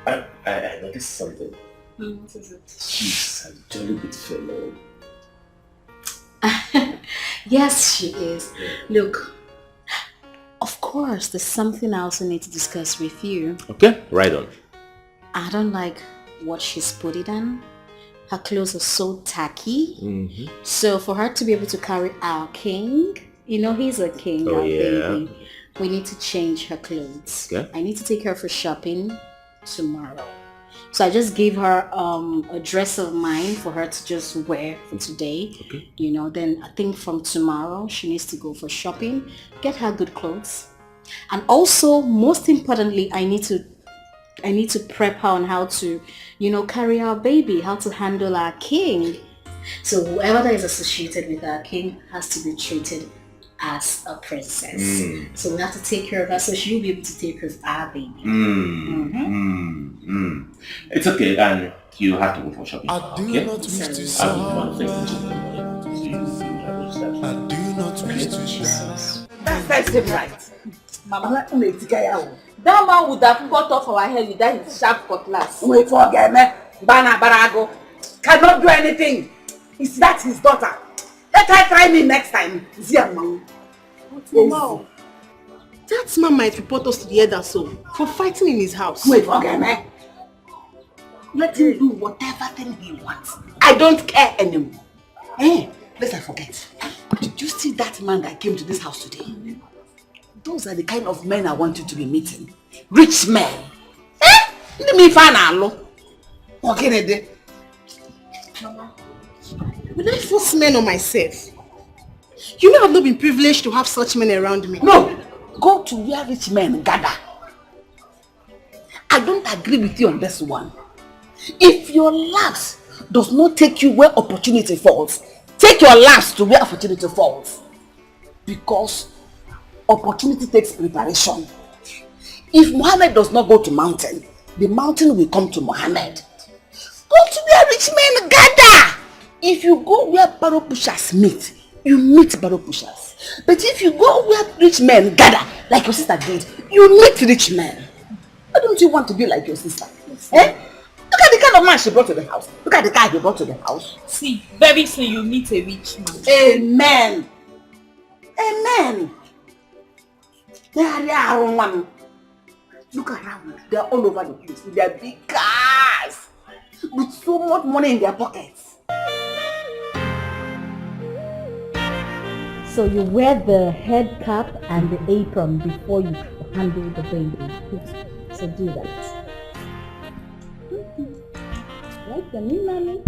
And I noticed something. What is it? She's a jolly good fellow. Yes, she is. Look, of course, there's something I also need to discuss with you. Okay, right on. I don't like what she's put it on. Her clothes are so tacky. So for her to be able to carry our king, you know he's a king, our baby, we need to change her clothes. Okay. I need to take her for shopping tomorrow. So I just gave her a dress of mine for her to just wear for today. Okay. You know, then I think from tomorrow she needs to go for shopping, get her good clothes. And also, most importantly, I need to prep her on how to, you know, carry our baby, how to handle our king. So whoever that is associated with our king has to be treated as a princess. So we have to take care of her so she'll be able to take care of our baby. It's okay, and you have to go for shopping. I do Okay? not wish to I do sound. I do not wish to shout. That's it right. Mama, that man would have cut off our hair with that his sharp cutlass. Wait for me. Barago cannot do anything. Is that his daughter? Let her try me next time. Mama, that man might report us to the elder soul for fighting in his house. Wait for me. Let him do whatever thing he wants. I don't care anymore. Lest I forget. Did you see that man that came to this house today? Those are the kind of men I want you to be meeting. Rich men. Let me find out. Okay, Mama, will I force men on myself? You know I've not been privileged to have such men around me. No, go to where rich men gather. I don't agree with you on this one. If your lapse does not take you where opportunity falls, take your lapse to where opportunity falls. Because opportunity takes preparation. If Muhammad does not go to mountain, the mountain will come to Muhammad. Go to where rich men gather. If you go where barrow pushers meet, you meet barrow pushers. But if you go where rich men gather, like your sister did, you meet rich men. Why don't you want to be like your sister? Look at the kind of man she brought to the house. Look at the guy he brought to the house. See, very soon you meet a rich man. Amen. Amen. They are one. Look around. They are all over the place with their big cars. With so much money in their pockets. So you wear the head cap and the apron before you handle the baby. So do that. Like the new mommy.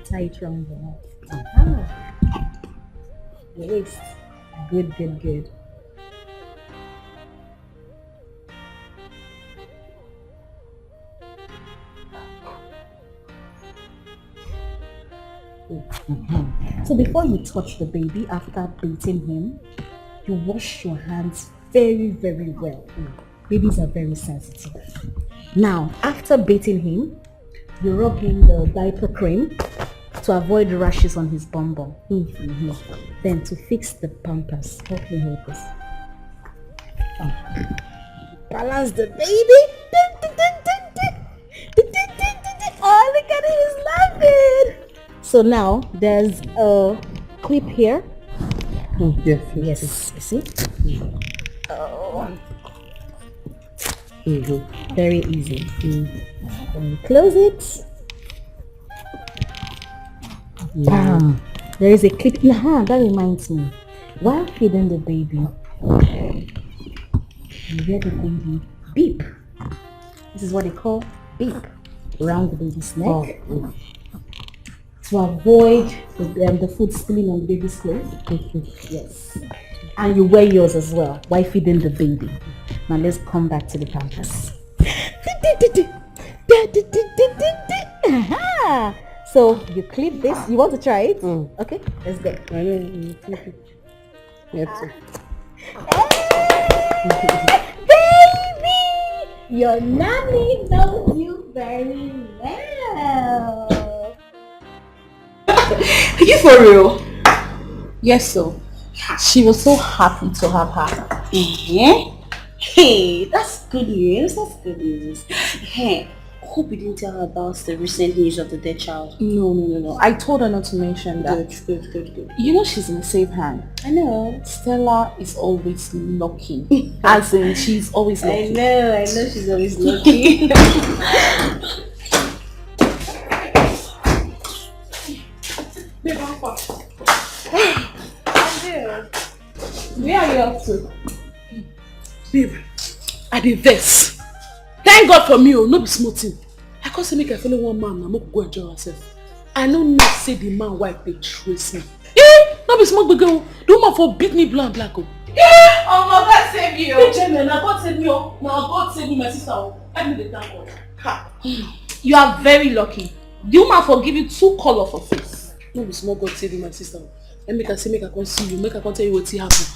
Tie it around the neck. The waist. Good, good, good. So before you touch the baby after bathing him, you wash your hands very, very well. Babies are very sensitive. Now, after bathing him, you rub in the diaper cream to avoid rashes on his bum bum. Then to fix the pampers, help me hold this. Balance the baby. Oh, look at him, he's laughing. So now there's a clip here. Yes. You see? Oh. Very easy. And close it. Bam. There is a clip in the hand. That reminds me. While feeding the baby, you hear the baby beep. This is what they call beep around the baby's neck. To avoid the food spilling on the baby's clothes. Yes. And you wear yours as well while feeding the baby. Now let's come back to the pampers. So you clip this. You want to try it? Okay, let's go. Baby! Your nanny knows you very well. Are you for real? Yes, so. She was so happy to have her. Hey, that's good news. That's good news. Hey, hope you didn't tell her about the recent news of the dead child. No. I told her not to mention that. Good. You know she's in safe hand. I know. Stella is always lucky. As in, she's always lucky. I know she's always lucky. Babe, where are you up to? Babe, I did this. Thank God for me, no be smoking. I can't say make I follow one man, I'm not go enjoy myself. I don't know say the man wife they trace me. No be smoke girl. The woman for beat me black. Oh my God save you. Now God save me. Now God save me, my sister. Let me the thank God. Ha. You are very lucky. The woman for give you 2 color for face. No be small God save you, my sister. Let me say make I come see you, make I come tell you what happened.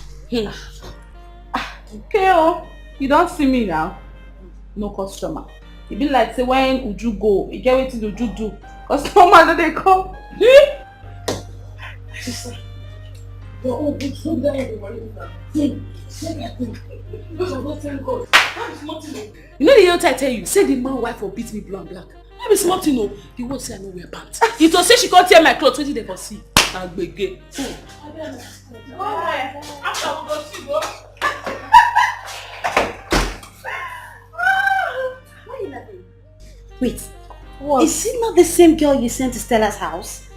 Okay, you don't see me now. No customer. It be like say when Uju go, you get wetin Uju do. Customer no dey come. Sister. Your own good so down the worry now. You know the other time I tell you, say the man wife for beat me black. No be small thing o. The word say I no wear pants. You to say she can't tear my clothes, wetin dey for see? Agbege. After we go see go. Wait, what? Is it not the same girl you sent to Stella's house?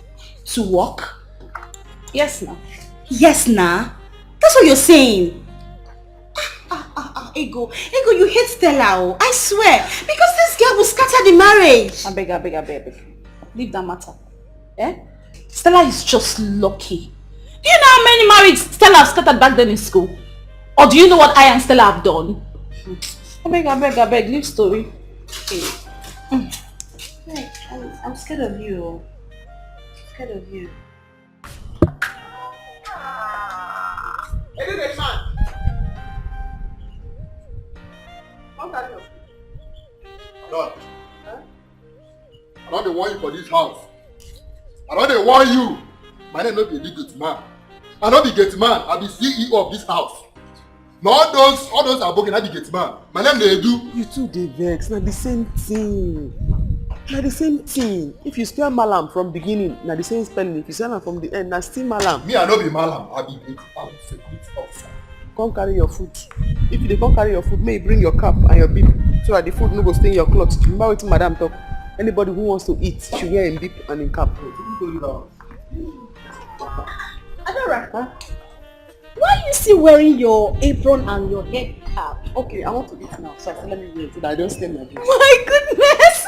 To work? Yes, nah. Yes, nah. That's what you're saying. Ego, you hate Stella, I swear. Because this girl will scatter the marriage. I beg. Leave that matter. Stella is just lucky. Do you know how many marriages Stella have scattered back then in school? Or do you know what I and Stella have done? I beg, leave story. Okay. I'm scared of you. Hey, good man. Come back here. God, I don't want you for this house. I don't want you. My name not be a gate man. I not be gate man. I be CEO of this house. No, all those are broken. I be gate man. My name they do. You two dey vex. Na the same thing. If you spell Malam from beginning, na the same spelling. If you spell am from the end, na still Malam. Me, I no be Malam. I be security officer. Come carry your food. If you dey come carry your food, may you bring your cap and your beep so that the food no go stay in your cloth. Remember wetin madam talk. Anybody who wants to eat should wear a beep and a cap. Adora, why are you still wearing your apron and your head cap? Okay, I want to eat now, so let me wait so that I don't stain my beep. My goodness!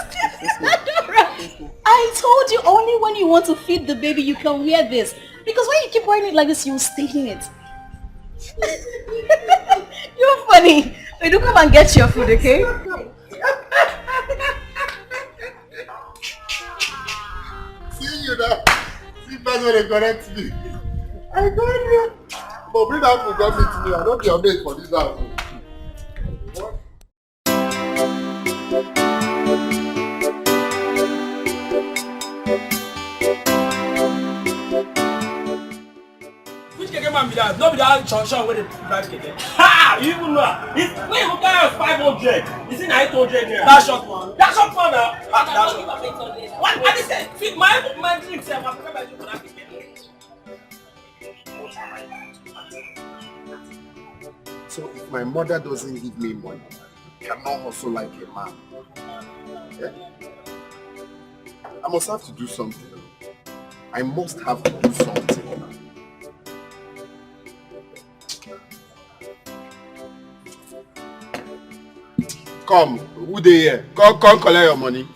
Adora, I told you only when you want to feed the baby you can wear this. Because when you keep wearing it like this, you'll stain it. You're funny. Wait, do come and get your food, okay? See you now. See that's when they correct me. I got you. But bring that food, come meet me. I don't be your mate for this house. Which keke man be that? No be that Chonchon where they drive keke. Ha! You even know. When you go carry us 500, is it 800 here? That short man. That short man now. That short man. What? I just said, feed my drink, sir. My friend for that keke. So if my mother doesn't give me money, I cannot hustle like a man. Yeah? I must have to do something. I must have to do something. Come, who they here? Come collect your money.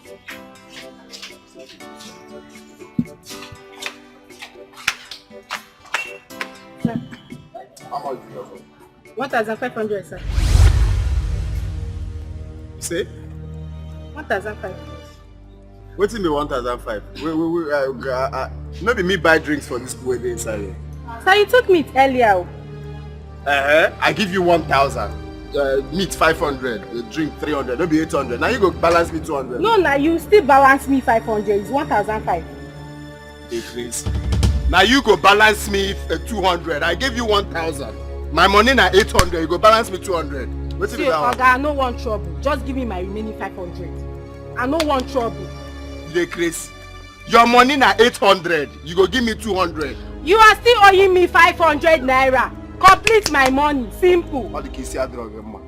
How much do you have? 1,500, sir. Say? 1,500. What's in me 1,500? No be me buy drinks for this school day inside here. Sir, you took meat earlier. I give you 1,000. Meat 500, drink 300, no be 800. Now you go balance me 200. No, now you still balance me 500. It's 1,500. Increase. Now you go balance me 200. I gave you 1,000. My money na 800. You go balance me 200. What's in that one? Oga, no one trouble. Just give me my remaining 500. I no want trouble. You dey crazy. Your money na 800. You go give me 200. You are still owing me 500 naira. Complete my money. Simple. All the kids here drug man.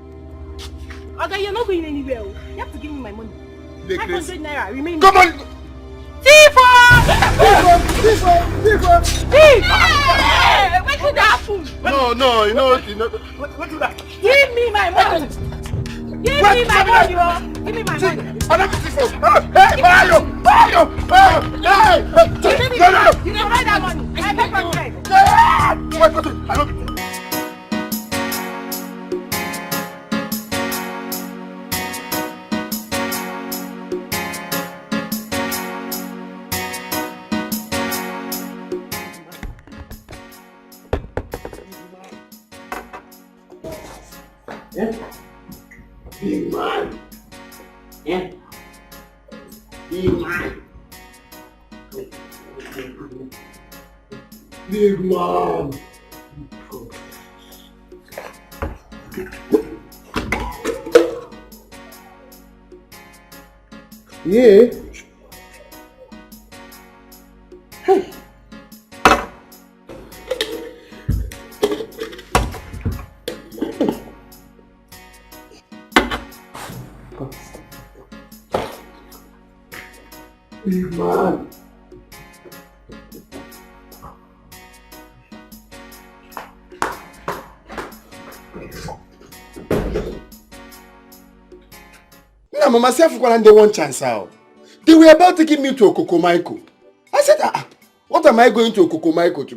Okay, you're not going anywhere. You have to give me my money. 500 naira. Remain. Come on. Tifo! Thief! Hey, what did happen? No, you know. What did that? Give me my money. Give me my money, oh. Give me my money. Hey, Mario! Hey! You don't write that money. I pay for it. I don't. Big man. Yeah. Big man. Big man. Yeah. Hey. Big man. Now, Mama said for they one chance out. They were about to give me to Okokomaiko. I said, what am I going to Okokomaiko to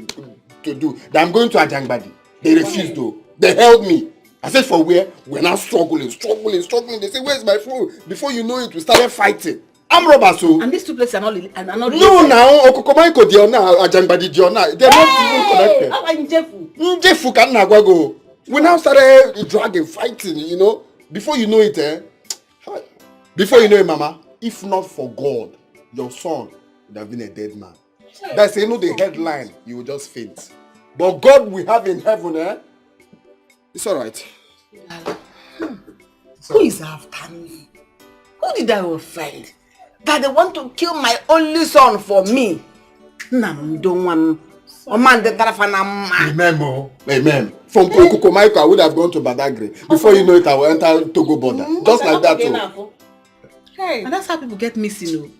do? That I'm going to Ajangbadi. They refused though. They held me. I said, for where? We're now struggling. They say, where's my phone? Before you know it, we started fighting. I'm robbers, so. And these two places are not related. No, now Okokomaiko Diona, Ajangbadi Diona. They're not even connected. How are you, Jefu? Jefu can go. We now started dragging, fighting, you know. Before you know it, Before you know it, Mama, if not for God, your son would have been a dead man. That's, you know, the headline, you will just faint. But God we have in heaven, it's alright. Who is after me? Who did I offend? That they want to kill my only son for me? Don't want. Amen. From Okokomaiko, I would have gone to Badagry. Before you know it, I will enter Togo border. Just like that too. Hey. And that's how people get missing.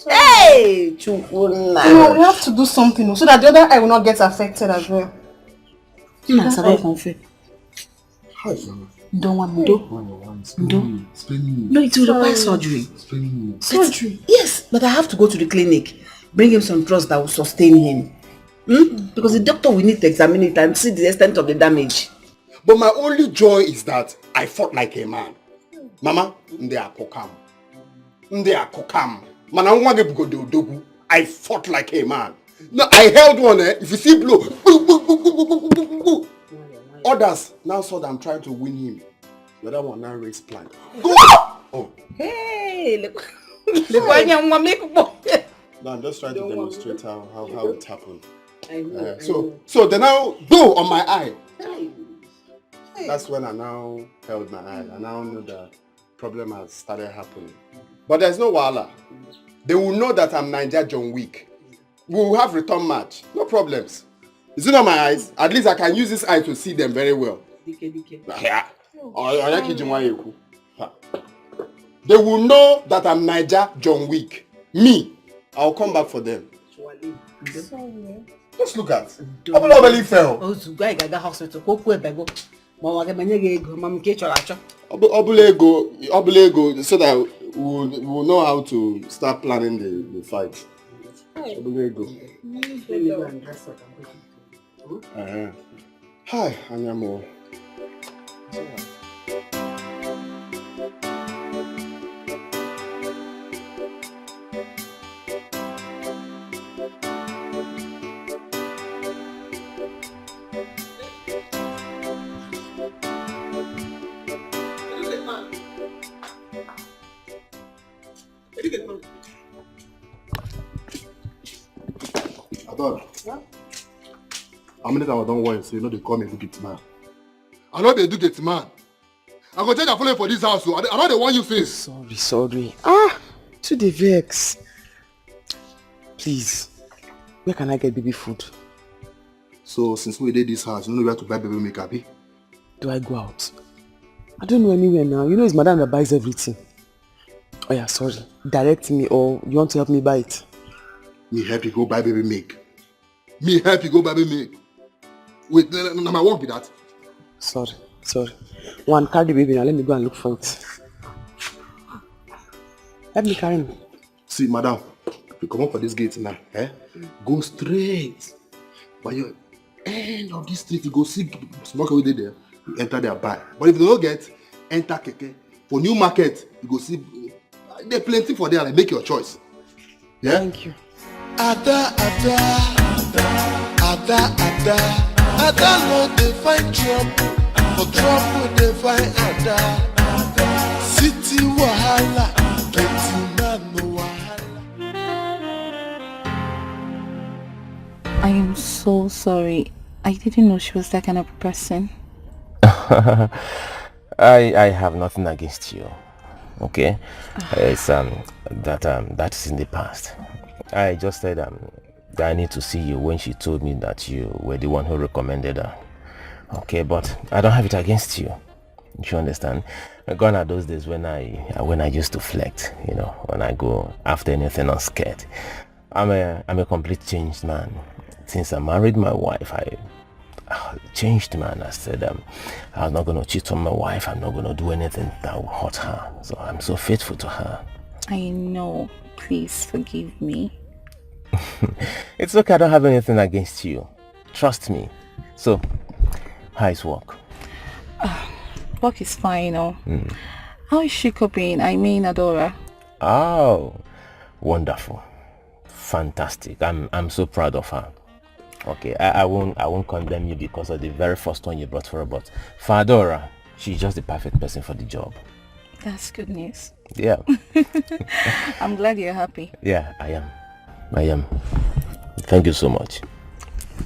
Hey! No, we have to do something so that the other eye will not get affected as well. Don't want No, it will require surgery. Surgery? Yes, but I have to go to the clinic. Bring him some drugs that will sustain him. Because the doctor will need to examine it and see the extent of the damage. But my only joy is that I fought like a man. Mama, they are kokam. I fought like a man. No, I held one. If you see blow, others now saw that I'm trying to win him. The other one now raised plank. Oh. Hey, look. No, I'm just trying to demonstrate how it happened. So they now go on my eye. That's when I now held my eye. I now knew that problem has started happening. But there's no wahala. They will know that I'm Niger John Wick. We will have return match. No problems. Is it on my eyes? At least I can use this eye to see them very well. Yeah. They will know that I'm Niger John Wick. Me, I'll come back for them. Just look at. Obule fell. Obule so that we will know how to start planning the fight. Obule Hi, Anyamo. How many times I don't want to say, no, they call me do get man. I know they do get man. I go tell you following for this house, so I know they want you face. Sorry. To the vex. Please, where can I get baby food? So since we did this house, you know where to buy baby milk, abi? Do I go out? I don't know anywhere now. You know it's madam that buys everything. Oh yeah, sorry. Direct me, or you want to help me buy it? Me help you go buy baby milk. Me help you go buy baby milk. Wait, no, my work be that. Sorry. One, carry the baby now. Let me go and look for it. Help me carry me. See, madam, if you come up for this gate now, go straight. By your end of this street, you go see smoke away there. You enter there, buy. But if you don't get, enter keke. For new market, you go see. There's plenty for there. Like, make your choice. Yeah. Thank you. Ada, no they find trouble. For trouble they find Ada. City wahala, getting no wahala. I am so sorry. I didn't know she was that kind of person. I have nothing against you. Okay? It's that is in the past. I just said that I need to see you when she told me that you were the one who recommended her. Okay, but I don't have it against you. You understand? Gone are those days when I used to flex, you know, when I go after anything unscared. I'm a complete changed man. Since I married my wife, I changed, man. I said I'm not going to cheat on my wife. I'm not going to do anything that will hurt her. So I'm so faithful to her. I know. Please forgive me. It's okay. I don't have anything against you. Trust me. So, how is work? Work is fine, How is she coping? I mean, Adora. Oh, wonderful. Fantastic. I'm so proud of her. Okay, I won't condemn you because of the very first one you brought for her, but for Adora, she's just the perfect person for the job. That's good news. Yeah. I'm glad you're happy. Yeah, I am. Thank you so much.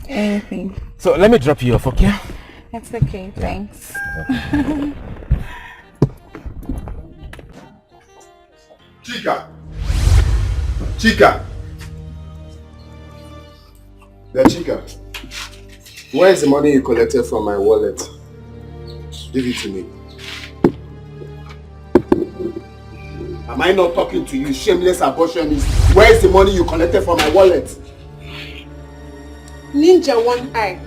Anything. So let me drop you off, okay? That's okay, thanks. Chica! Yeah, Chica. Where is the money you collected from my wallet? Give it to me. Am I not talking to you, shameless abortionist? Where is the money you collected from my wallet? Ninja One Eye,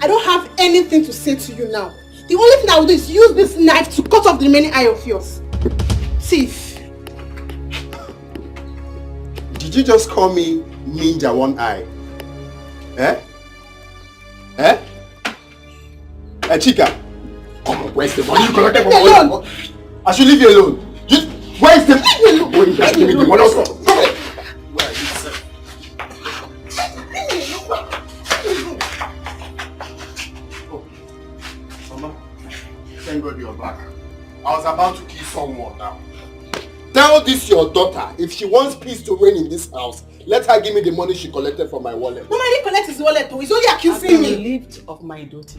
I don't have anything to say to you now. The only thing I will do is use this knife to cut off the remaining eye of yours. Thief. Did you just call me Ninja One Eye? Hey, Chica. Come on, where's the money you collected from my wallet? I should leave you alone. Where is the... Where is the money? Where is it, sir? Mama, thank God you're back. I was about to kill someone now. Tell this your daughter, if she wants peace to reign in this house, let her give me the money she collected from my wallet. Mama, he collected his wallet too. He's only accusing me. Relieved of my duty.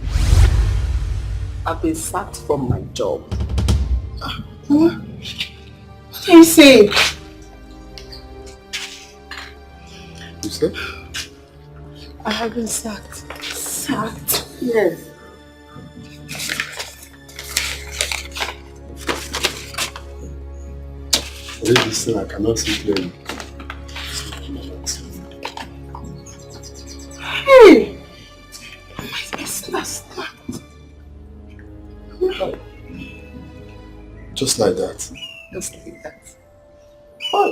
I've been sacked from my job. What are you saying? You said? I have been sacked. Sacked? Yes. Read this thing, I cannot see clearly. Hey! My business. Just like that. Just like that. Oh.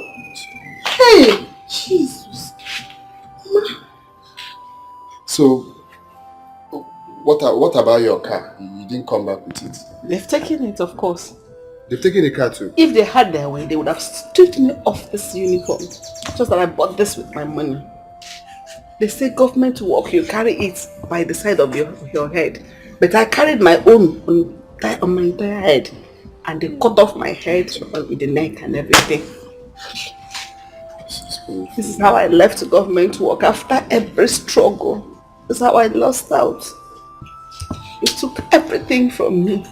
Hey! Jesus. So, what about your car? You didn't come back with it. They've taken it, of course. They've taken the car too? If they had their way, they would have stripped me off this uniform. Just that I bought this with my money. They say government work, you carry it by the side of your head. But I carried my own on my entire head. And they cut off my head with the neck and everything. This is how I left government work after every struggle. This is how I lost out. It took everything from me.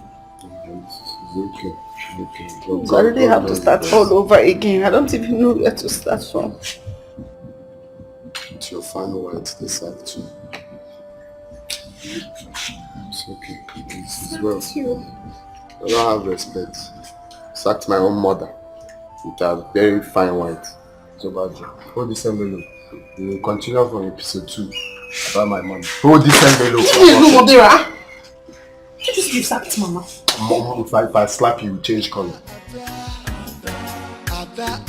It's okay. Okay. So I really have to start all over again. I don't even know where to start from. It's your fine white this side too. It's okay. It's well. I don't have respect. Sacked my own mother with a very fine white. So bad. Hold this envelope. We will continue from episode 2 about my money. Hold this envelope. No, Modera. What is you sacked, Mama? Mom, if I slap you, change color. Ada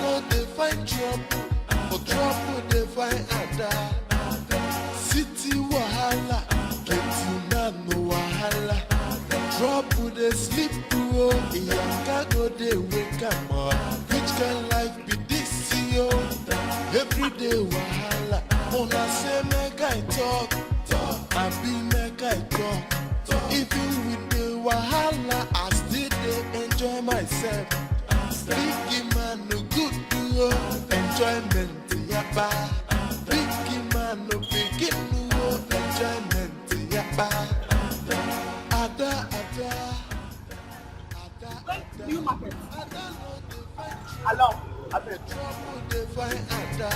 no dey find trouble, but trouble dey find Ada. City wahala, getting na no wahala. Trouble dey sleep through, Iyanka go dey wake am up. Which kind life be this, yo? Everyday wahala, una say make I talk, I be make I talk. Even with the wahala, I still dey enjoy myself. Biggie man no good to you, enjoyment yapa. Biggie man no begin to enjoyment yapa. Ada. New market. Along. Trouble dey find Ada.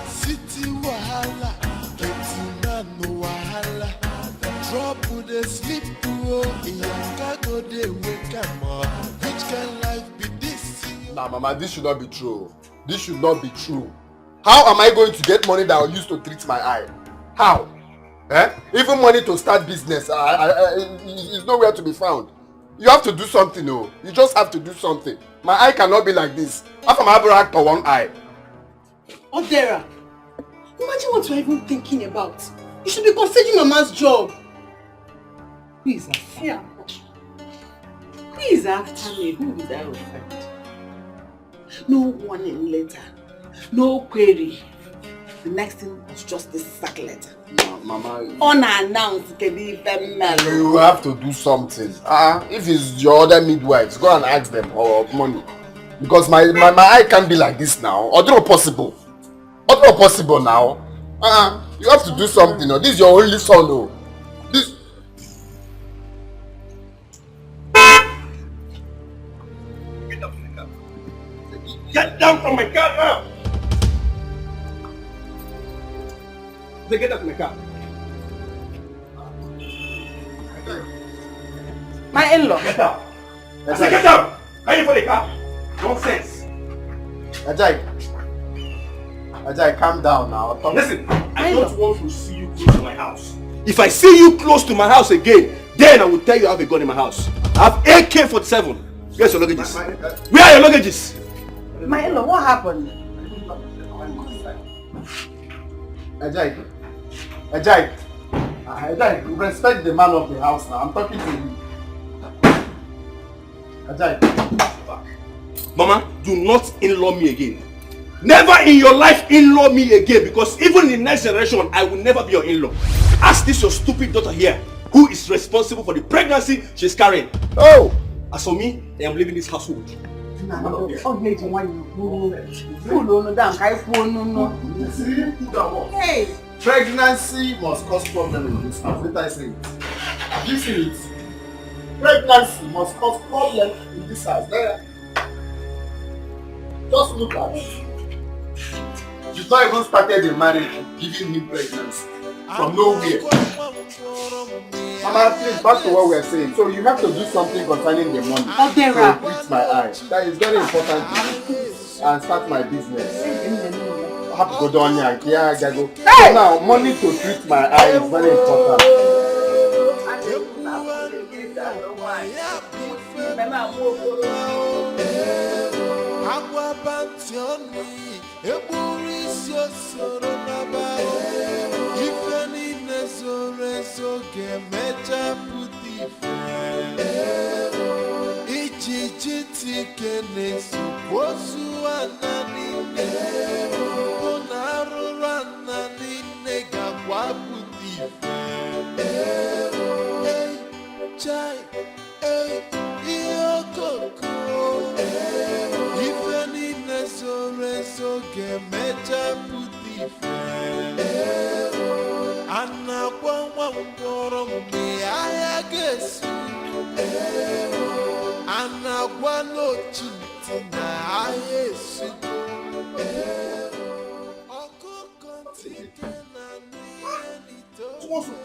City wahala, getting na no wahala. Trouble dey sleep through, Iyanka go dey wake am up. Which kind life be this? Nah, Mama, this should not be true. This should not be true. How am I going to get money that I will use to treat my eye? How? Even money to start business is nowhere to be found. You have to do something, oh. You just have to do something. My eye cannot be like this. How come I have a rack for one eye? Odera, imagine what you're even thinking about. You should be considering Mama's job. Who is after? Who is after me? Who is that friend? No warning letter, no query. The next thing was just this sack letter. Mama, unannounced, can be family. You have to do something. If it's your other midwives, go and ask them for money. Because my eye can't be like this now. Although possible. Although possible now. You have to do something. This is your only son. Oh. This. Get down from my car now! Get out of my car. My in-law. Get out. I said get out! Are you for the car? Nonsense. Ajay, calm down now. Listen, I don't want to see you close to my house. If I see you close to my house again, then I will tell you I have a gun in my house. I have AK-47. Where's your luggages? Where are your luggages? My in-law, what happened? Ajay, respect the man of the house now. I'm talking to you. Ajay. Mama, do not in-law me again. Never in your life in-law me again, because even in the next generation, I will never be your in-law. Ask this your stupid daughter here, who is responsible for the pregnancy she's carrying. Oh! As for me, I am leaving this household. Hey! Pregnancy must cause problem in this house. Let I say it. Have you seen it? Pregnancy must cause problem in this house. There. Just look at it. You've not even started the marriage giving him pregnancy. From nowhere. Mama, please, back to what we are saying. So you have to do something concerning the money. To treat my eye. That is very important. And start my business. I have to go down here. Yeah, I go. Hey! So now, money to treat my eye is very important.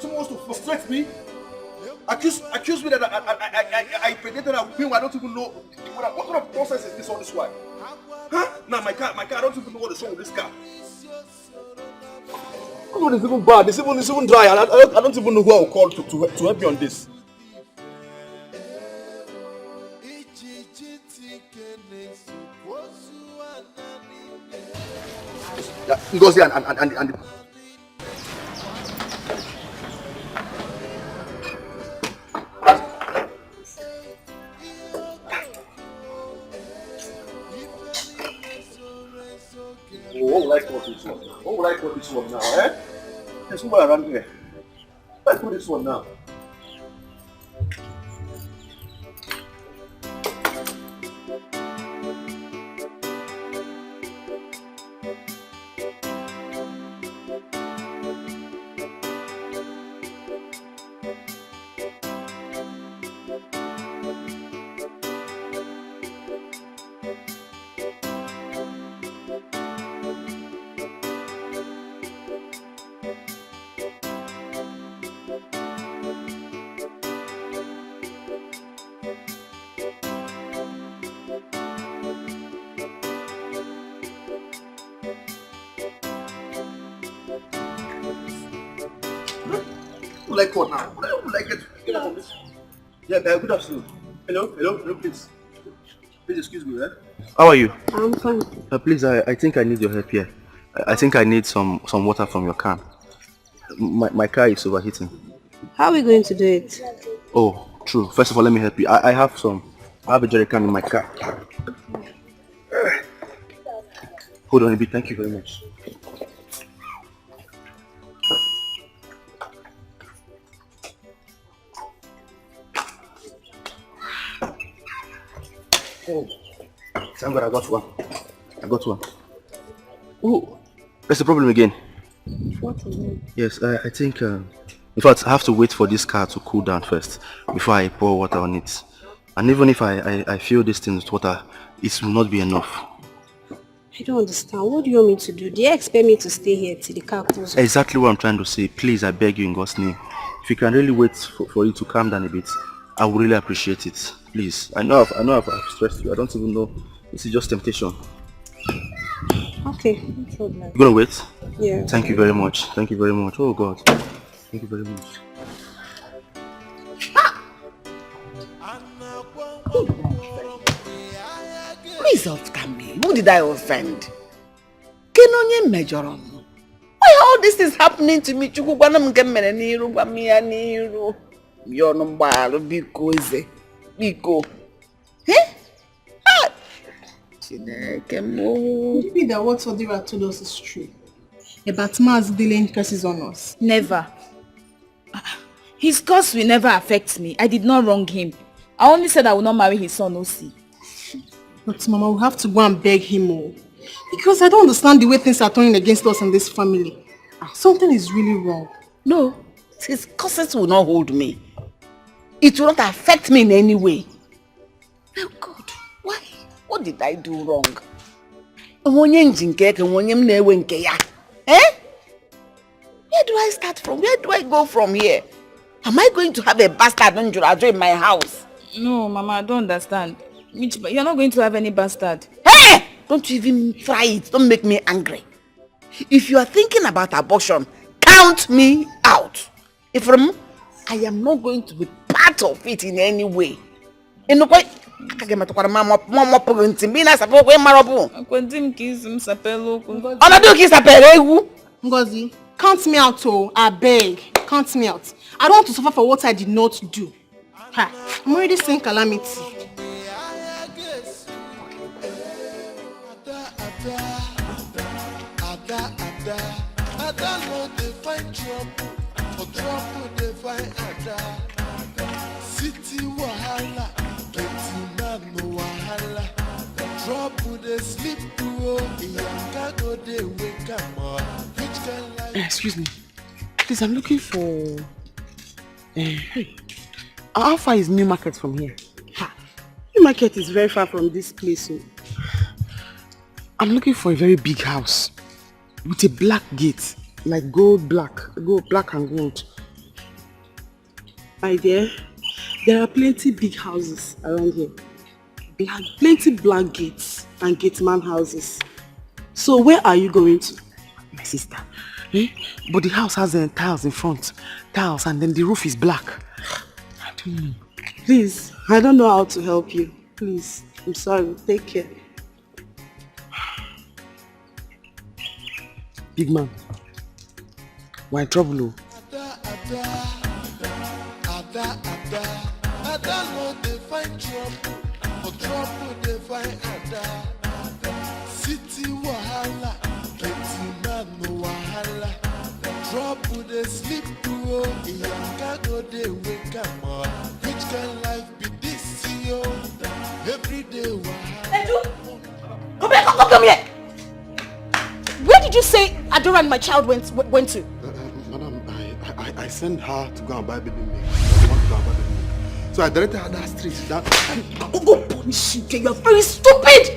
Someone wants to frustrate me. Accuse me that I impregnated her with him. I don't even know what kind of process is this on this one. Huh? Now my car, I don't even know what is wrong with this car. Oh, it's even bad. It's even dry. I don't even know who I will call to help me on this. Yeah, Ngozi and what would I call this one? What would I call this one now, eh? There's somebody around here. What would I call this one now? Like what now? Like it. Yeah, good afternoon. Hello, please. Please excuse me, How are you? I'm fine. Please, I think I need your help here. I think I need some water from your can. My car is overheating. How are we going to do it? Oh, true. First of all, let me help you. I have a jerry can in my car. Hold on a bit. Thank you very much. Oh, thank God I got one. Oh, that's the problem again. What is it? Yes, I think, in fact, I have to wait for this car to cool down first before I pour water on it. And even if I fill this thing with water, it will not be enough. I don't understand. What do you want me to do? Do you expect me to stay here till the car cools? Exactly what I'm trying to say. Please, I beg you in God's name. If you can really wait for it to calm down a bit, I would really appreciate it. Please. I know I've stressed you. I don't even know. This is just temptation. Okay, no problem. You gonna wait? Yeah. Thank you very much. Thank you very much. Oh God. Thank you very much. Please offend me. Who did I offend? Kenonye mejorom. Why all this is happening to me? Chukwu gwana m nke mere n'iru gwa m ya n'iru. Yonu mgbalu biko eze. Biko. Could it be that what Odira told us is true? About Maz dealing curses on us? Never. His curse will never affect me. I did not wrong him. I only said I will not marry his son, Osi. But Mama, we'll have to go and beg him more. Because I don't understand the way things are turning against us in this family. Something is really wrong. No, his curses will not hold me. It will not affect me in any way. Oh God, why? What did I do wrong? Eh? Where do I start from? Where do I go from here? Am I going to have a bastard in my house? No, Mama, I don't understand. You're not going to have any bastard. Hey! Don't you even try it. Don't make me angry. If you are thinking about abortion, count me out. I am not going to be part of it in any way. Ngozi, count me out, oh, I beg. Count me out. I don't want to suffer for what I did not do. I'm already seeing calamity. City wahala, no wahala. Trouble they sleep through, go they wake up. Excuse me. Please, I'm looking for... How far is New Market from here? New Market is very far from this place. So I'm looking for a very big house with a black gate, like gold black and gold. My dear, there are plenty big houses around here. Plenty black gates and gateman houses. So where are you going to? My sister. But the house has tiles in front. Tiles, and then the roof is black. I don't know. Please, I don't know how to help you. Please, I'm sorry. Take care. Big man, we're in trouble. Ada no dey find trouble, for trouble dey find Ada. City wahala, getting man no wahala. Trouble dey sleep through, Iyanga go dey wake am up. Which kind life be this, yo? Every day wahala. Edu, come here. Where did you say Adora and my child went to? Madam, I sent her to go and buy baby milk. So I directed her that street. Oh, punish you, you're very stupid!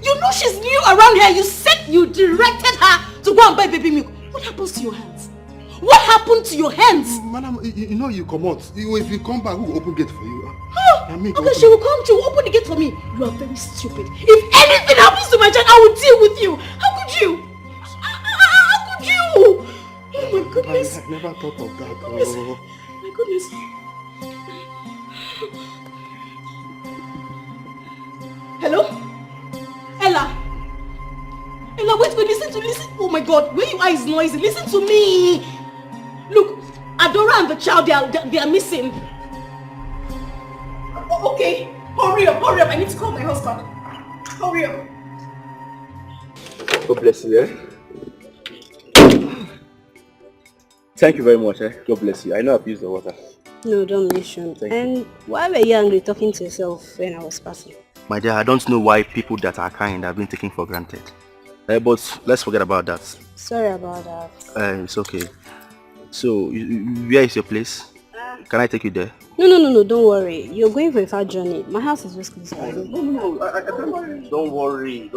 You know she's new around here. You said you directed her to go and buy baby milk. What happens to your hands? What happened to your hands? Madam, you know you come out. If you come back, who will open gate for you? Okay, she will come, she will open the gate for me. You are very stupid. If anything happens to my child, I will deal with you. How could you? How could you? Oh my goodness. I never thought of that. My goodness. Hello? Ella, wait, listen. Oh my God, where your eyes noisy? Listen to me. Look, Adora and the child, they are missing. Okay, hurry up. I need to call my husband. Hurry up. God bless you, Thank you very much, God bless you. I know I've used the water. No, don't mention. And why were you angry talking to yourself when I was passing? My dear, I don't know why people that are kind have been taken for granted. But let's forget about that. Sorry about that. It's okay. So, where is your place? Can I take you there? No, don't worry. You're going for a far journey. My house is just close by. No, I can't. Don't worry.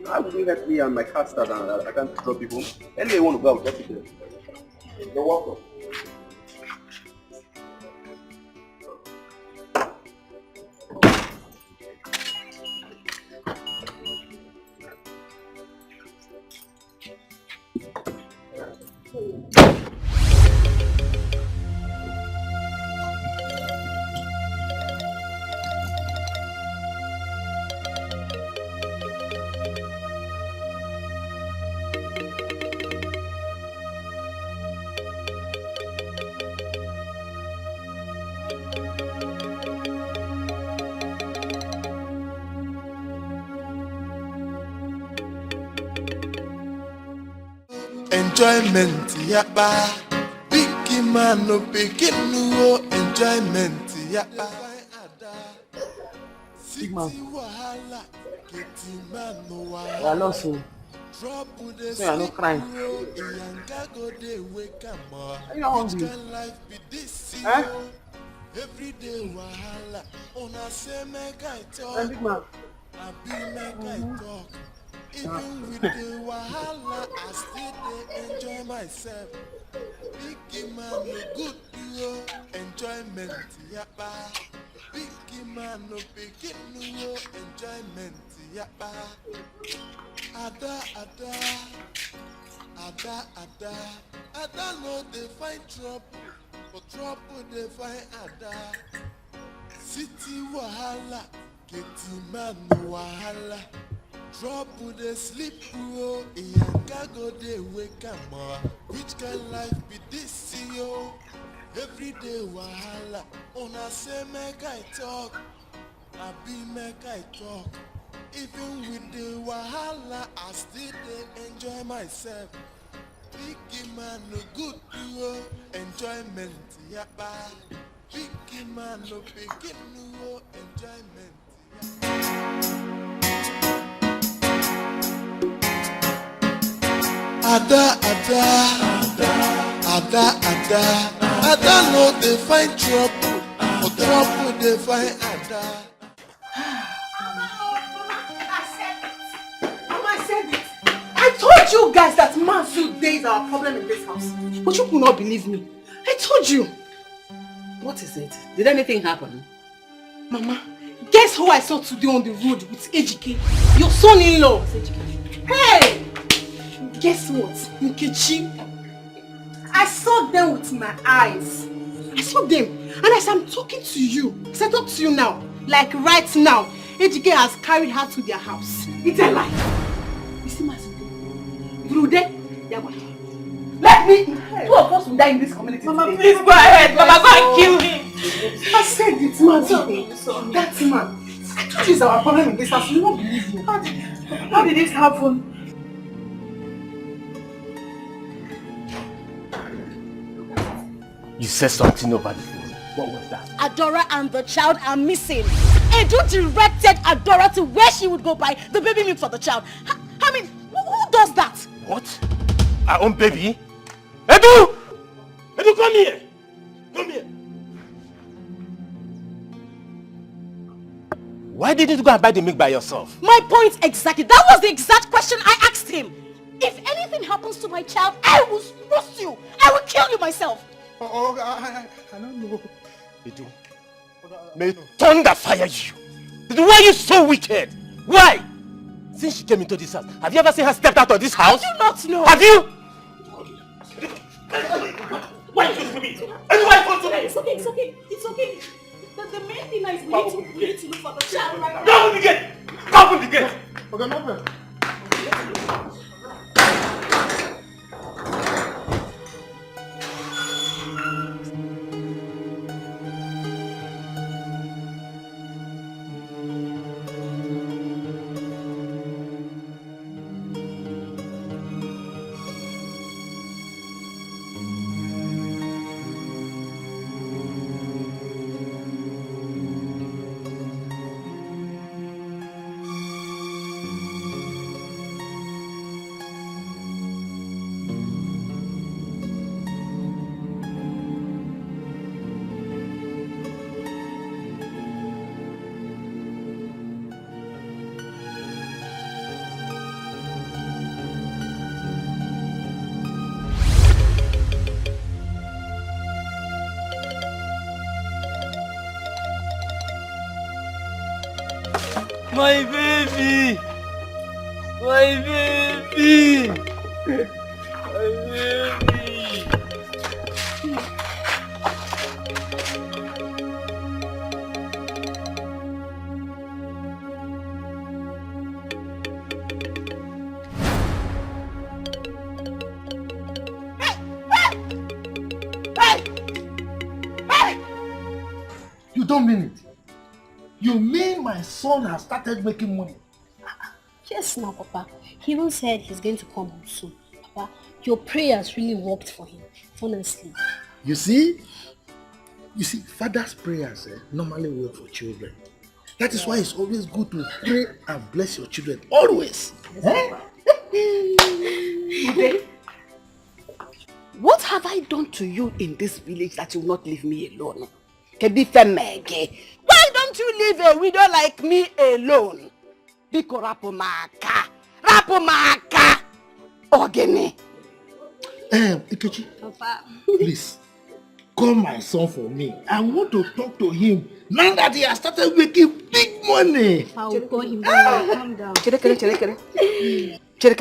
I will leave at me and my car start and I can't drop you home. Anyway, you want to go, I'll get you there. You're welcome. Enjoyment, yapa. Big man no begin no enjoyment, yapa. Big man. I lost you. So you're not crying. Are you not hungry? Huh? Every day wahala. Una say make I talk. Big man. I be make I talk. Even with the wahala, I still enjoy myself. Big man no good yo, enjoyment yapa. Big man no begin no enjoyment yapa. Ada no they find trouble, but trouble they find Ada. City wahala, getting man no wahala. Trouble they sleep through, Iyanga go they wake am up. Which kind life be this, yo? Every day wahala, una say make I talk, I be make I talk. Even with the wahala, I still dey enjoy myself. Big man no good yo, enjoyment yapa. Big man no begin no enjoyment. Ada no they find trouble, trouble they find Ada. Mama said it. I told you guys that manhood day is our problem in this house. But you could not believe me. I told you. What is it? Did anything happen? Mama, guess who I saw today on the road with Ejike? Your son-in-law. Hey! Guess what? Nkechi. I saw them with my eyes. I saw them. And as I'm talking to you, as I talk to you now, like right now, Ejike has carried her to their house. It's a lie. You see my son? Brude, let me. Two of us will die in this community. Mama, please go ahead. Mama, go and kill him. I said it, man. That man. I told you it's our problem in this house. You won't believe me. How did this happen? You said something over the phone. What was that? Adora and the child are missing. Edu directed Adora to where she would go buy the baby milk for the child. I mean, who does that? What? Our own baby? Edu! Edu, come here! Come here! Why didn't you go and buy the milk by yourself? My point exactly. That was the exact question I asked him. If anything happens to my child, I will roast you. I will kill you myself. Oh, I don't know. Edu, may thunder fire you. Why are you so wicked? Why? Since she came into this house, have you ever seen her step out of this house? I do not know. Have you? Why are you supposed to be? It's okay, it's okay, it's okay. The main thing is we need to look for the child right now. Open the gate! Open the gate! Okay, no problem. My baby! My baby! My baby! You don't mean it. You mean my son has started making money? Yes, now, Papa. He even said he's going to come home soon. Papa, your prayers really worked for him. Honestly. You see, father's prayers normally work for children. That is why it's always good to pray and bless your children. Always. What have I done to you in this village that you will not leave me alone? Why don't you leave a widow like me alone? Biko rapumaka. Rapumaka. Ogene. Ikechi, Papa. please, call my son for me. I want to talk to him now that he has started making big money. I will call him. Calm down. Cherekere.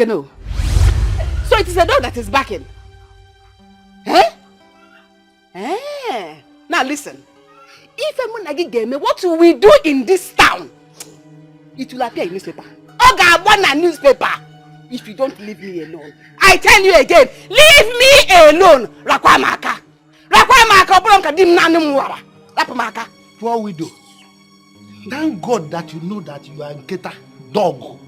No. So it is a dog that is backing. Now listen. If Emunagi gave me, what will we do in this town? It will appear in newspaper. Oga one newspaper. If you don't leave me alone. I tell you again, leave me alone. Rakwamaka. Bronka dim nanumwara. Rapamaka. Poor widow. Thank God that you know that you are a Nketa dog.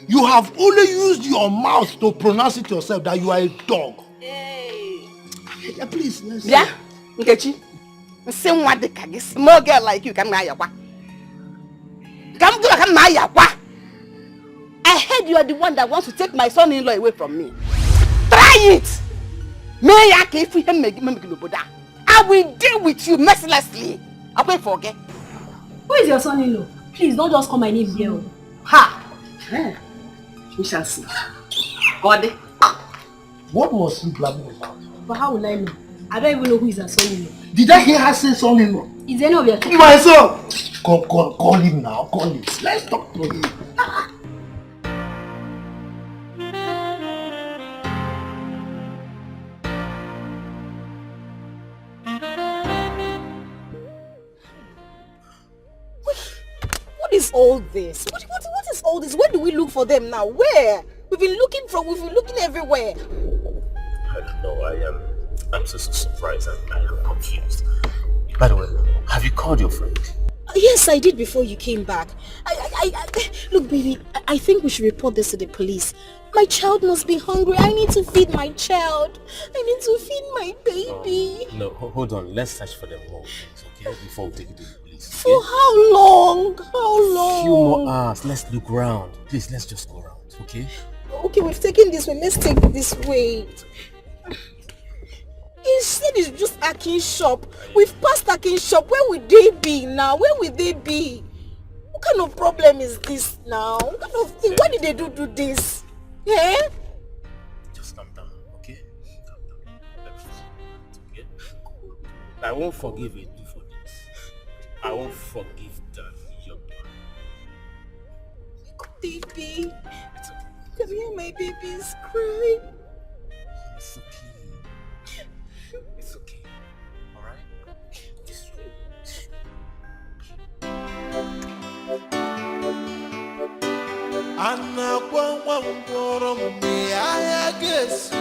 You have only used your mouth to pronounce it yourself that you are a dog. Hey. Please, let's Yeah, Nkechi. Same one the kagi small girl like you come yakwa. Come do come yakwa. I heard you are the one that wants to take my son-in-law away from me. Try it. I will deal with you mercilessly. I wait for okay. Who is your son-in-law? Please don't just call my name here. Ha! We shall see. God. What was he blabbing about? But how will I know? I don't even know who is her son-in-law. Did I hear her say son-in-law? Is any of your kids? My son! Call him now. Call him. Let's talk to him. What is all this? What is all this? Where do we look for them now? Where? We've been looking everywhere. I don't know. I'm so surprised and I am confused. By the way, have you called your friend? Yes, I did before you came back. Look, baby, I think we should report this to the police. My child must be hungry. I need to feed my child. I need to feed my baby. No, hold on. Let's search for them more, okay? Before we take it to the police. Okay? For how long? How long? Few more hours. Let's look around. Please, let's just go around, okay? Okay, we've taken this way. Let's take this way. He said it's just Akin's shop. We've passed Akin's shop. Where would they be now? Where would they be? What kind of problem is this now? What kind of thing? Why did they do this? Yeah? Just calm down, okay? Calm down. Okay? I won't forgive you for this. I won't forgive that young boy. Baby. Come here, my baby's crying. It's okay. It's okay. Alright? Just Anna kwa me I guess.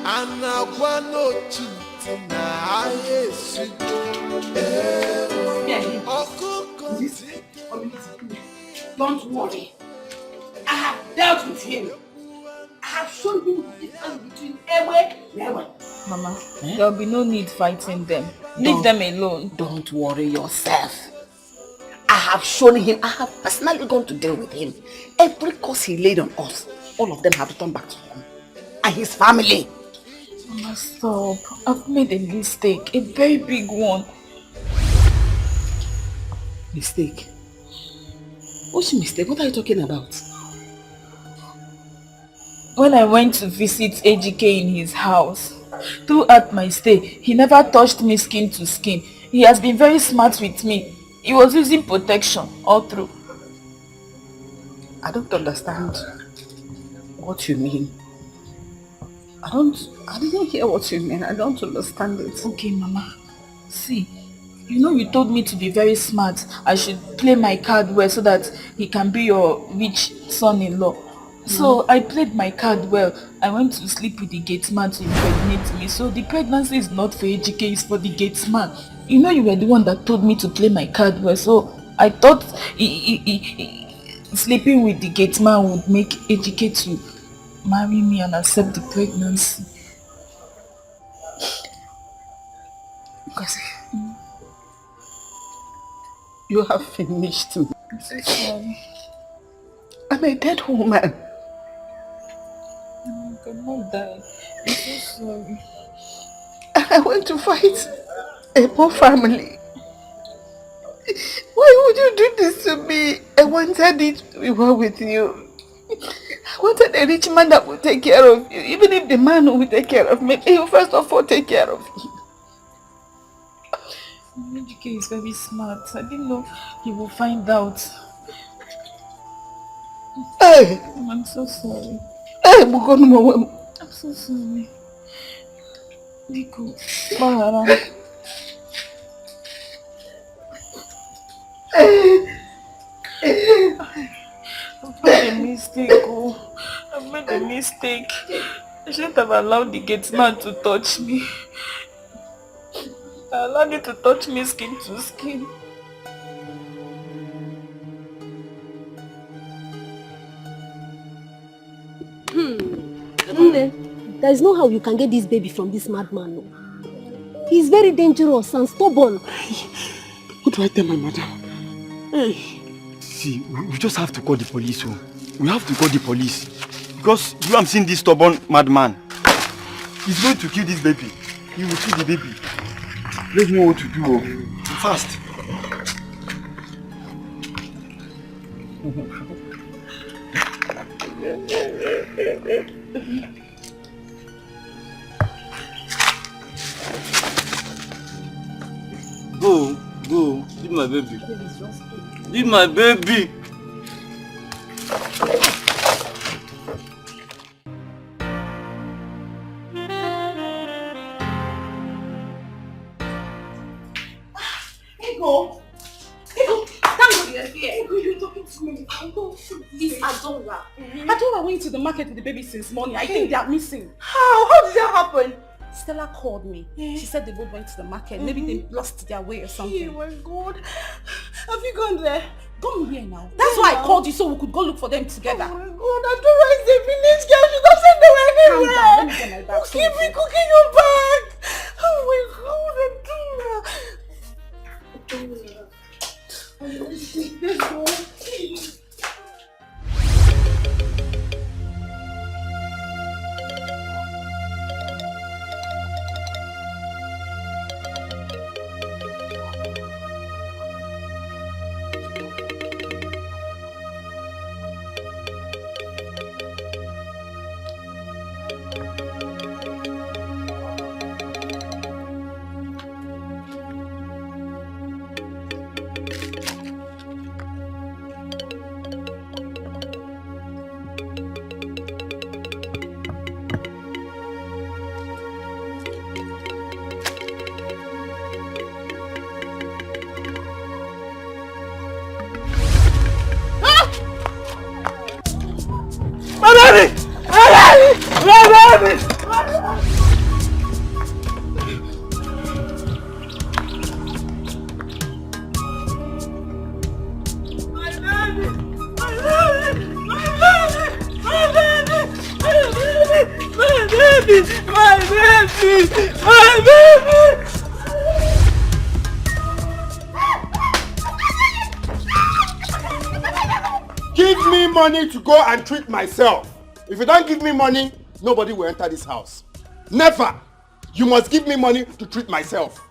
Anna kwa no chintina I Don't worry. I have dealt with him. I have shown him the difference between Ewe and Ewe. Mama, there'll be no need fighting them. Leave them alone. Don't worry yourself. I have shown him, I have personally gone to deal with him. Every curse he laid on us, all of them have returned back to him. And his family. Mama, stop. I've made a mistake. A very big one. Mistake? What's mistake? What are you talking about? When I went to visit AGK in his house, throughout my stay, he never touched me skin to skin. He has been very smart with me. He was using protection all through. I don't understand what you mean. I didn't hear what you mean. I don't understand it. Okay, Mama. See, you know you told me to be very smart. I should play my card well so that he can be your rich son-in-law. So I played my card well. I went to sleep with the gate man to impregnate me. So the pregnancy is not for AGK, it's for the gate man. You know you were the one that told me to play my card well. So I thought sleeping with the gate man would make AGK to marry me and accept the pregnancy. Because you have finished me. I'm so sorry. I'm a dead woman. I cannot die. I'm so sorry. I went to fight a poor family. Why would you do this to me? I wanted it to be well with you. I wanted a rich man that would take care of you. Even if the man who will take care of me, he will first of all take care of you. AGK is very smart. I didn't know he will find out. Hey! I'm so sorry. Hey, I'm so sorry. Nico, Bahara. I've made a mistake. I've made a mistake. I shouldn't have allowed the gate man to touch me. I allowed him to touch me skin to skin. There is no how you can get this baby from this madman. No. He's very dangerous and stubborn. What do I tell my mother? Hey. See, we just have to call the police. We have to call the police. Because you have seen this stubborn madman. He's going to kill this baby. He will kill the baby. Let me know what to do. Fast. Go. Leave my baby. Leave my baby. Ego, thank God you're here. Ego, you're talking to me. This Adora. Adora went to the market with the baby since morning. I think they are missing. How? How did that happen? Stella called me. She said they both went to the market. Maybe they lost their way or something. Oh my God. Have you gone there? Gone here now. That's why I called you so we could go look for them together. Oh my God, Adora is a village girl. She doesn't know anywhere. Calm down. Let me get my bag. Keep me cooking your bag. Oh my God, Adora. Let's go. Give me money to go and treat myself. If you don't give me money, nobody will enter this house. Never. You must give me money to treat myself.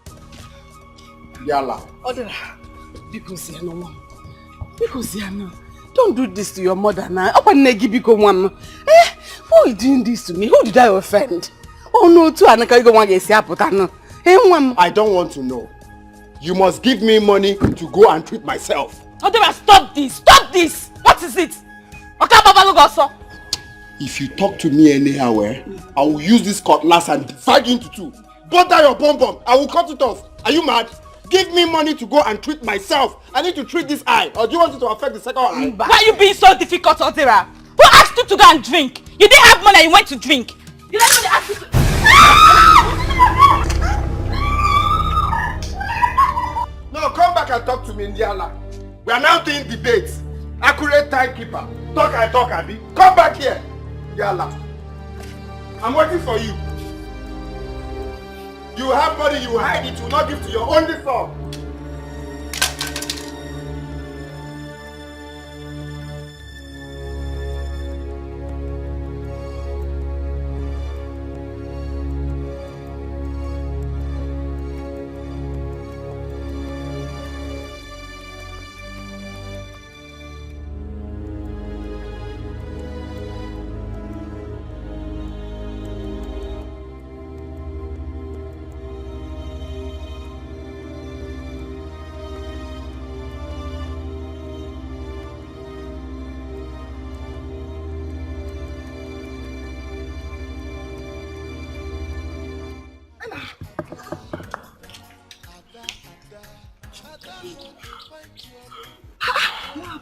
Yalla. Odora, because don't do this to your mother now. Who is doing this to me? Who did I offend? Oh no, too. I don't want to know. You must give me money to go and treat myself. Odora, stop this! Stop this! What is it? If you talk to me anyhow, I will use this cutlass and divide you into two. Butter your bum. I will cut it off. Are you mad? Give me money to go and treat myself. I need to treat this eye. Or do you want it to affect the second eye? Why are you being so difficult, Odora? Who asked you to go and drink? You didn't have money and you went to drink. You don't know they asked you to... No, come back and talk to me, Indiala. We are now doing debates. Accurate timekeeper. Talk, Abi. Come back here. Yalla. I'm waiting for you. You have money, you hide it, you will not give to your only son.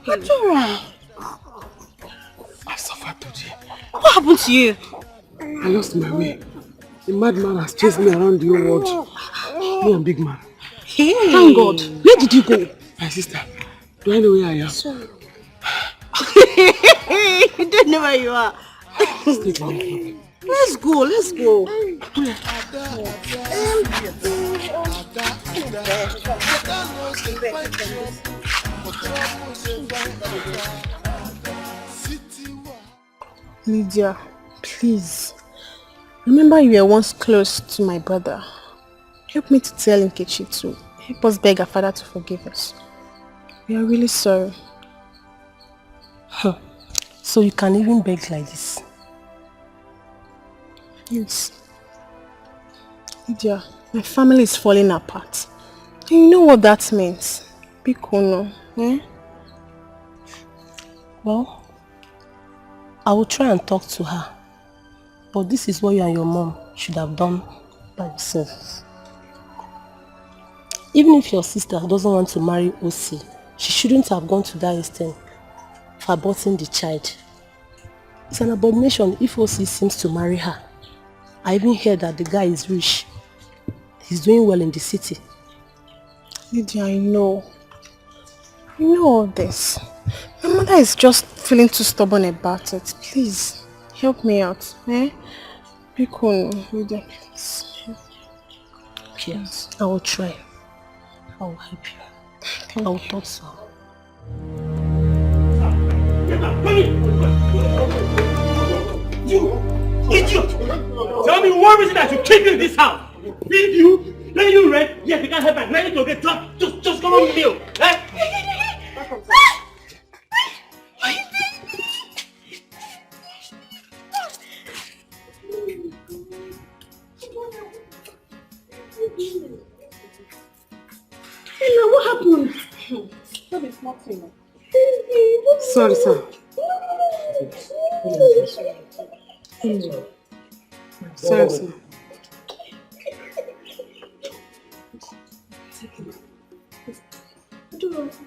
Adora! I suffered today. What happened to you? I lost my way. The madman has chased me around the whole world. Me and big man. Hey! Thank God. Where did you go? My sister, do I know where I am? Sorry. You don't know where you are. Let's go. Lydia, please. Remember you were once close to my brother. Help me to tell Nkechi to help us beg our father to forgive us. We are really sorry. So you can even beg like this? Yes. Lydia, my family is falling apart. And you know what that means? Bikono, eh? Well, I will try and talk to her. But this is what you and your mom should have done by yourselves. Even if your sister doesn't want to marry OC, she shouldn't have gone to that extent for aborting the child. It's an abomination if OC seems to marry her. I even heard that the guy is rich. He's doing well in the city. Lydia, I know. I know all this. My mother is just feeling too stubborn about it. Please, help me out. Eh? Bikono, Lydia, please. Yes, I will try. I will help you. I will talk to her. You idiot! Tell me one reason I should keep you in this house. Feed you, let you rent. Yes, we can't help it. Ready to get drunk. Just come on meal. Eh? Hello, what happened? That is nothing. Sorry, sir. Sorry, sir.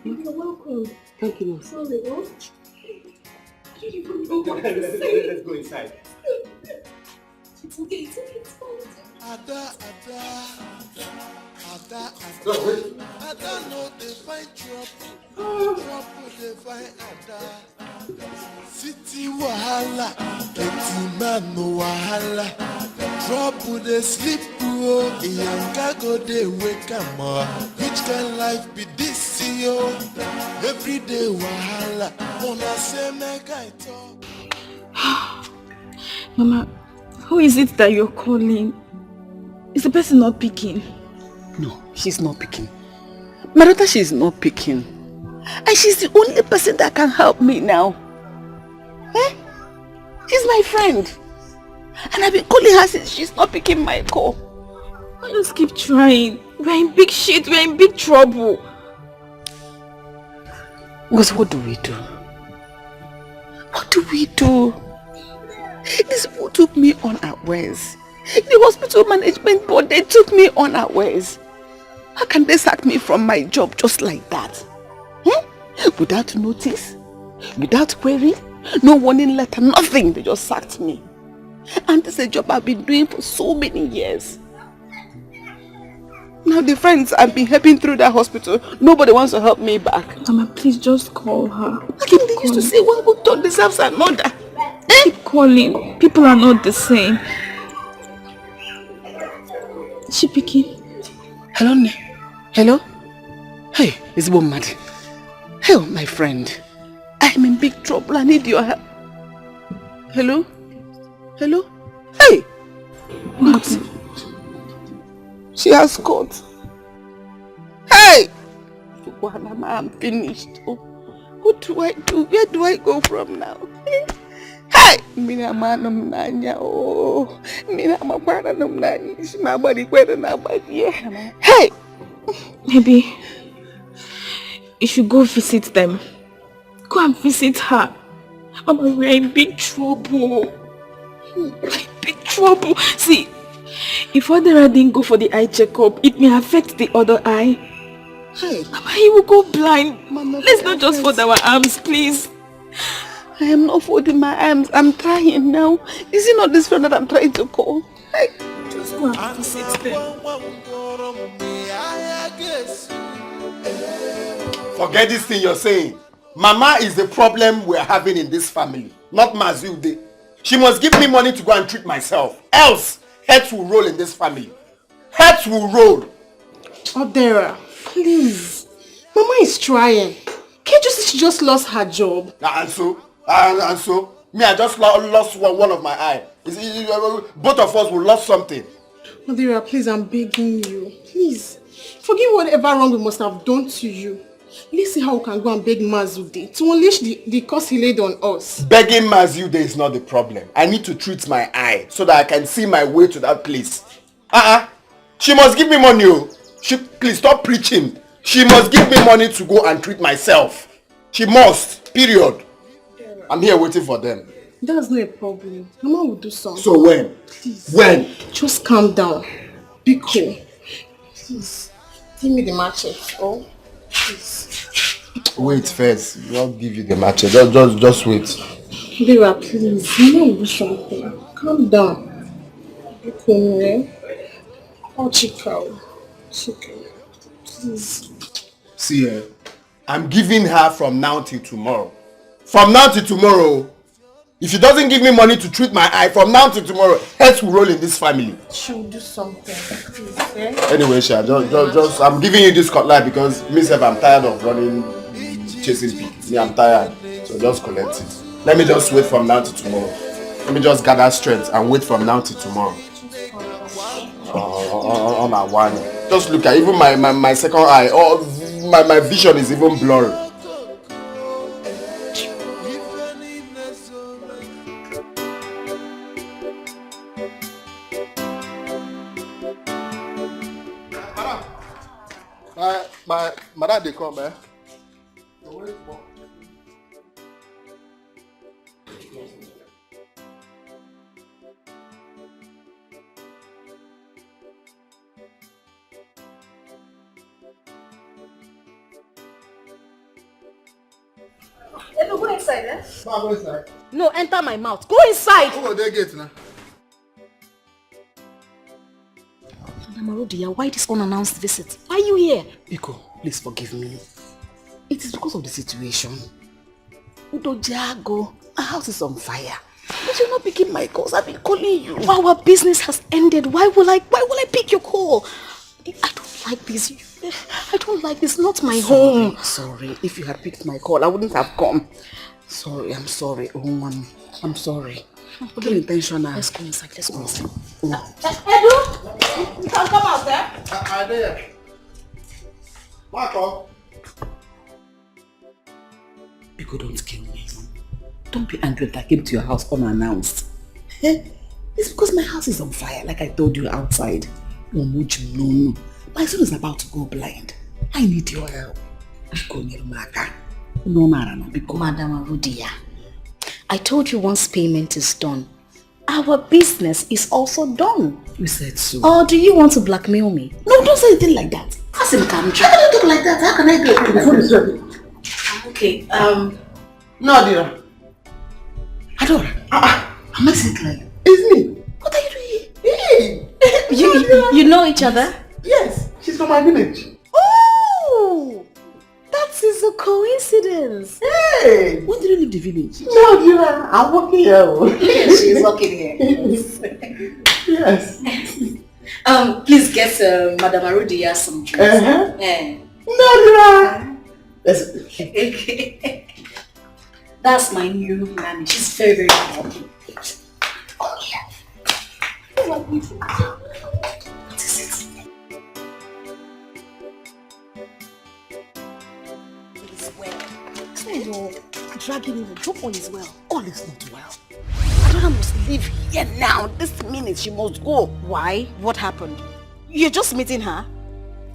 You're welcome. Thank you. Sorry, what? Let's go inside. It's okay, it's okay, it's fine. Ada no dey find trouble, trouble dey find Ada. City wahala, plenty man no wahala. Trouble dey sleep oh, Iyanka go dey wake am up. Which kind life be this yo? Everyday wahala, una say make I talk. Mama, who is it that you're calling? Is the person not picking? No, she's not picking. My daughter, she's not picking. And she's the only person that can help me now. Eh? She's my friend. And I've been calling her since she's not picking my call. I just keep trying. We're in big shit. We're in big trouble. Because what do we do? What do we do? These people took me unawares. The hospital management board, they took me unawares. How can they sack me from my job just like that? Without notice, without query, no warning letter, nothing. They just sacked me. And this is a job I've been doing for so many years. Now the friends I've been helping through that hospital, nobody wants to help me back. Mama, please just call her. Like they used to say, one good turn deserves another. Keep calling. People are not the same. Is she picking? Hello, hello? Hey, it's mad. Hey, my friend. I'm in big trouble. I need your help. Hello? Hello? Hey! What? She has caught. Hey! I'm finished. Oh, what do I do? Where do I go from now? Hey! Mina manam nanya. Oh, mina mapana nam nanya. Nobody kweda nobody. Hey! Maybe you should go visit them. Go and visit her. Mama, we're in big trouble. We're in big trouble. See, if Adera didn't go for the eye checkup, it may affect the other eye. Hey. Mama, he will go blind. Mama, let's not just fold our arms, please. I am not folding my arms. I'm trying now. Is it not this friend that I'm trying to call? Hey. Just go and visit them. Forget this thing you're saying. Mama is the problem we're having in this family, not Mazilde. She must give me money to go and treat myself. Else, heads will roll in this family. Heads will roll. Adera, please. Mama is trying. Can't you see she just lost her job? And so? Me, I just lost one of my eye. Both of us will lose something. Adira, please, I'm begging you. Please, forgive whatever wrong we must have done to you. Let's see how we can go and beg Mazude to unleash the curse he laid on us. Begging Mazude is not the problem. I need to treat my eye so that I can see my way to that place. She must give me money. Please stop preaching. She must give me money to go and treat myself. She must. Period. I'm here waiting for them. That's not a problem. Mama will do something. So when? Please. When? Just calm down. Be cool. Please. Give me the machete. Oh, please. Wait first. I'll give you the machete. Just wait. Vera, please. Mama will do something. Calm down. Be cool, eh? Oh, Chico. Please. See, I'm giving her from now till tomorrow. From now till tomorrow. If she doesn't give me money to treat my eye, from now till tomorrow, heads will roll in this family. She'll do something. Please, eh? Anyway, Sha, just I'm giving you this cutlass because myself, I'm tired of running, chasing pigs. I'm tired. So just collect it. Let me just wait from now till tomorrow. Let me just gather strength and wait from now till tomorrow. On that one. Just look at even my second eye. Oh, my vision is even blurry. My dad they come, eh? Hello, go inside, eh? Go inside. No, enter my mouth. Go inside. Oh, they get now. Madam Arodia, why this unannounced visit? Why are you here? Biko, please forgive me. It is because of the situation. Udojago, my house is on fire. But you're not picking my calls. I've been calling you. Our business has ended. Why will I pick your call? I don't like this. I don't like this. Not my home. Sorry. If you had picked my call, I wouldn't have come. Sorry, I'm sorry. Oh, I'm sorry. What are you intentional? Let's go inside. Let's go inside. Edu, you can come out, eh? I'm there. Marco. Biko, don't kill me. Don't be angry that I came to your house unannounced. It's because my house is on fire, like I told you outside. No. My son is about to go blind. I need your help. Madam Arodia, I told you once payment is done, our business is also done. You said so. Or do you want to blackmail me? No, don't say anything like that. Ask him, come. How can you talk like that? How can I do it? The phone is ready. Okay, No, Adira. Adora. Am I saying clearly? It's me. What are you doing here? Hey! You know each other? Yes, she's from my village. Oh! That is a coincidence. Hey! When did you leave the village? No, Adira. I'm working here. Yes, she's working here. Yes. Please get Madam Arodia some drinks. No, Adira. Okay. That's my new nanny. She's very, very happy. Oh, yeah. What is it? It's well. So you're dragging in the drop on as well. All is not well. Adora must leave here now. This minute she must go. Why? What happened? You're just meeting her?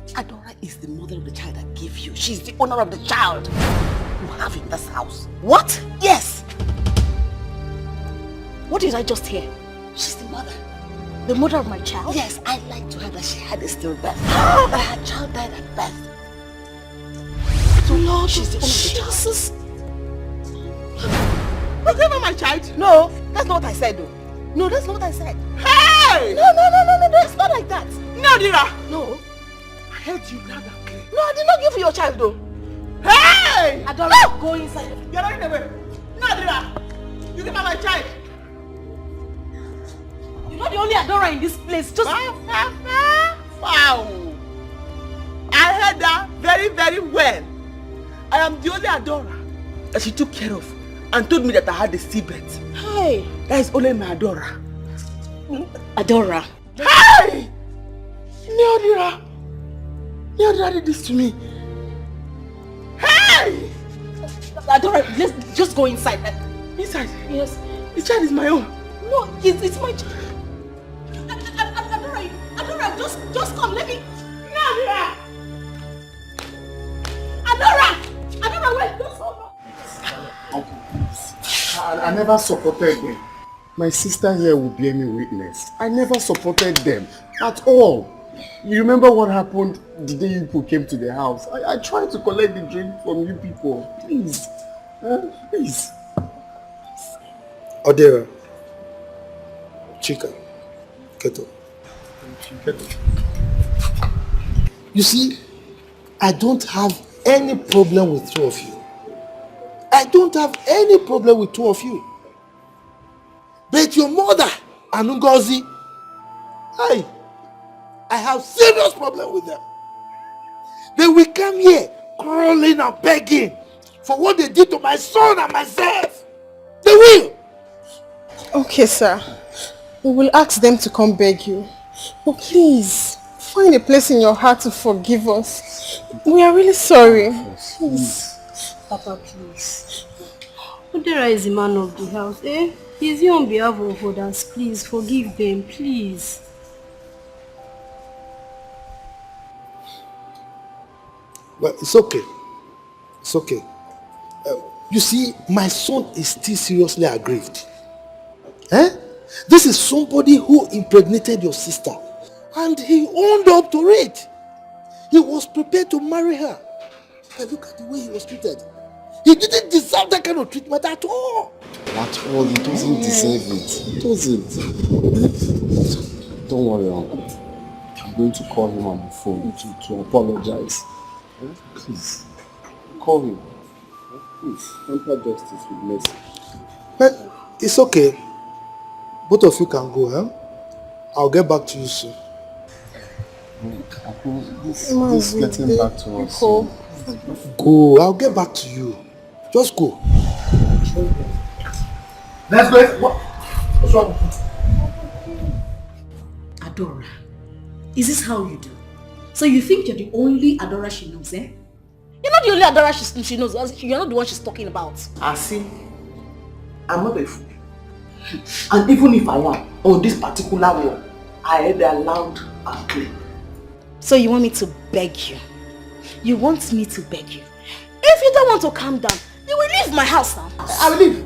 Adora is the mother of the child I gave you. She's the owner of the child you have in this house. What? Yes. What did I just hear? She's the mother. The mother of my child? Yes, I lied to her that she had a stillbirth. But her child died at birth. So Lord, she's the owner of the child. You gave her my child? No, that's not what I said though. No, that's not what I said. Hey! No, that's not like that. No, Dira. No. I heard you loud and clear. No, I did not give you your child though. Hey! Adora, go inside. You're running away. No, Dira. You gave her my child. You're not the only Adora in this place. Just... Wow. I heard that very, very well. I am the only Adora that she took care of and told me that I had a stillbirth. Hey. That is only my Adora. Adora. Hey! Neodira did this to me. Hey! Adora, let's just go inside. Inside? Yes. The child is my own. No, it's my child. Adora, just come. Let me. Adora, wait. Don't hold on. I never supported them. My sister here will bear me witness. I never supported them at all. You remember what happened the day you people came to the house? I tried to collect the drink from you people. Please. Please. Odera. Chica. Keto. You see, I don't have any problem with two of you. I don't have any problem with two of you. But your mother and Ngozi, I have serious problem with them. They will come here crawling and begging for what they did to my son and myself. They will. Okay, sir. We will ask them to come beg you. But please, find a place in your heart to forgive us. We are really sorry. Please. Papa, please. Odera is the man of the house, eh? He's here on behalf of others. Please, forgive them, please. Well, it's okay. It's okay. You see, my son is still seriously aggrieved. This is somebody who impregnated your sister. And he owned up to it. He was prepared to marry her. But look at the way he was treated. He didn't deserve that kind of treatment at all. At all, he doesn't deserve it. He doesn't. Don't worry, Uncle. I'm going to call him on the phone to apologize. Please, call him. Please, temper justice with mercy. But it's okay. Both of you can go, huh? I'll get back to you soon. This is getting back to us. Go, I'll get back to you. Just go. Let's go. What's wrong? Adora, is this how you do? So you think you're the only Adora she knows, eh? You're not the only Adora she knows. You're not the one she's talking about. I see. I'm not a fool. And even if I am, on this particular one, I heard her loud and clear. So you want me to beg you? You want me to beg you? If you don't want to calm down, you will leave my house now. I will leave.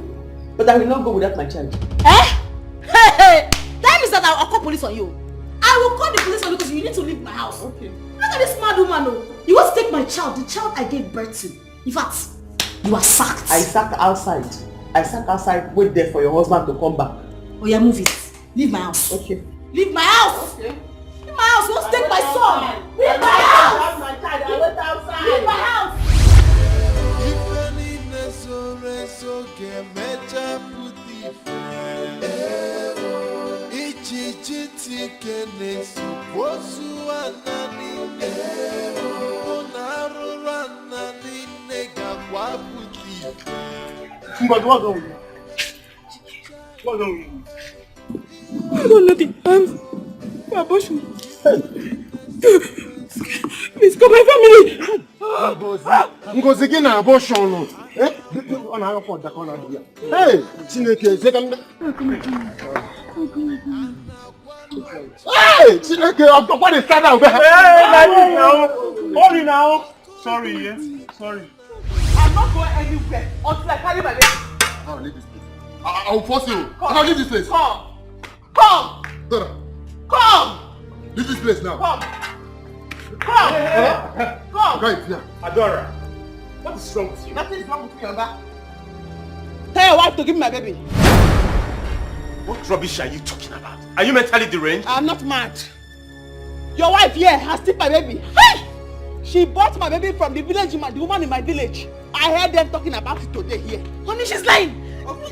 But I will not go without my child. Eh? Hey! That means that I'll call police on you. I will call the police on you because you need to leave my house. Okay. Look at this mad woman, though. You want to take my child, the child I gave birth to. In fact, you are sacked. I sat outside. Wait there for your husband to come back. Oh yeah, move it. Leave my house. Okay. Leave my house. Okay. Leave my house. You want to take my son. Leave my house. Leave my house. But what's wrong with you? What's wrong with you? I don't know the abortion. Please call my family. Ngozi again an abortion. Eh? On our phone, the corner here. Hey, Chineke, second. Hey, Chineke, what is that out there? Hey, like now. Hold now. Sorry, yeah. Sorry. I'm not going anywhere until I carry my baby. I'll leave this place. I will force you. I'll leave this place. Come. Dora. Come. Leave this place now. Come. Right, yeah. Adora, what is wrong with you? Nothing is wrong with me, Oga. Tell your wife to give me my baby. What rubbish are you talking about? Are you mentally deranged? I'm not mad. Your wife here has taken my baby. Hey! She bought my baby from the village woman, the woman in my village. I heard them talking about it today here. Honey, she's lying.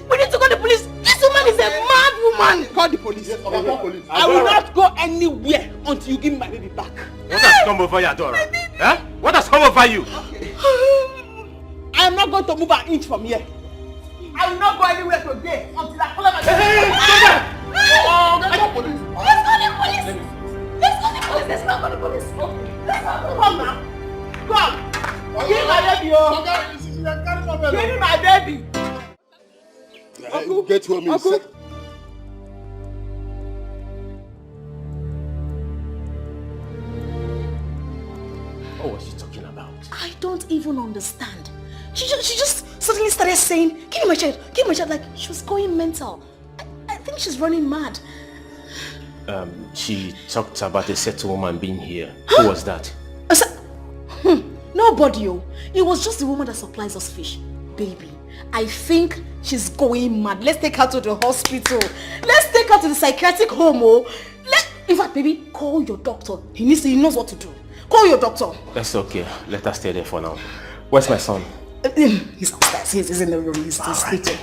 We need to call the police. This woman is a mad woman. Call the police. Yes, call police. I will not go anywhere until you give me my baby back. What has come over you, Adora? Huh? What has come over you? Okay. I am not going to move an inch from here. I will not go anywhere today until I collect my baby. Hey, let's call the police. Let's call the police. Let's call the police. Let's not go my baby, oh. Give me my baby. Uncle, get home in sec. What was she talking about? I don't even understand. She just suddenly started saying, give me my child, like she was going mental. I think she's running mad. She talked about a certain woman being here. Who was that? Nobody, oh. It was just the woman that supplies us fish. Baby, I think she's going mad. Let's take her to the hospital. Let's take her to the psychiatric home, oh. In fact, baby, call your doctor. He knows what to do. Call your doctor. That's okay. Let us stay there for now. Where's my son? He's upstairs. He's in the room. He's sleeping.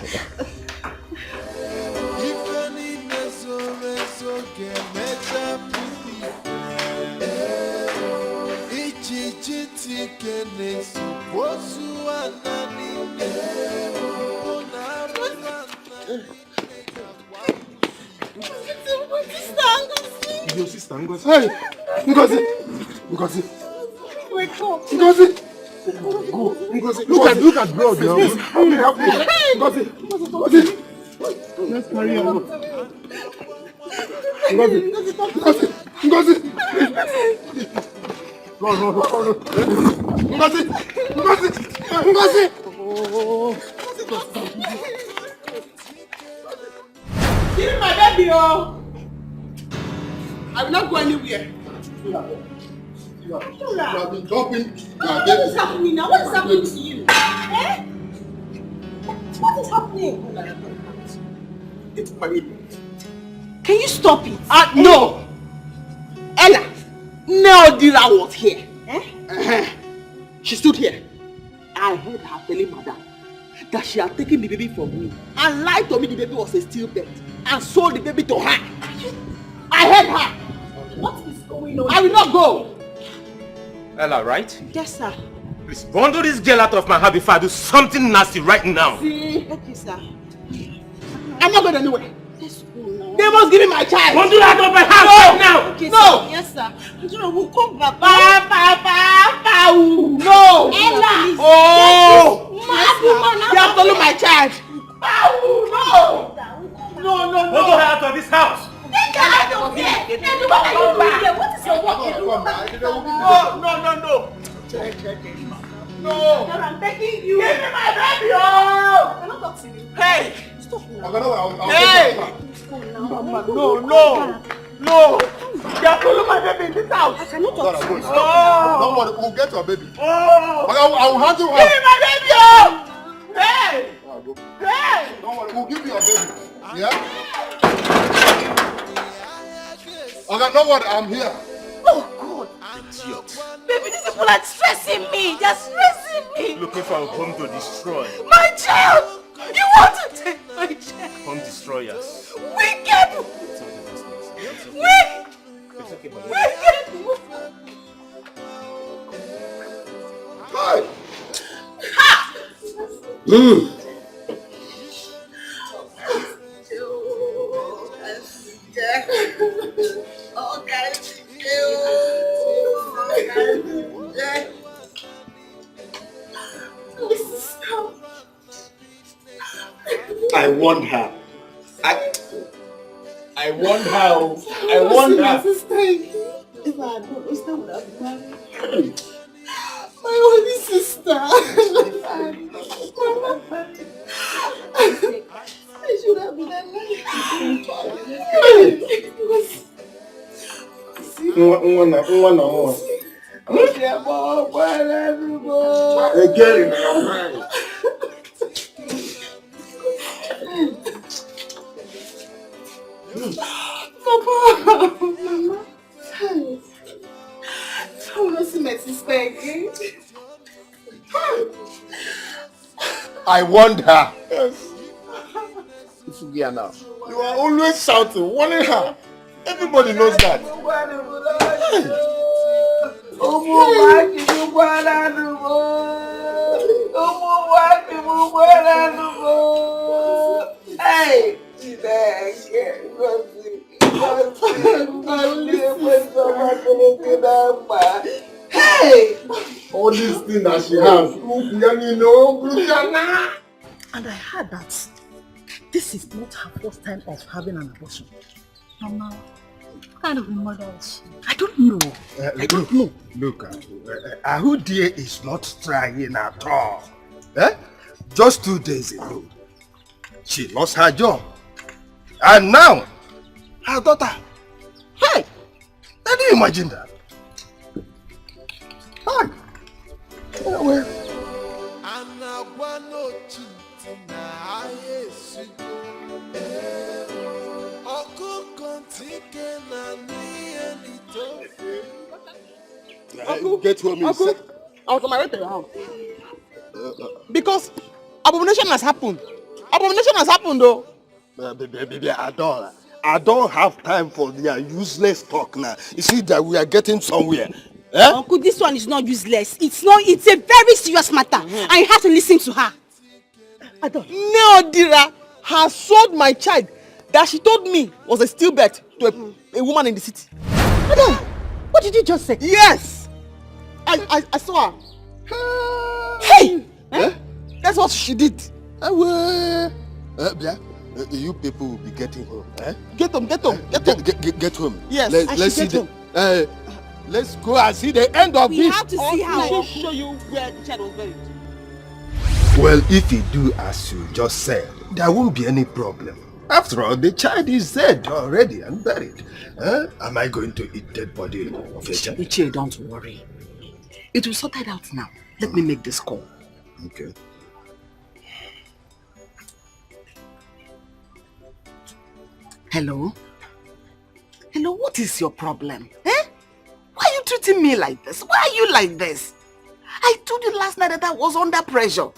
Your sister, Ngozi. Hey, Ngozi. Wake up. Ngozi. Go, Ngozi. Look at blood now. Help me. Ngozi. Let's carry her. Ngozi. Go. Ngozi. Give me my baby, oh. I will not go anywhere. You have been jumping. What is happening now? What is happening to you? Eh? What is happening? It's my baby. Can you stop it? No! Ella, Neodira was here. She stood here. I heard her telling madam that she had taken the baby from me and lied to me the baby was a stillbirth and sold the baby to her. I heard her. What is going on? I will not go. Ella, right? Yes, sir. Please bundle this girl out of my heart before I do something nasty right now. See? Okay, sir. I'm not going anywhere. They must give me my child. Bundle out of my house right now. Okay, no. Sir. Yes, sir. We'll come back. No. Ella. Oh. You have stolen my child. No. Bundle her out of this house. Take her out of here. What are you doing here? What is your work? No. No. I'm begging you. Give me my baby. Oh. I cannot talk to you. Hey. Stop now. Hey. No. You have stolen my baby in this house. I cannot talk to you. Don't worry, we'll get your baby. Oh. I will handle her. Give me my baby. Oh. Hey. Don't worry, we'll give you your baby. Yeah? Okay, don't worry, I'm here. Oh God. Baby, these people are stressing me. They're stressing me. Looking for a home to destroy. My child. You want to take my child. Home destroyers. Wicked. Wicked. Hi. Ha. I want her. I want her. I want her. If I don't understand what I've done. My only sister. I should have been Mama. I want to see my sister again. I want her. Yes. Now. You are always shouting, wanting her. Everybody knows that. Hey! Hey! Hey! All these things that she has. And I heard that this is not her first time of having an abortion. Mama, what kind of a mother is she? I don't know. I don't know. Look, Ahudia is not trying at all. Just 2 days ago, she lost her job. And now, her daughter. Hey! Can you imagine that? Hi. Well. Uncle, get home. Uncle, I was on my way to your house. Because abomination has happened. Abomination has happened though. Baby, I don't have time for their useless talk now. You see that we are getting somewhere. Uncle, this one is not useless. It's a very serious matter. And you have to listen to her. Neodira has sold my child that she told me was a stillbirth to a woman in the city. Madam, what did you just say? Yes! I saw her. Hey! That's what she did. You people will be getting home. Get home. Get home. Yes, let's see let's go and see the end of we this. We have to see how. I will show you where the child was buried. Well, if you do as you just said, there won't be any problem. After all, the child is dead already and buried. Am I going to eat dead body of a child? Ichie, don't worry. It will sort it out now. Let me make this call. Okay. Hello? Hello, what is your problem? Why are you treating me like this? Why are you like this? I told you last night that I was under pressure.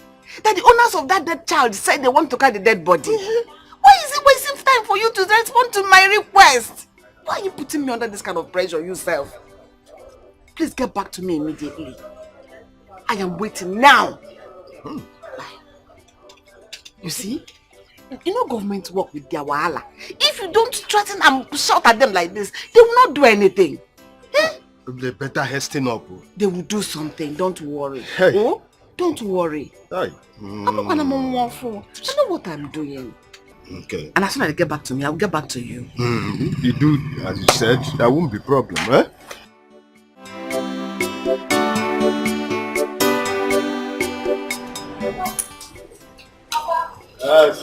That the owners of that dead child said they want to carry the dead body. Why is it wasting time for you to respond to my request? Why are you putting me under this kind of pressure yourself? Please get back to me immediately. I am waiting now. You see? You know government work with their wahala. If you don't threaten and shout at them like this, they will not do anything. They better hasten up. They will do something, don't worry. Hey. Oh? Don't worry. Hey. I'm not gonna I know what I'm doing. Okay. And as soon as I get back to me, I'll get back to you. If you do as you said, there won't be problem,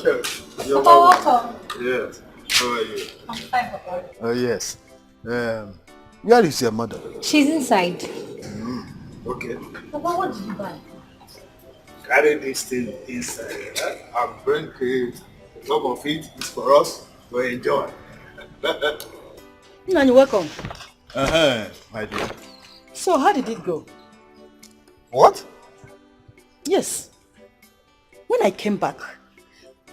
Sure. You're welcome. Yes. How are you? I'm fine, Papa. Oh, yes. Where is your mother? She's inside. Okay. Papa, what did you buy? Carry this thing inside and bring some of it is for us to enjoy. Nani, welcome. My dear. So, how did it go? What? Yes. When I came back,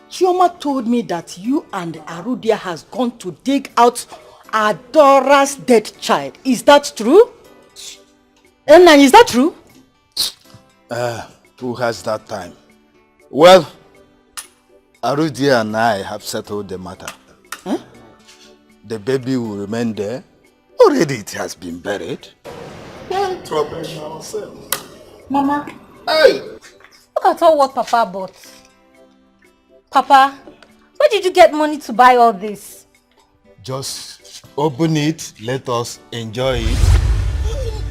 Chioma told me that you and Arudia has gone to dig out Adora's dead child. Is that true? Nani, is that true? Who has that time? Well, Arudia and I have settled the matter. The baby will remain there. Already it has been buried. Why trouble ourselves? Mama. Hey! Look at all what Papa bought. Papa, where did you get money to buy all this? Just open it, let us enjoy it.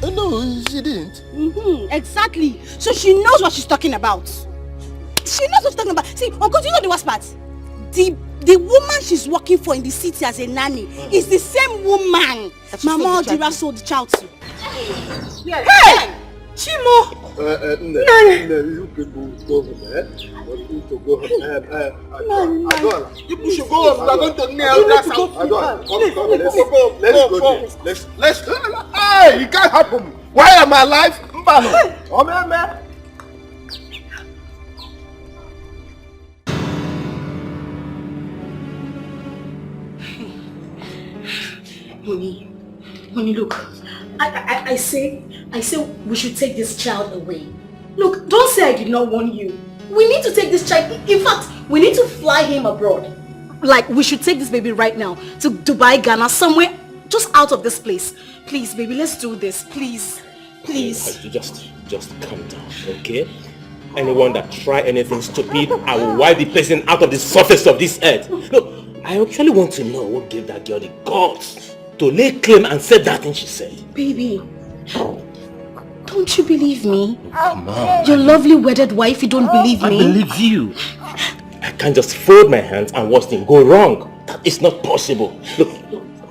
No, she didn't. Exactly. So she knows what she's talking about. She knows what she's talking about. See, Uncle, do you know the worst part? The woman she's working for in the city as a nanny is the same woman Mama Odira sold the child to. Hey! Chimo! You people go home, You need to go home. Adora, you should go home. We are going to nail that house. Adora, come. Let's go there. Let's go. Hey, it can't happen. Why am I alive? Mbano. Honey, look. I say we should take this child away. Look, don't say I did not warn you. We need to take this child. In fact, we need to fly him abroad. Like, we should take this baby right now to Dubai, Ghana, somewhere just out of this place. Please, baby, let's do this, please. Please. Just calm down, okay? Anyone that try anything stupid, I will wipe the person out of the surface of this earth. Look, I actually want to know what gave that girl the guts to lay claim and say that thing she said. Baby, don't you believe me? Come on. Your lovely wedded wife, you don't believe me? I believe you. I can't just fold my hands and watch things go wrong. That is not possible. Look,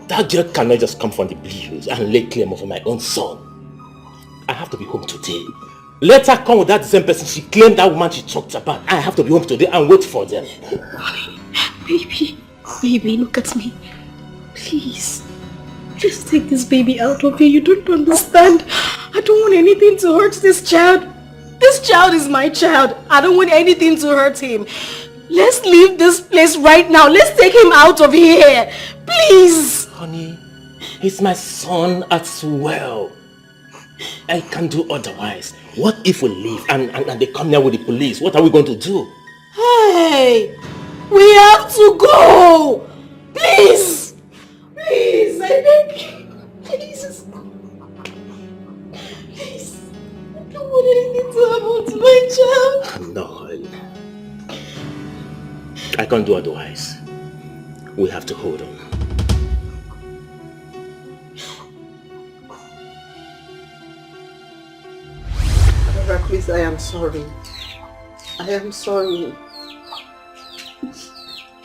that girl cannot just come from the blues and lay claim over my own son. I have to be home today. Let her come with that same person she claimed that woman she talked about. I have to be home today and wait for them. Baby, look at me. Please. Just take this baby out of here. You don't understand. I don't want anything to hurt this child. This child is my child. I don't want anything to hurt him. Let's leave this place right now. Let's take him out of here. Please. Honey, he's my son as well. I can't do otherwise. What if we leave and they come here with the police? What are we going to do? Hey, we have to go. Please. Please, I beg you. Please. Please. I don't want anything to happen to my child. No, I can't do otherwise. We have to hold on. Please, I am sorry. I am sorry.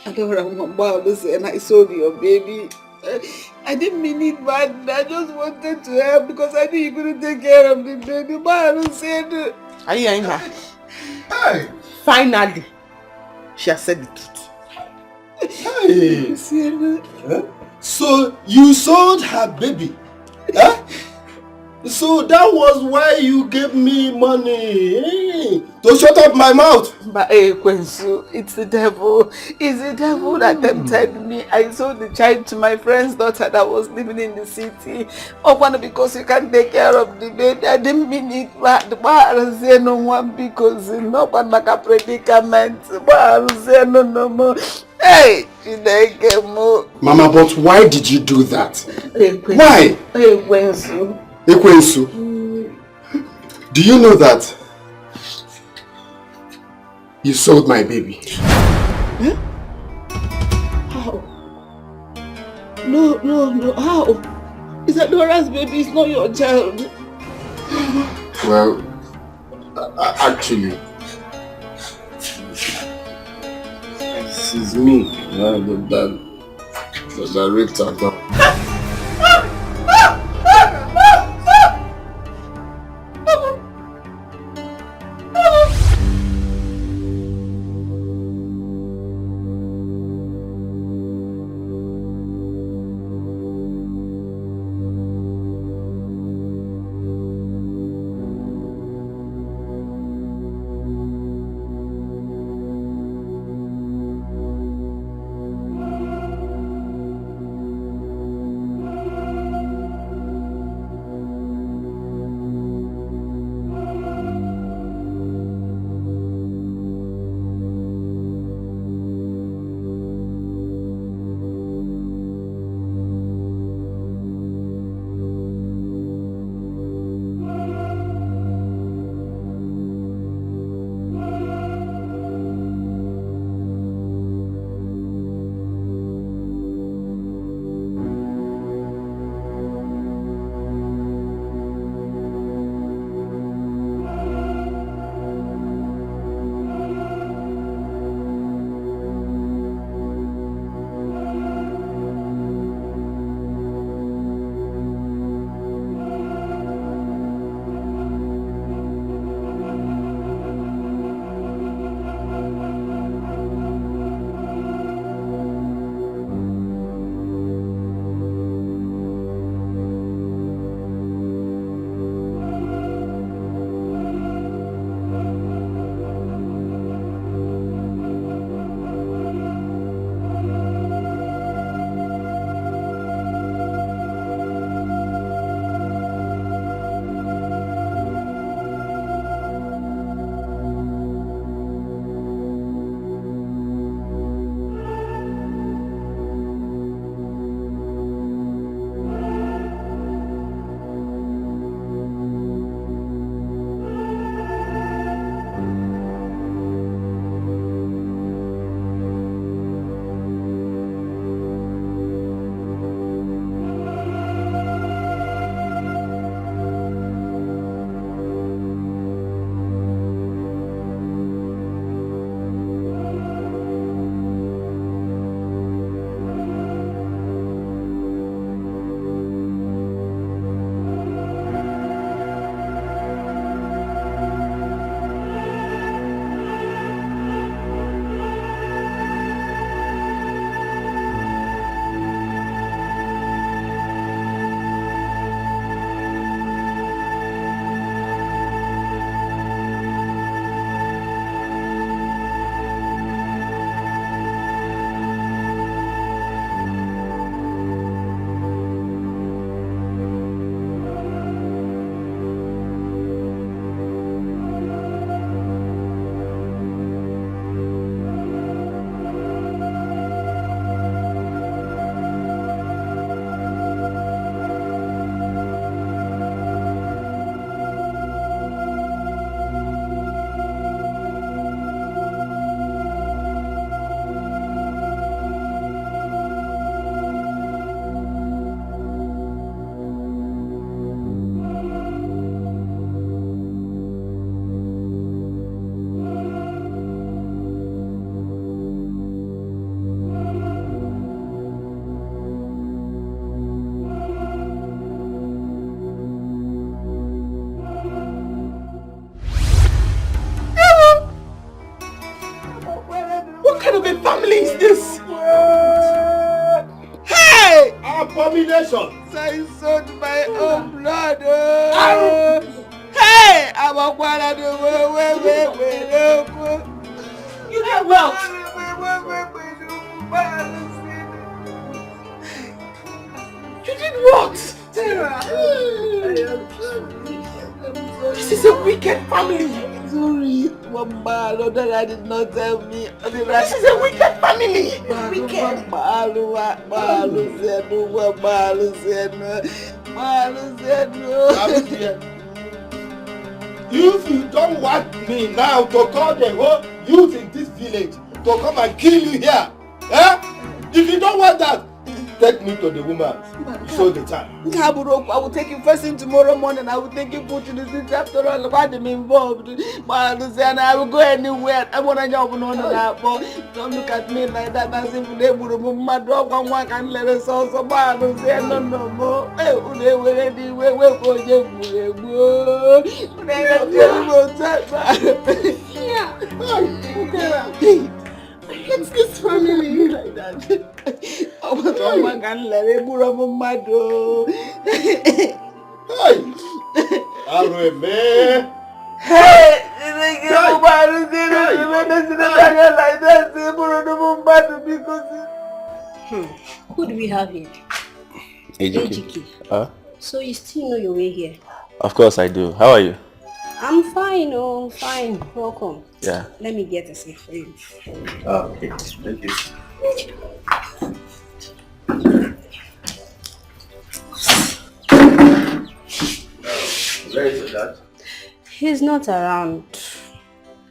And I saw your baby. I didn't mean it bad. I just wanted to help because I knew you couldn't take care of the baby. But I said, are you hearing her? Hey! Finally, she has said the truth. Hey! So you sold her baby? Huh? So that was why you gave me money to shut up my mouth. But Kwensu, it's the devil. It's the devil that tempted me. I sold the child to my friend's daughter that was living in the city. Oh, because you can't take care of the baby. I didn't mean it. But I say no one because no one like a predicament. But I say no more. Hey, Mama, but why did you do that? Why? Kwensu. Ekwensu, do you know that you sold my baby? Huh? How? No, how? Is that Dora's baby? It's not your child. Well, actually, this is me. That raped her dog. Abomination! I sold my own blood. Oh. Hey! I'm a quarter. You did what? You did what? This is a wicked family. Sorry, Mama, Lord, I did not tell me. This is a wicked family. Wicked. If you don't want me now to call the whole youth in this village to come and kill you here, eh? If you don't want that, take me to the woman. Show the time. I will take you first thing tomorrow morning. I will take you put in the city after all. Why am involved? And I will go anywhere. I want to jump on that. Don't look at me like that. As if they would remove my dog and one can let us also buy. No more. They will anywhere. We'll go. It's this family like that. I was on my gun, let it move on my door. Hey, Who do we have here? Ejiki. Huh? So you still know your way here? Of course I do. How are you? I'm fine, oh, fine. Welcome. Yeah. Let me get a seat for you. Okay, thank you. Where is that? He's not around.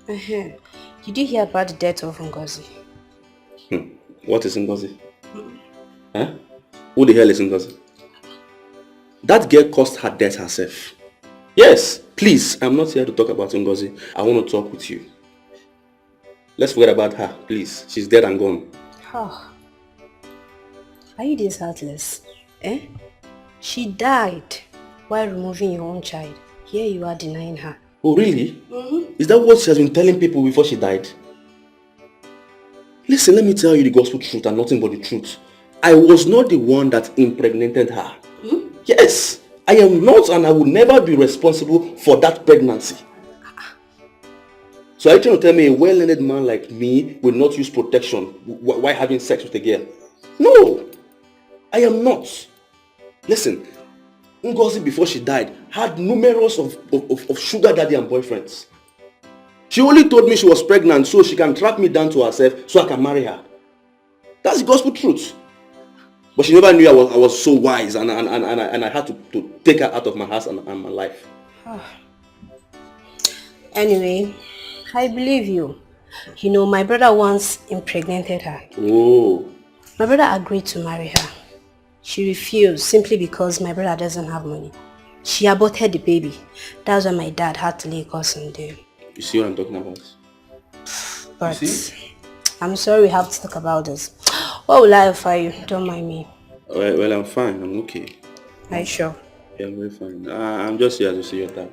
Did you hear about the death of Ngozi? What is Ngozi? Huh? Who the hell is Ngozi? That girl caused her death herself. Yes, please, I'm not here to talk about Ngozi. I want to talk with you. Let's forget about her, please. She's dead and gone. Oh. Are you this heartless? Eh? She died while removing your own child. Here you are denying her. Oh, really? Is that what she has been telling people before she died? Listen, let me tell you the gospel truth and nothing but the truth. I was not the one that impregnated her. Yes, I am not, and I will never be responsible for that pregnancy. So are you trying to tell me a well-learned man like me will not use protection while having sex with a girl? No, I am not. Listen, Ngozi before she died had numerous of sugar daddy and boyfriends. She only told me she was pregnant so she can track me down to herself so I can marry her. That's the gospel truth. But she never knew I was so wise and I had to take her out of my house and my life. Anyway, I believe you. You know, my brother once impregnated her. Oh. My brother agreed to marry her. She refused simply because my brother doesn't have money. She aborted the baby. That's why my dad had to lay curse on them. You see what I'm talking about? But I'm sorry we have to talk about this. What will I offer you? Don't mind me. Well, I'm fine. I'm okay. Are you sure? Yeah, I'm very fine. I'm just here to see your dad.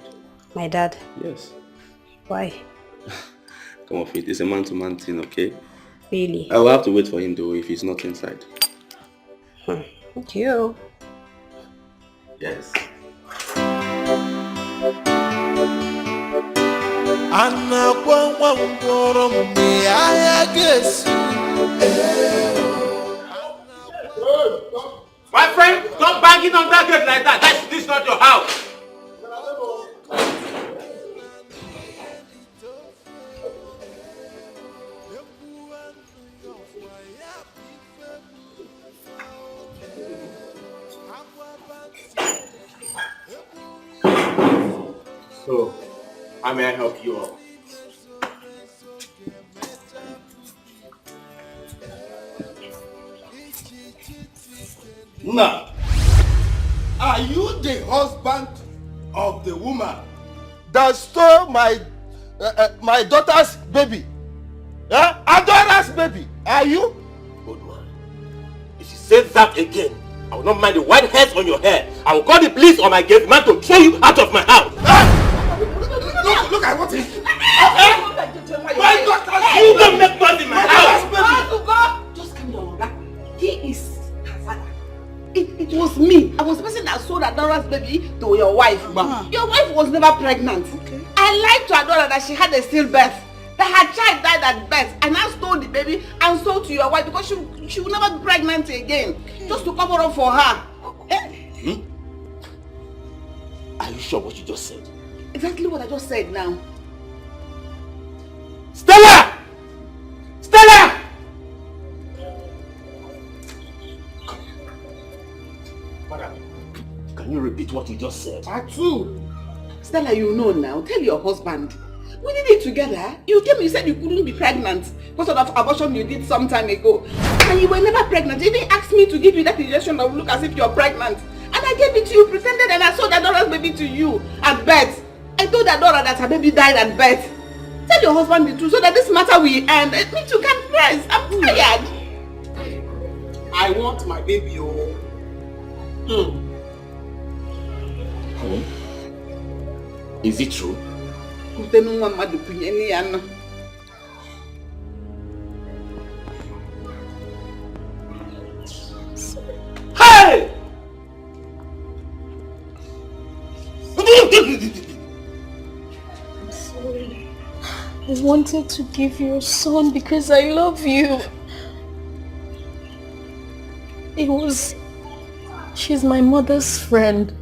My dad? Yes. Why? Come off it. It's a man-to-man thing, okay? Really? I will have to wait for him though if he's not inside. Thank you. Yes. My friend, stop banging on that gate like that. This is not your house. So, how may I help you all? Now, are you the husband of the woman that stole my daughter's baby? Adora's baby? Are you? Good one. If you say that again, I will not mind the white hairs on your hair. I will call the police on my gate man to throw you out of my house. Look at what he... My daughter, you don't make noise in my house. Just calm down, Oga. He is her father. It was me. I was the person that sold Adora's baby to your wife. Your wife was never pregnant. Okay. I lied to Adora that she had a stillbirth. That her child died at birth. And I stole the baby and sold to your wife because she will never be pregnant again. Okay. Just to cover up for her. Hmm? Are you sure what you just said? Exactly what I just said now. Stella! Stella! Madam, can you repeat what you just said? Atu! Stella, you know now. Tell your husband. We did it together. You came, you said you couldn't be pregnant because of abortion you did some time ago. And you were never pregnant. You even asked me to give you that injection that would look as if you're pregnant. And I gave it to you, pretended, and I sold Adora's baby to you at birth. I told Adora that her baby died at birth. Tell your husband the truth so that this matter will end. Me too can press. I'm tired. I want my baby, oh. Is it true? Hey! I'm sorry. I wanted to give you a son because I love you. She's my mother's friend.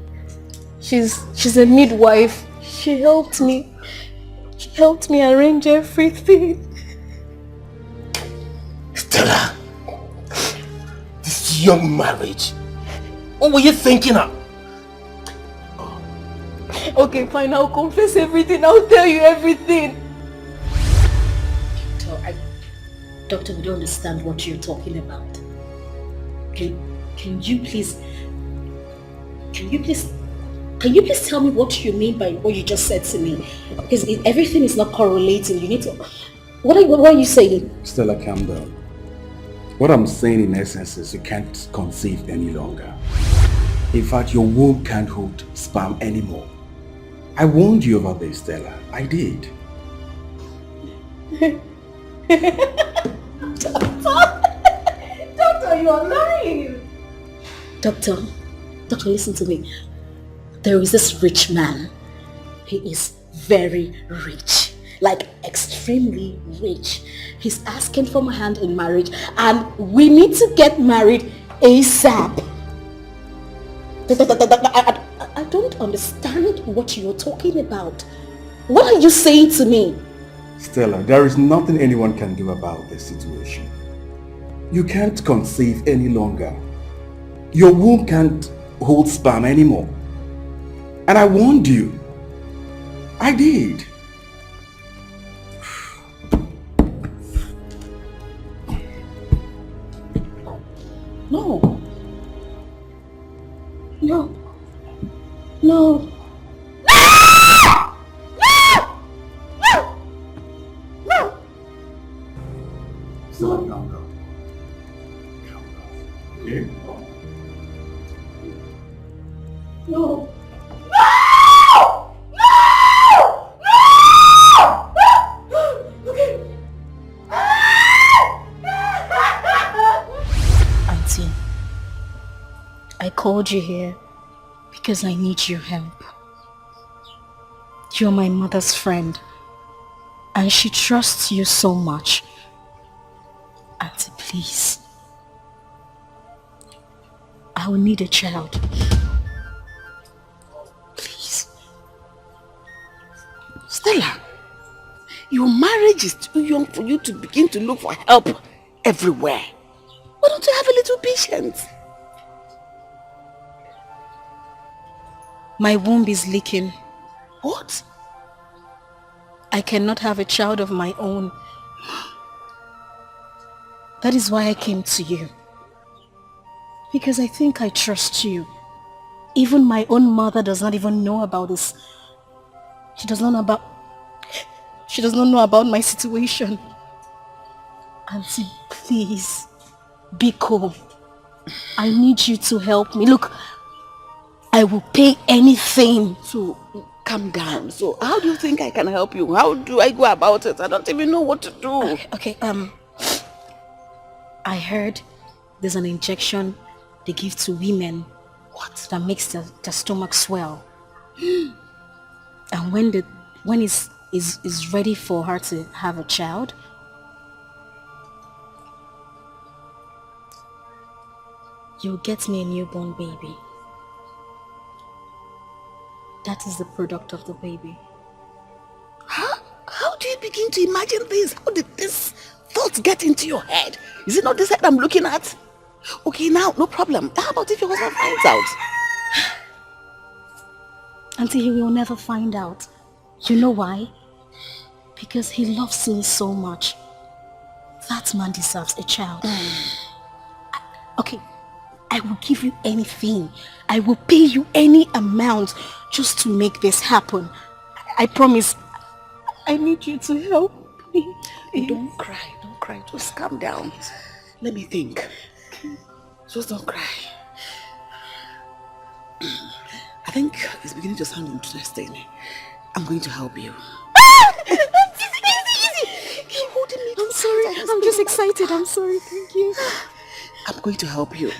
She's a midwife. She helped me arrange everything. Stella, this young marriage, what were you thinking of? Okay, fine, I'll confess everything. I'll tell you everything. Doctor, we don't understand what you're talking about. Can you please tell me what you mean by what you just said to me? Because everything is not correlating. You need to... What are you saying? Stella, calm down. What I'm saying in essence is you can't conceive any longer. In fact, your womb can't hold sperm anymore. I warned you about this, Stella. I did. Doctor, you're lying. Doctor, listen to me. There is this rich man. He is very rich. Like extremely rich. He's asking for my hand in marriage and we need to get married ASAP. I don't understand what you're talking about. What are you saying to me? Stella, there is nothing anyone can do about this situation. You can't conceive any longer. Your womb can't hold sperm anymore. And I warned you. I did. No. No. No. Stella, calm down. Okay? No. Auntie, I called you here because I need your help. You're my mother's friend and she trusts you so much. Auntie, please. I will need a child. Please. Stella, your marriage is too young for you to begin to look for help everywhere. Why don't you have a little patience? My womb is leaking. What? I cannot have a child of my own. That is why I came to you. Because I think I trust you. Even my own mother does not even know about this. She does not know about my situation. Auntie, please, be cool. I need you to help me. Look, I will pay anything. So, calm down. So, how do you think I can help you? How do I go about it? I don't even know what to do. Okay, I heard there's an injection they give to women. What? That makes the stomach swell. And when is ready for her to have a child, you'll get me a newborn baby. That is the product of the baby. How do you begin to imagine this? How did this thought get into your head? Is it not this head I'm looking at? Okay, now, no problem. How about if your husband finds out? Auntie, he will never find out. You know why? Because he loves me so much. That man deserves a child. Okay, I will give you anything. I will pay you any amount just to make this happen. I promise. I need you to help me. Don't cry. Just calm down. Let me think. Just don't cry. I think it's beginning to sound interesting. I'm going to help you. Easy. Keep holding me. I'm sorry. I'm just excited. I'm sorry. Thank you. I'm going to help you.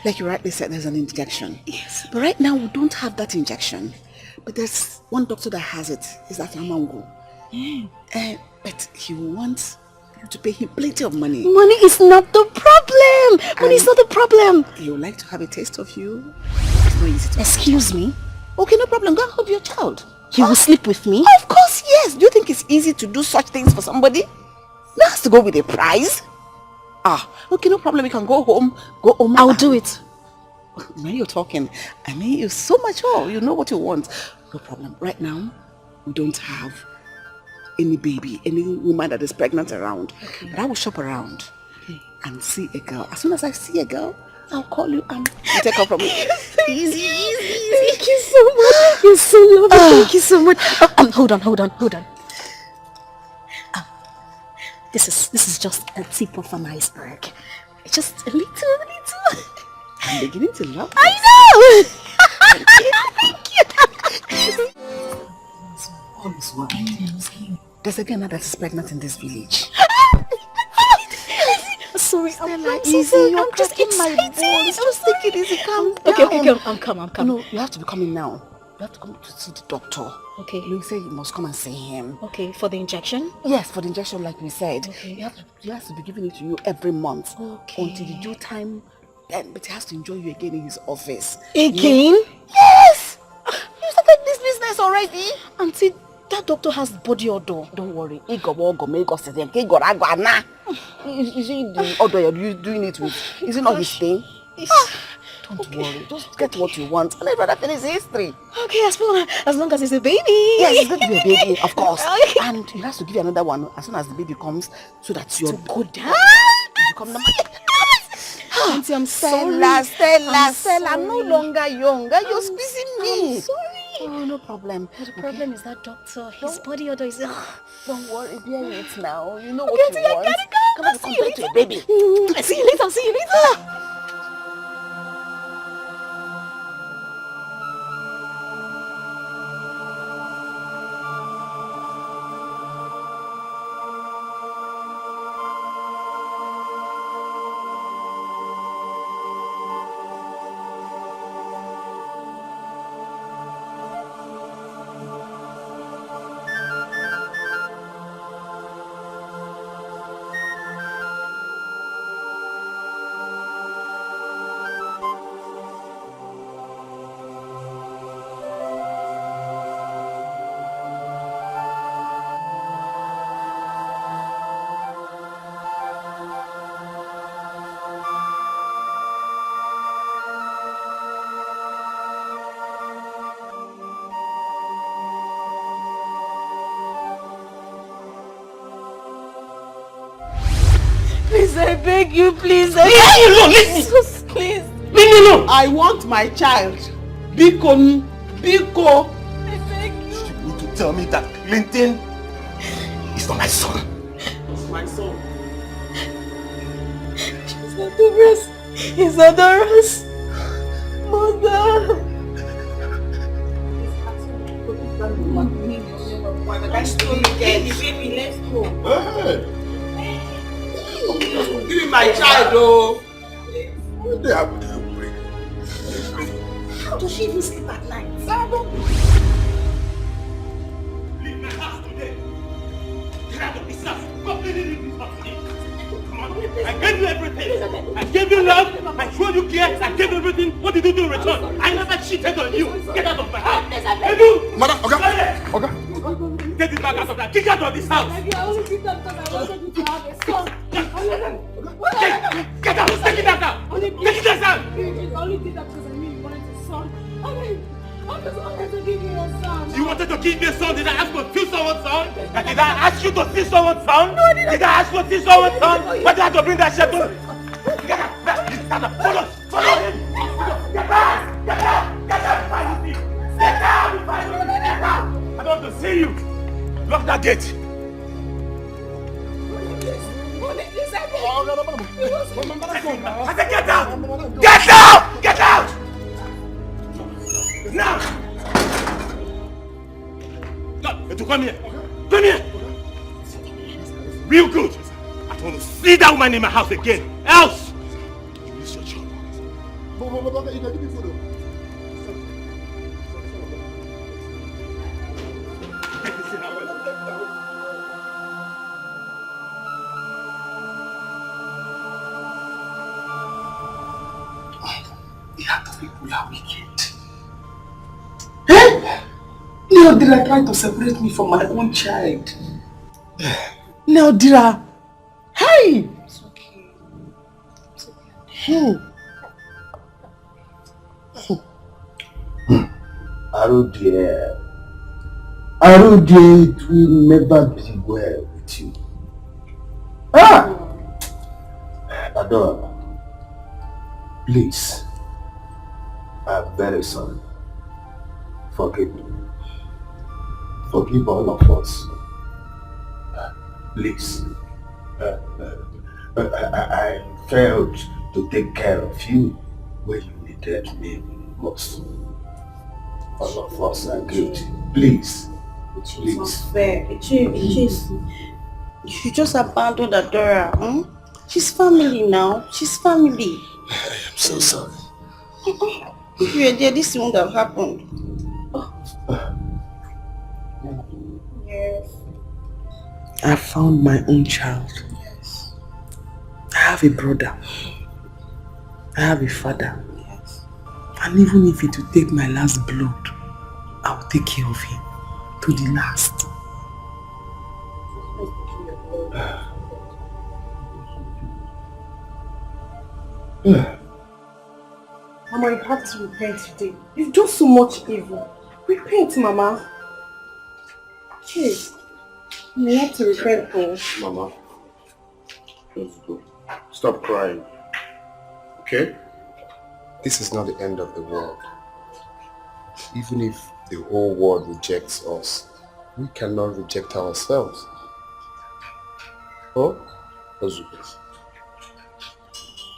Like you rightly said, there's an injection. Yes. But right now, we don't have that injection. But there's one doctor that has it. It's at Amango. But he wants you to pay him plenty of money. Money is not the problem. Money is not the problem. He would like to have a taste of you. It's not easy to Excuse me? Okay, no problem. Go and help your child. You will sleep with me? Of course, yes. Do you think it's easy to do such things for somebody? That has to go with a prize. Okay, no problem. We can go home. I'll do it. When you're talking, I mean you so much more. You know what you want. No problem. Right now, we don't have any baby, any woman that is pregnant around. Okay. But I will shop around and see a girl. As soon as I see a girl, I'll call you and you take her from me. Easy. Thank you so much. You're so lovely. Thank you so much. Hold on. This is just a tip of an iceberg. It's just a little. I'm beginning to love I know. Thank you. There's a girl now that is pregnant in this village. Sorry, I'm easy. I'm just excited. Just take it easy. Calm down. Okay, I'm calm. No, you have to be coming now. You have to come to see the doctor. Okay. You say you must come and see him. Okay, for the injection? Yes, for the injection, like we said. Okay. He has to be giving it to you every month. Okay. Until the due time, but he has to enjoy you again in his office. Again? Yes! You started this business already? Auntie, that doctor has body odor. Don't worry. Is it the odor you're doing it with? Is it not his thing? Don't worry. Just get what you want. And I'd rather finish history. Okay, as long as it's a baby. Yes, it's going to be a baby, of course. Okay. And he has to give you another one as soon as the baby comes, so that you're good. You become number. Auntie, I'm sorry. Stella, I'm no longer younger. You're squeezing me. I'm sorry. Oh, no problem. But the problem is that doctor, his body odor is... Don't worry, bear it now. You know what you want. I gotta go. Come on, compared to a baby. See you later. Please, I beg you, please. Leave me. Please. No. I want my child. Biko. I beg you. You need to tell me that Clinton is not my son. It's my son. He's adorous. Mother. Let's go. Give me my child, oh. What they have to break? does she even sleep at night? Leave my house today. Get out of this house. Completely leave this house today. Come on. I gave you everything. I gave you love. I showed you care. I gave you everything. What did you do in return? I never cheated on you. Get out of my house. Edu! Madam, okay. Get this bag out of that. Kick out of this house. Maybe I only did that because I wanted you to have a son. Get out. Take it out. Take it out. I only did that because I knew you wanted a son. I just wanted to give you a son. You wanted to give me a son? Did I ask to steal someone's son? Did I ask you to steal someone's son? No, did I ask you to steal someone's son? Why did I have to bring that shit to? Get out! Stand up! Follow him! Get out! Get out! Get out! Get out! I don't want to see you! Lock that gate! I said get out! Get out! Get out! Now! No, come here! Come here! Real good! I don't want to see that woman in my house again! Else! You miss your job. You can give me food. The heart of people are wicked. Eh? Now did I try to separate me from my own child? Now did I? Hey! It's okay. It's okay. Aru dear, it will never be well with you. Ah! Adora, please, I'm very sorry. Forgive me. Forgive all of us. Please. I failed to take care of you when you needed me most. All of us are guilty. Please. It's not fair. You just abandoned Adora. Hmm? She's family now. She's family. I am so sorry. If you were there, this wouldn't have happened. Yes. I found my own child. Yes. I have a brother. I have a father. Yes. And even if it will take my last blood, I will take care of him to the last. Mama, you have to repent today. You've done so much evil. Repent, Mama. Hey, you have to repent, oh. Mama, let's go. Stop crying. Okay? This is not the end of the world. Even if the whole world rejects us, we cannot reject ourselves. Oh? Ozuka.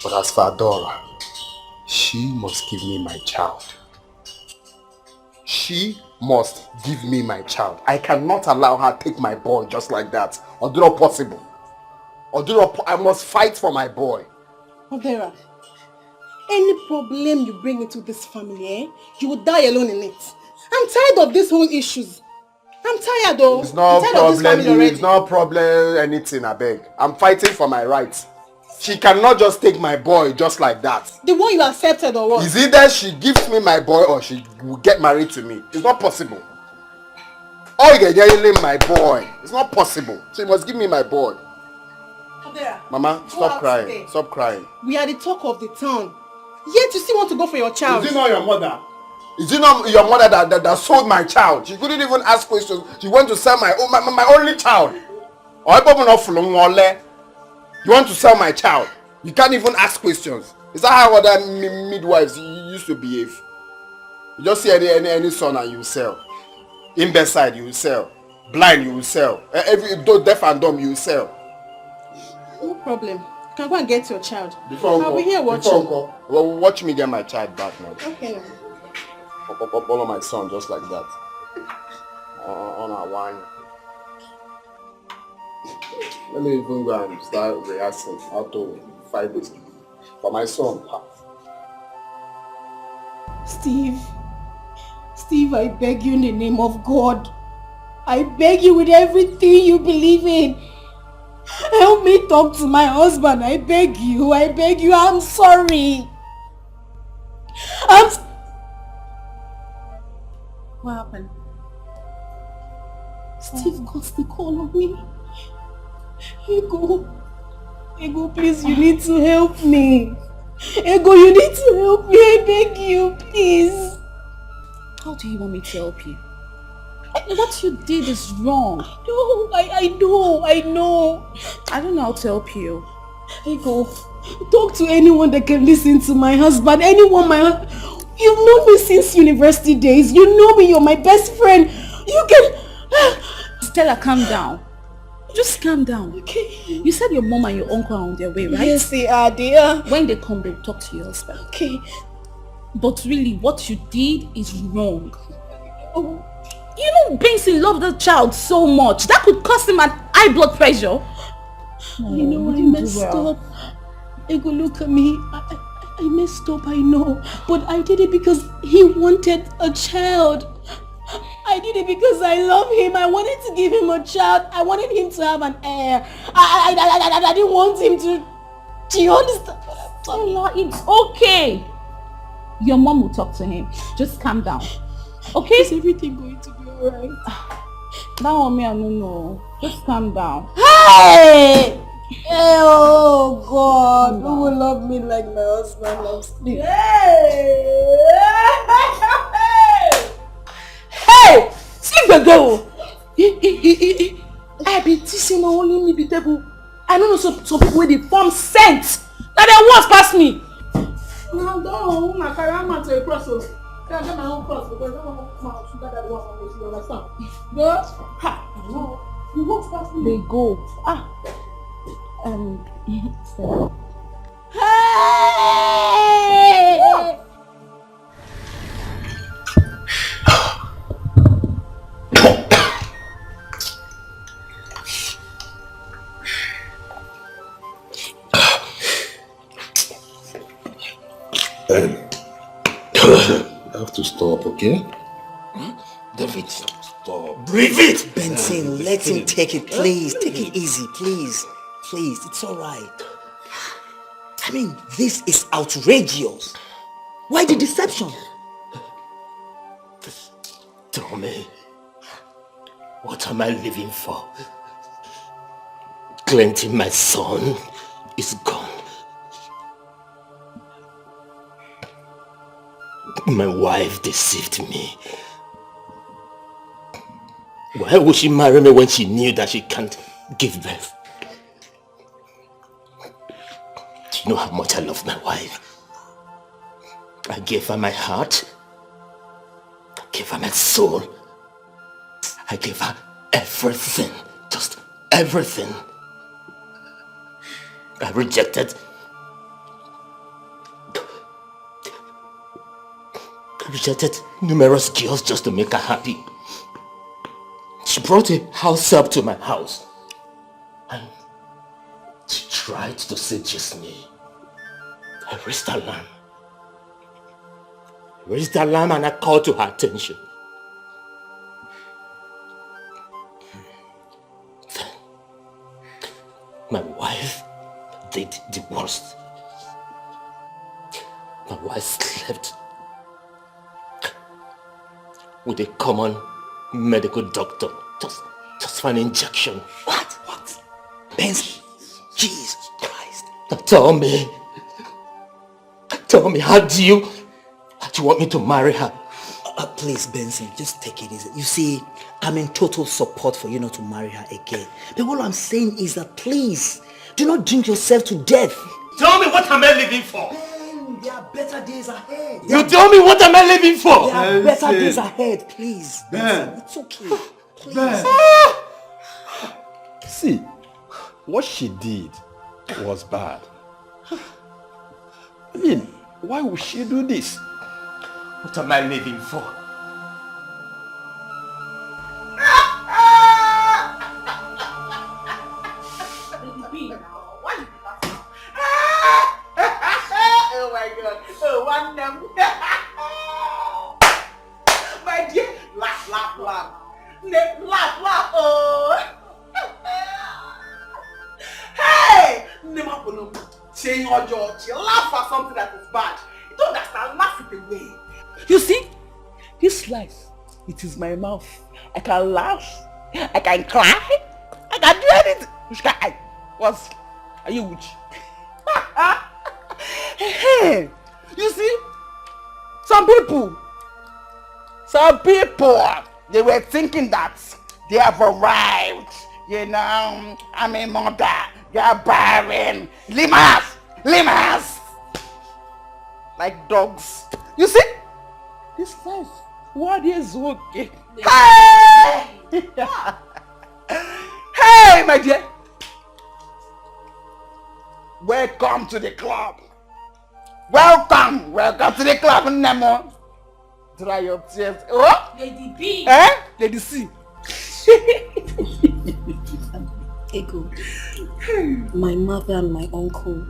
But as for Adora, she must give me my child. She must give me my child. I cannot allow her to take my boy just like that. Oduro possible. Oduro, I must fight for my boy. Odera, any problem you bring into this family, you will die alone in it. I'm tired of these whole issues. I'm tired though. It's no I'm tired of this family problem. already. It's no problem anything, I beg. I'm fighting for my rights. She cannot just take my boy just like that. The one you accepted or what? Is either she gives me my boy or she will get married to me. It's not possible. Oh, you're yelling my boy. It's not possible. She must give me my boy. Odera, Mama, go stop out crying. today. Stop crying. We are the talk of the town. Yet you still want to go for your child. Is it not your mother? Is it not your mother that sold my child? She couldn't even ask questions. She went to sell my only child. You want to sell my child? You can't even ask questions. Is that how other midwives used to behave? You just see any son and you sell. Imbecile, you sell. Blind, you sell. Every deaf and dumb, you sell. No problem. You can go and get your child. Before I'll be here watching. Well, watch me get my child back now. Okay. Follow my son just like that. On our wine. Let me even go and start rehearsing how to fight this for my son. Steve, I beg you in the name of God. I beg you with everything you believe in. Help me talk to my husband. I beg you. I'm sorry. What happened? Steve got the call on me. Ego, please, you need to help me. Ego, you need to help me. I beg you, please. How do you want me to help you? What you did is wrong. I know. I don't know how to help you. Ego, talk to anyone that can listen to my husband. Anyone, you've known me since university days. You know me, you're my best friend. You can... Stella, calm down. Just calm down. Okay. You said your mom and your uncle are on their way, right? Yes, they are, dear. When they come, they'll talk to your husband. Okay. But really, what you did is wrong. Oh. You know Benson loved the child so much. That could cause him an high blood pressure. You know, I messed up. Ego, look at me. I messed up, I know. But I did it because he wanted a child. I did it because I love him. I wanted to give him a child. I wanted him to have an heir. I didn't want him to... Do you understand? It's okay. Your mom will talk to him. Just calm down. Okay? Is everything going to be alright? That one me, I don't know. Just calm down. Hey! Oh God, who will love me like my husband loves me? Hey! See the girl! I be teasing my only me be table. I don't know some people with the form scent. Now they once pass me. Now don't my carama to a cross. Can I get my own cross because I don't want my sugar that was on you understand? But no, you won't pass me. They go. Hey! I have to stop, okay? David, stop. Breathe it! Benson, let him take it, please. Take it easy, please. Please, it's alright. I mean, this is outrageous. Why the deception? Tell me, what am I living for? Clinton, my son, is gone. My wife deceived me. Why would she marry me when she knew that she can't give birth? Do you know how much I love my wife? I gave her my heart. I gave her my soul. I gave her everything. Just everything. I rejected numerous girls just to make her happy. She brought a house up to my house and she tried to seduce me. I raised alarm. And I called to her attention. Then my wife did the worst. My wife slept with a common medical doctor just for an injection. What? Benson, Jesus Christ. Now tell me, how do you want me to marry her? Please, Benson, just take it easy. You see, I'm in total support for you not to marry her again. But what I'm saying is that please, do not drink yourself to death. Tell me, what am I living for? There are better days ahead. You tell me, what am I living for? There are better days ahead, please. Benson, it's okay. Please. See, what she did was bad. I mean, why would she do this? What am I living for? Oh my God. Oh, one them. Laugh, oh. Hey! Saying your George, laugh at something that is bad. You don't understand, laugh it away. You see, this life, it is my mouth. I can laugh, I can cry, I can do anything. What? Are you witch? Hey, you see, some people, they were thinking that they have arrived. You know, I'm a mother, they're barren. Leave my house. Like dogs. You see? This life, what is okay? Hey! Hey, my dear. Welcome to the club. Welcome to the club, Nemo. Dry your tears. Oh? Lady B. Eh? Lady C. Ego, my mother and my uncle,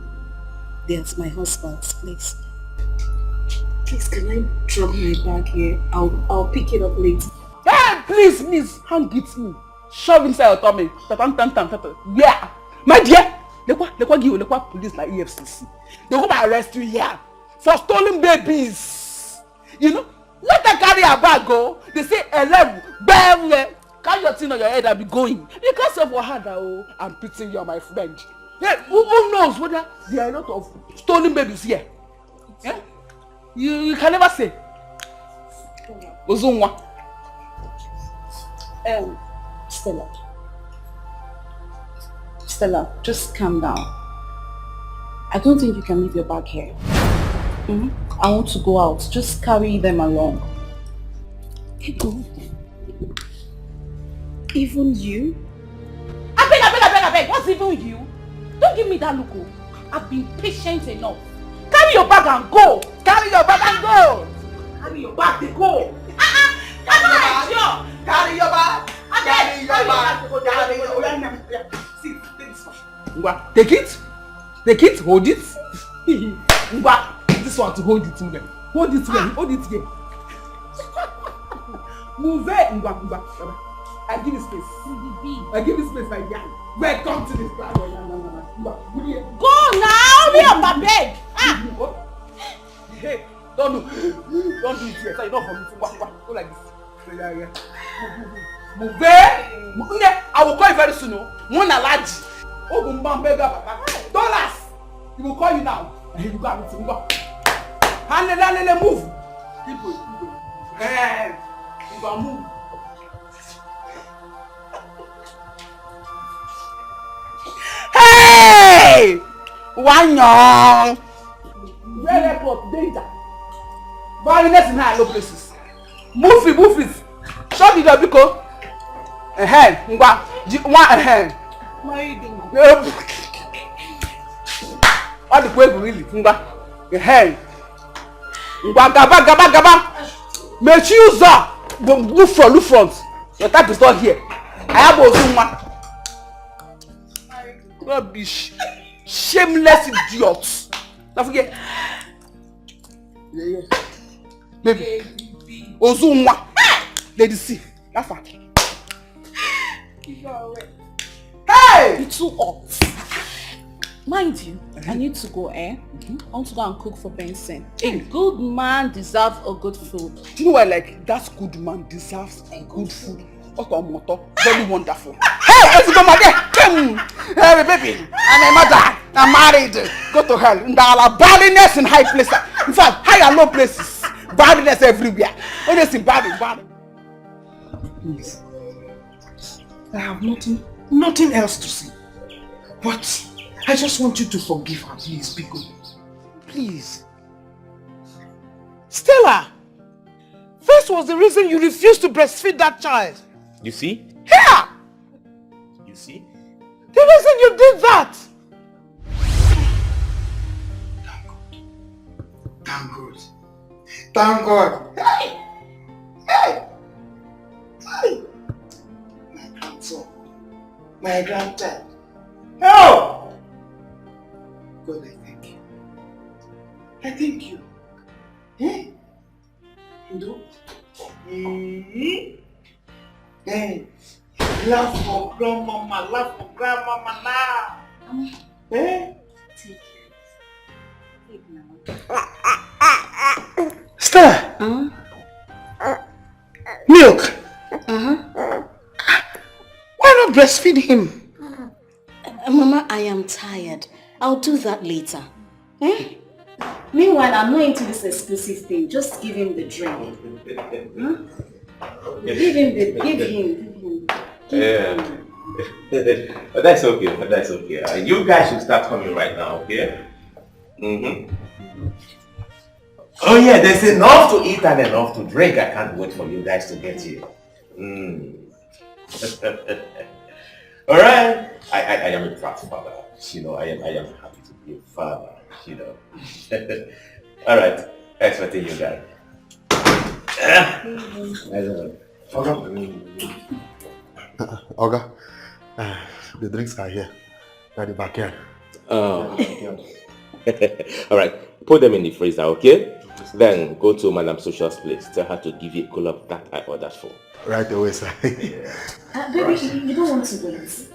they're at my husband's place. Please, can I drop my bag here? I'll pick it up later. Hey, please, hand it me. Shove inside your tummy. Yeah. My dear, they police like EFCC. They go arrest you here for stolen babies. You know? Let them carry a bag go. They say 11. Bam! Carry your thing on your head and be going. Because of Wahada, I'm pitying you, my friend. Hey, who knows whether there are a lot of stolen babies here? Yeah? You can never say. Ozunwa. Stella, just calm down. I don't think you can leave your bag here. I want to go out. Just carry them along. Ego. Even you? I beg. What's even you? Don't give me that look. I've been patient enough. Carry your bag and go. Carry your bag, they go. Carry your bag. Carry your bag. See, take this one. Take it, hold it. This one to hold it in. Hold it here. Move it. I give you space, my guy. Welcome to this plan. Go now, we are my bed. Hey, don't do it here. So you don't for me to go like this. Move it. I will call you very soon. One large. $. He will call you now. You go everything. Go. Hand move. People. Hey, you go move. Hey! Wanyong! Red airport, danger. Violence in high low places. Move it. Shut it up, because. What are you doing? All the way really. Gaba. Make you look front. Your type is not here. I have Ozuma. Rubbish. Shameless idiots. Don't forget. Yeah. Baby. Ozuma. Lady C. That's fine. Hey! You're too hot. Mind you, I need to go, I want to go and cook for Benson. A good man deserves a good food. You know what, like, that good man deserves a good food. Very wonderful. Hey, let's go, my dear. Hey, baby, I'm a mother. I'm married. Go to hell. There are badness in high places. In fact, high and low places. Badness everywhere. Honestly, bad. Please. I have nothing else to say. But I just want you to forgive her, please, Biko. Please. Stella! First was the reason you refused to breastfeed that child. You see? Here! You see? The reason you did that! Thank God. Hey! My grandson. My grandchild. Help! God, I thank you. I thank you. You know? Hey, laugh for grandmama, laugh for grandmama now. Eh? Stella! Milk! Why not breastfeed him? Mama, I am tired. I'll do that later. Eh? Meanwhile, I'm not into this exclusive thing. Just give him the drink. Give him. Yeah. But that's okay, that's okay. You guys should start coming right now, okay? Oh yeah, there's enough to eat and enough to drink. I can't wait for you guys to get here. Alright. I am a proud father. You know, I am happy to be a father, you know. Alright, expecting you guys. Oga, the drinks are here. At the back here. Alright, put them in the freezer, okay? Then go to Madam Social's place. Tell her to give you a cola that I ordered for. Right away, sir. Baby, you don't want to wait.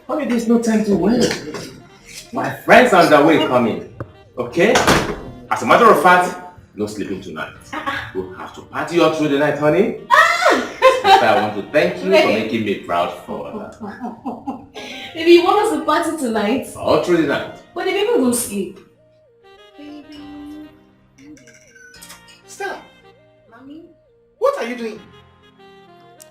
Honey, there's no time to wait. My friends are on their way coming. Okay? As a matter of fact, no sleeping tonight. We'll have to party all through the night, honey. Sister, I want to thank you for making me proud for her. Baby, you want us to party tonight? All through the night. But the baby won't sleep. Stella! Mommy? What are you doing?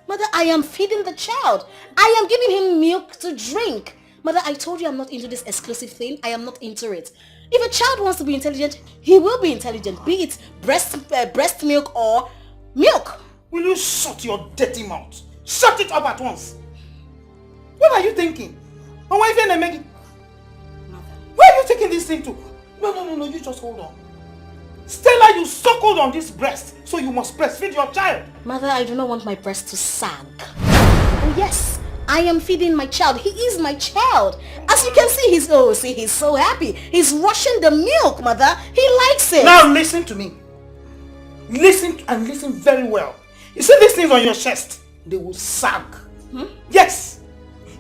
Mother, I am feeding the child. I am giving him milk to drink. Mother, I told you I'm not into this exclusive thing. I am not into it. If a child wants to be intelligent, he will be intelligent. Be it breast milk or milk. Will you shut your dirty mouth? Shut it up at once. What are you thinking? Where are you taking this thing to? No, you just hold on. Stella, you suckled on this breast, so you must breastfeed your child. Mother, I do not want my breast to sag. Oh yes, I am feeding my child. He is my child. As you can see, he's so happy. He's rushing the milk, Mother. He likes it. Now listen to me. Listen very well. You see these things on your chest? They will sag. Yes.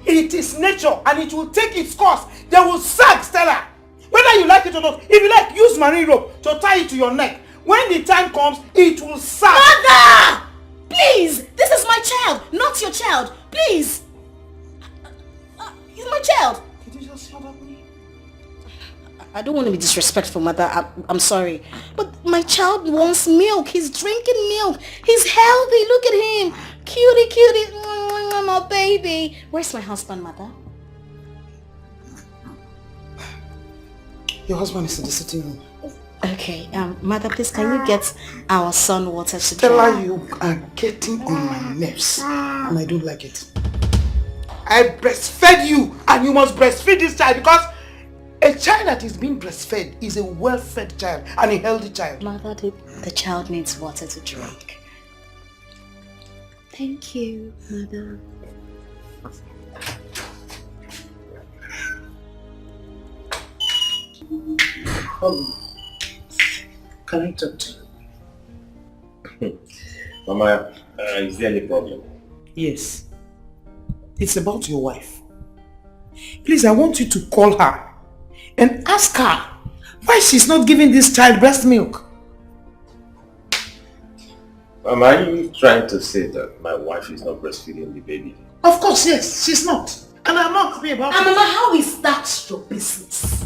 It is nature and it will take its course. They will sag, Stella. Whether you like it or not, if you like, use marine rope to tie it to your neck. When the time comes, it will sag. Mother! Please! This is my child, not your child. Please! He's my child. Could you just shut up, please? I don't want to be disrespectful, Mother. I'm sorry. But my child wants milk. He's drinking milk. He's healthy. Look at him. Cutie. My baby. Where's my husband, Mother? Your husband is in the sitting room. Okay, Mother, please, can you get our son water to drink? Stella, you are getting on my nerves, and I don't like it. I breastfed you, and you must breastfeed this child because a child that is being breastfed is a well-fed child and a healthy child. Mother, the child needs water to drink. Thank you, Mother. Can I talk to you? Mama, is there any problem? Yes. It's about your wife. Please, I want you to call her and ask her why she's not giving this child breast milk. Mama, are you trying to say that my wife is not breastfeeding the baby? Of course, yes, she's not. And I'm not happy about it. Mama, how is that your business?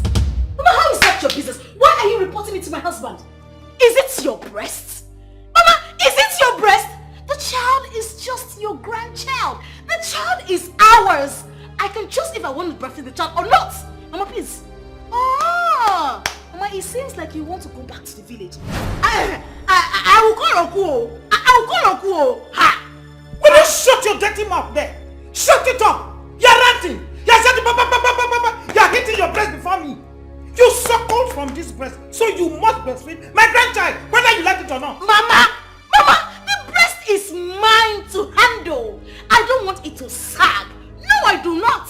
Mama, how is that your business? Why are you reporting it to my husband? Is it your breast? Mama, is it your breast? The child is just your grandchild. The child is ours. I can choose if I want to breastfeed the child or not. Mama, please. Oh, Mama, it seems like you want to go back to the village. I will call Oku. I will call Oku. Ha! Will you shut your dirty mouth there? Shut it up. You're ranting. You're hitting your breast before me. You suckled from this breast, so you must breastfeed my grandchild, whether you like it or not. Mama, the breast is mine to handle. I don't want it to sag. No, I do not.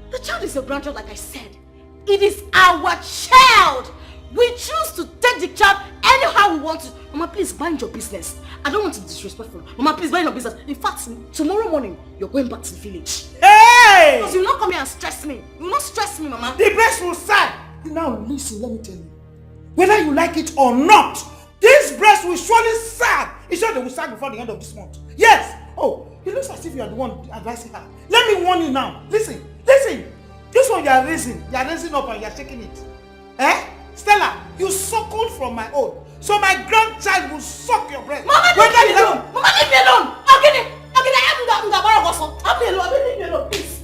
The child is your grandchild, like I said. It is our child. We choose to take the child anyhow will want to... Mama, please mind your business. I don't want to be disrespectful. Mama, please mind your business. In fact, tomorrow morning, you're going back to the village. Hey! Because you will not come here and stress me. You will not stress me, Mama. The breast will sag. Now listen, let me tell you. Whether you like it or not, this breast will surely sag. It's sure they will sag before the end of this month. Yes! Oh, it looks as if you are the one advising her. Let me warn you now. Listen. This one you are raising up and you are shaking it. Eh? Stella, you suckled from my own. So my grandchild will suck your breast. Mama, leave me alone. Mama, leave me alone. Okay, leave me alone, please.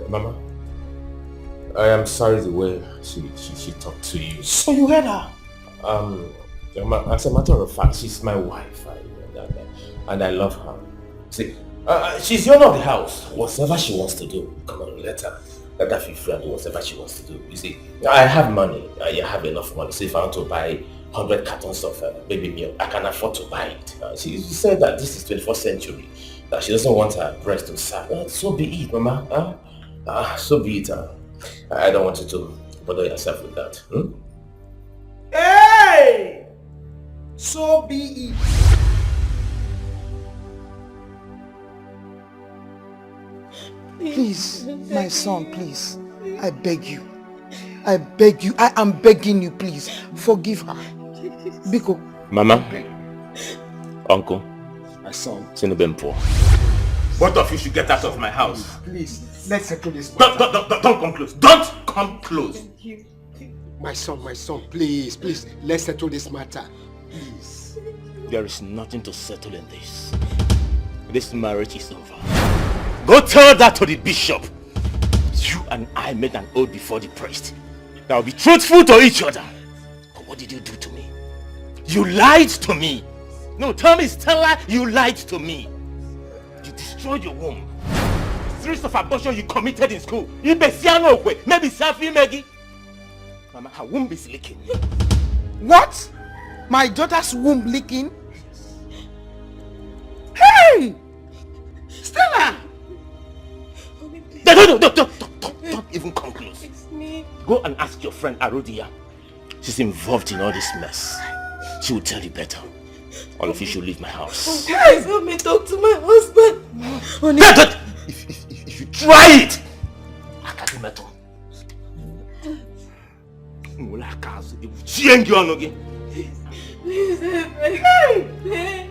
Mama, I am sorry the way she talked to you. So you heard her? As a matter of fact, she's my wife, and I love her. See, she's the owner of the house. Whatever she wants to do, come on, let her feel free and do whatever she wants to do. You see, I have money. I have enough money. So if I want to buy 100 cartons of baby milk, I can afford to buy it. She said that this is 21st century, that she doesn't want her breast to sag. So be it, Mama. So be it. I don't want you to bother yourself with that. Hey! So be it. Please, my son, please. I beg you. I am begging you, please. Forgive her. Biko. Mama. Uncle. My son. Sinubempo. Both of you should get out of my house. Please, let's settle this. Don't come close. Don't come close. Thank you. My son, please, let's settle this matter. Please. There is nothing to settle in this. This marriage is over. Go tell that to the bishop. You and I made an oath before the priest that will be truthful to each other. But what did you do to me? You lied to me. No, tell me, Stella, you lied to me. You destroyed your womb. The series of abortion you committed in school. Maybe Safi Maggie. Mama, her womb is leaking. What? My daughter's womb leaking? Hey! Stella! Don't even come close. It's me. Go and ask your friend Arodia. She's involved in all this mess. She will tell you better. All of you should leave my house. Please help me talk to my husband. Honey. If you try it, I can't do matter. Please help me. Please.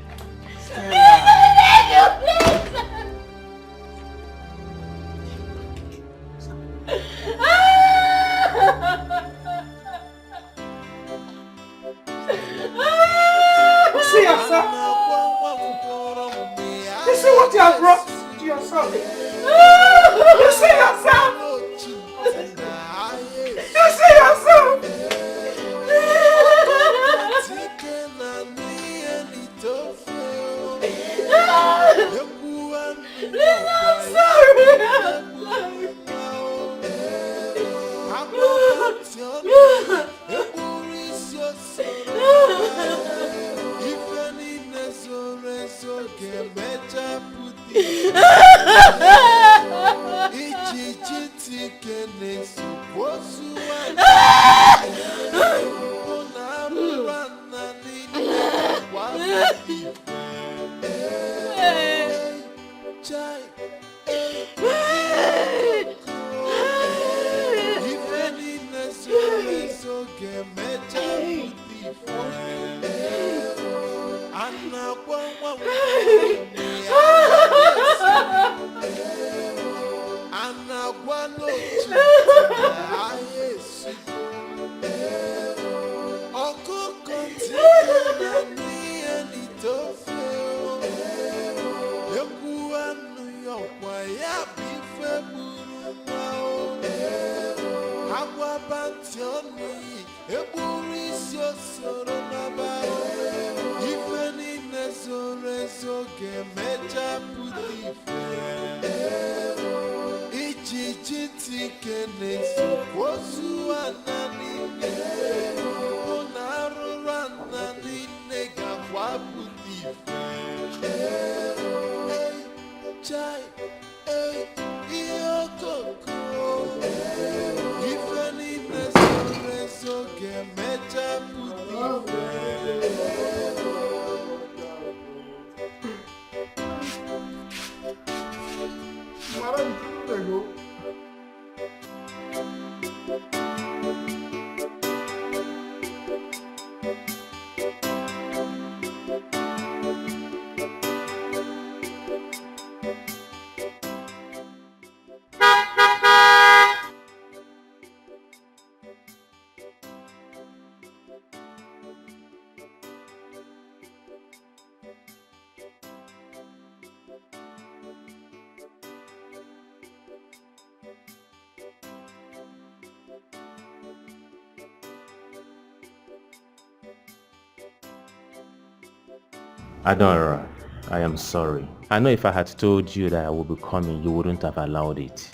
You see yourself? You see what you have brought to yourself? You see yourself? You see yourself? Please, I'm sorry. Adora, I am sorry. I know if I had told you that I would be coming, you wouldn't have allowed it.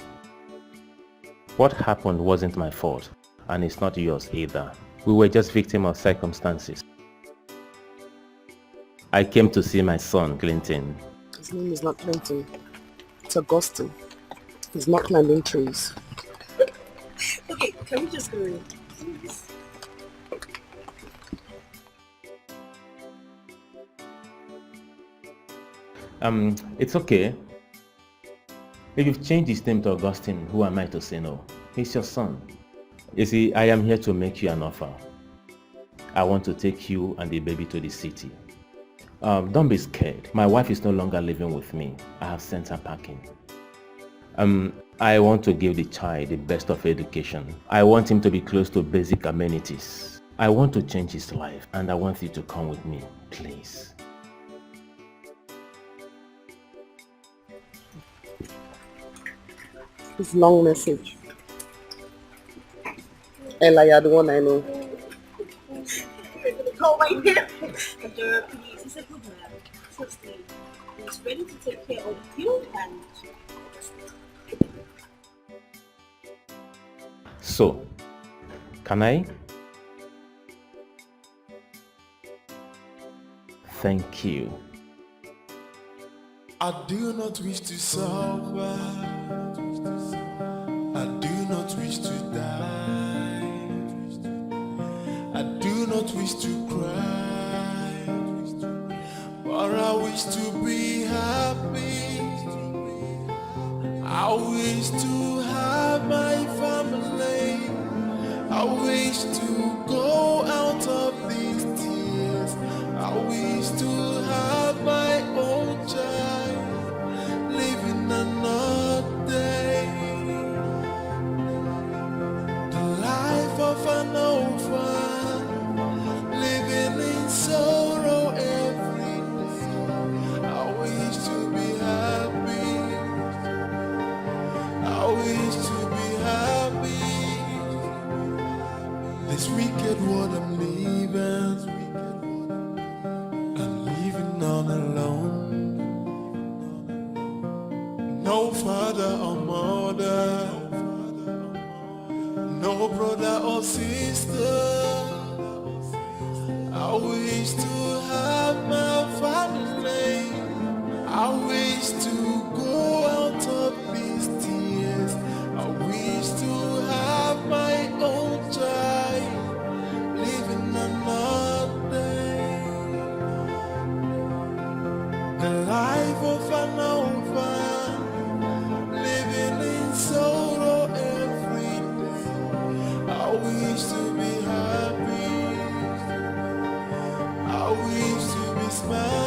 What happened wasn't my fault, and it's not yours either. We were just victims of circumstances. I came to see my son, Clinton. His name is not Clinton. It's Augustine. He's not climbing trees. Okay, can we just go in, please? It's okay. If you've changed his name to Augustine, who am I to say no? He's your son. You see, I am here to make you an offer. I want to take you and the baby to the city. Don't be scared. My wife is no longer living with me. I have sent her packing. I want to give the child the best of education. I want him to be close to basic amenities. I want to change his life, and I want you to come with me, please. This long message. Ella, you're the one I know. Go right here. Adora, please. He's a good man. Trust me. He's ready to take care of you and... So, can I? Thank you. I do not wish to suffer. I do not wish to die. I do not wish to cry. But I wish to be happy. I wish to have my family. I wish to go out of these tears. I wish to have my own child, living another day. The life of an orphan, living in sorrow every day. I wish to be happy. I wish to be happy. This wicked world I'm living, I'm living all alone. No father or mother, no brother or sister. I wish to have my family. I wish to go out of these tears. I wish to have my own child, living another day. The life of an orphan, living in sorrow every day. I wish to be happy. I wish to be smiling.